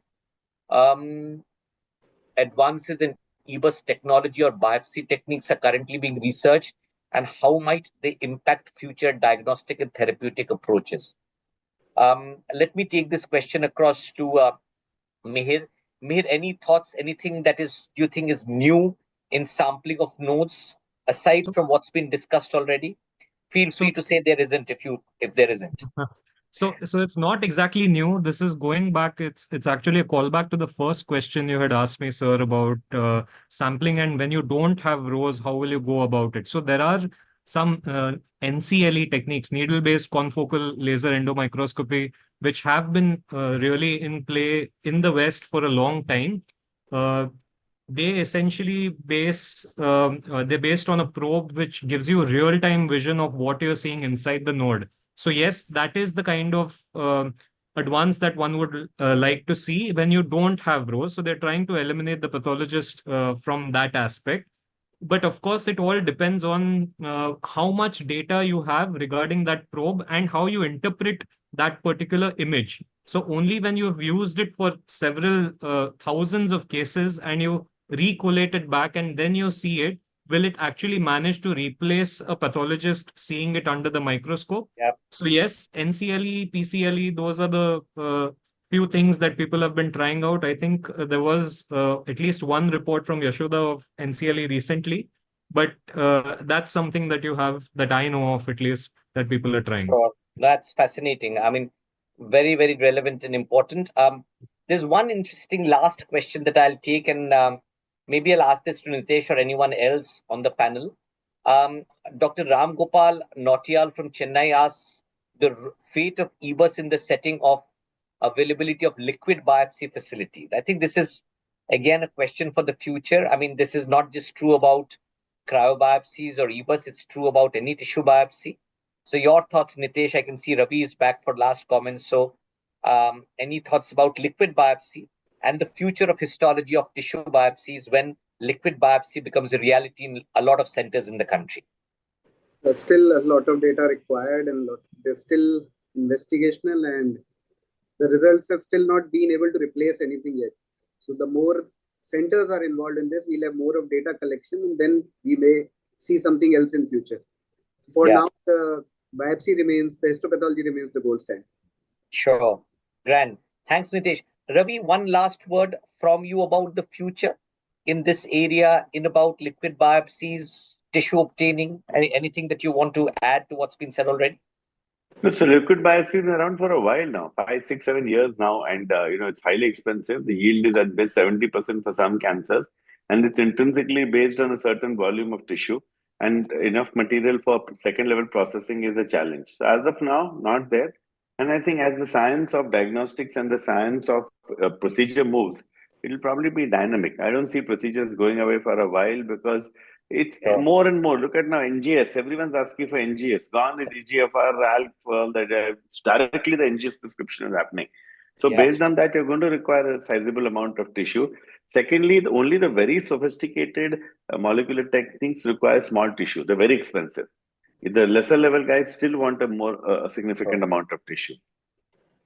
Advances in EBUS technology or biopsy techniques are currently being researched, and how might they impact future diagnostic and therapeutic approaches? Let me take this question across to Mihir. Mihir, any thoughts, anything that you think is new in sampling of nodes, aside from what's been discussed already? Feel free to say there isn't if there isn't. So it's not exactly new. This is going back. It's actually a callback to the first question you had asked me, sir, about sampling, and when you don't have rows, how will you go about it? So there are some NCLE techniques, needle-based confocal laser endomicroscopy, which have been really in play in the West for a long time. Uh, they essentially they're based on a probe which gives you real-time vision of what you're seeing inside the node. So yes, that is the kind of advance that one would like to see when you don't have rows. So they're trying to eliminate the pathologist from that aspect. But of course, it all depends on how much data you have regarding that probe and how you interpret that particular image. So only when you've used it for several thousands of cases and you recollate it back and then you see it, will it actually manage to replace a pathologist seeing it under the microscope? Yeah. So yes, NCLE, PCLE, those are the few things that people have been trying out. I think there was at least one report from Yashoda of NCLE recently, but that's something that you have that I know of at least that people are trying. Sure. That's fascinating. I mean, very, very relevant and important. There's one interesting last question that I'll take, and maybe I'll ask this to Nitesh or anyone else on the panel. Dr. Ram Gopal Nautiyal from Chennai asks the fate of EBUS in the setting of availability of liquid biopsy facilities. I think this is again a question for the future. I mean, this is not just true about cryobiopsies or EBUS; it's true about any tissue biopsy. So your thoughts, Nitesh? I can see Ravi is back for last comments. So, any thoughts about liquid biopsy and the future of histology of tissue biopsies when liquid biopsy becomes a reality in a lot of centers in the country? There's still a lot of data required, and there's still investigational, and the results have still not been able to replace anything yet. So the more centers are involved in this, we'll have more of data collection, and then we may see something else in future. For now, the biopsy remains, the histopathology remains the gold standard. Sure. Grand. Thanks, Nitesh. Ravi, one last word from you about the future in this area, in about liquid biopsies, tissue obtaining, anything that you want to add to what's been said already? So liquid biopsy has been around for a while now, 5, 6, 7 years now, and it's highly expensive. The yield is at best 70% for some cancers, and it's intrinsically based on a certain volume of tissue, and enough material for second level processing is a challenge. So as of now, not there. And I think as the science of diagnostics and the science of procedure moves, it'll probably be dynamic. I don't see procedures going away for a while because it's more and more. Look at now NGS. Everyone's asking for NGS. Gone is EGFR, ALK, all that. It's directly the NGS prescription is happening. So based on that, you're going to require a sizable amount of tissue. Secondly, only the very sophisticated molecular techniques require small tissue. They're very expensive. The lesser level guys still want a more significant amount of tissue.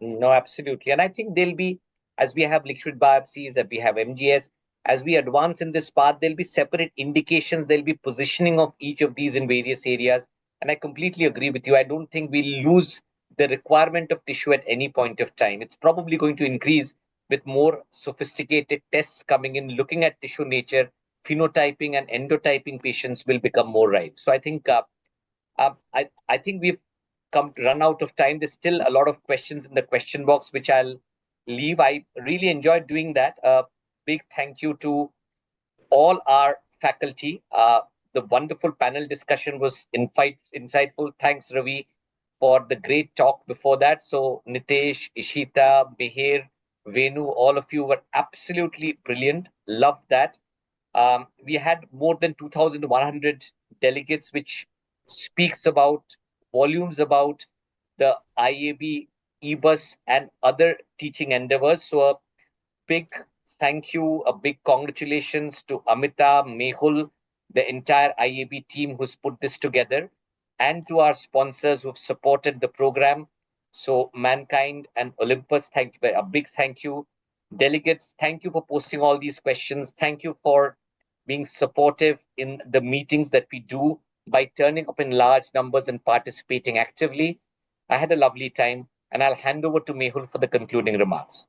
No, absolutely. And I think there'll be, as we have liquid biopsies, as we have MGS, as we advance in this path, there'll be separate indications, there'll be positioning of each of these in various areas. And I completely agree with you. I don't think we'll lose the requirement of tissue at any point of time. It's probably going to increase with more sophisticated tests coming in, looking at tissue nature, phenotyping and endotyping patients will become more rife. So I think I think we've come to run out of time. There's still a lot of questions in the question box, which I'll leave. I really enjoyed doing that. Big thank you to all our faculty. The wonderful panel discussion was insightful. Thanks, Ravi, for the great talk before that. So Nitesh, Ishita, Mihir, Venu, all of you were absolutely brilliant. Loved that. We had more than 2,100 delegates, which speaks about volumes about the IAB, EBUS, and other teaching endeavors. So a big thank you, a big congratulations to Amita, Mehul, the entire IAB team who's put this together, and to our sponsors who've supported the program. So Mankind and Olympus, thank you, a big thank you. Delegates, thank you for posting all these questions. Thank you for being supportive in the meetings that we do by turning up in large numbers and participating actively. I had a lovely time, and I'll hand over to Mehul for the concluding remarks.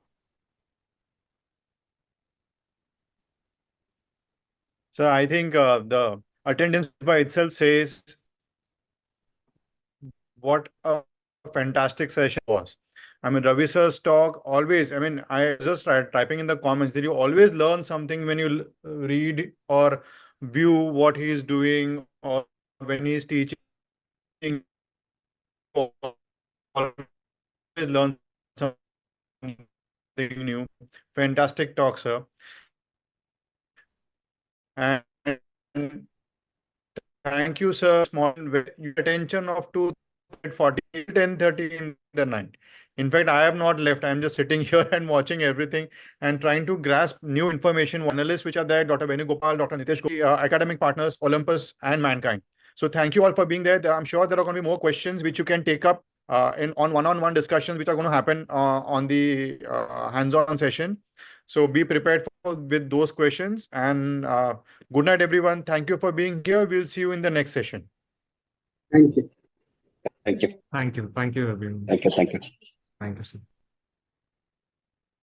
So I think the attendance by itself says what a fantastic session was. I mean, Ravi sir's talk always, I mean, I just tried typing in the comments that you always learn something when you read or view what he is doing or when he's teaching. You always learn something new. Fantastic talk, sir. And thank you, sir. Small attention of 2:40, 10:30 in the night. In fact, I have not left. I'm just sitting here and watching everything and trying to grasp new information. Analysts which are there, Dr. Venugopal, Dr. Nitesh, academic partners, Olympus, and Mankind. So thank you all for being there. I'm sure there are going to be more questions which you can take up on one-on-one discussions which are going to happen on the hands-on session. So be prepared with those questions. And good night, everyone. Thank you for being here. We'll see you in the next session. Thank you. Thank you. Thank you. Thank you, everyone. Thank you. Thank you. Thank you, sir.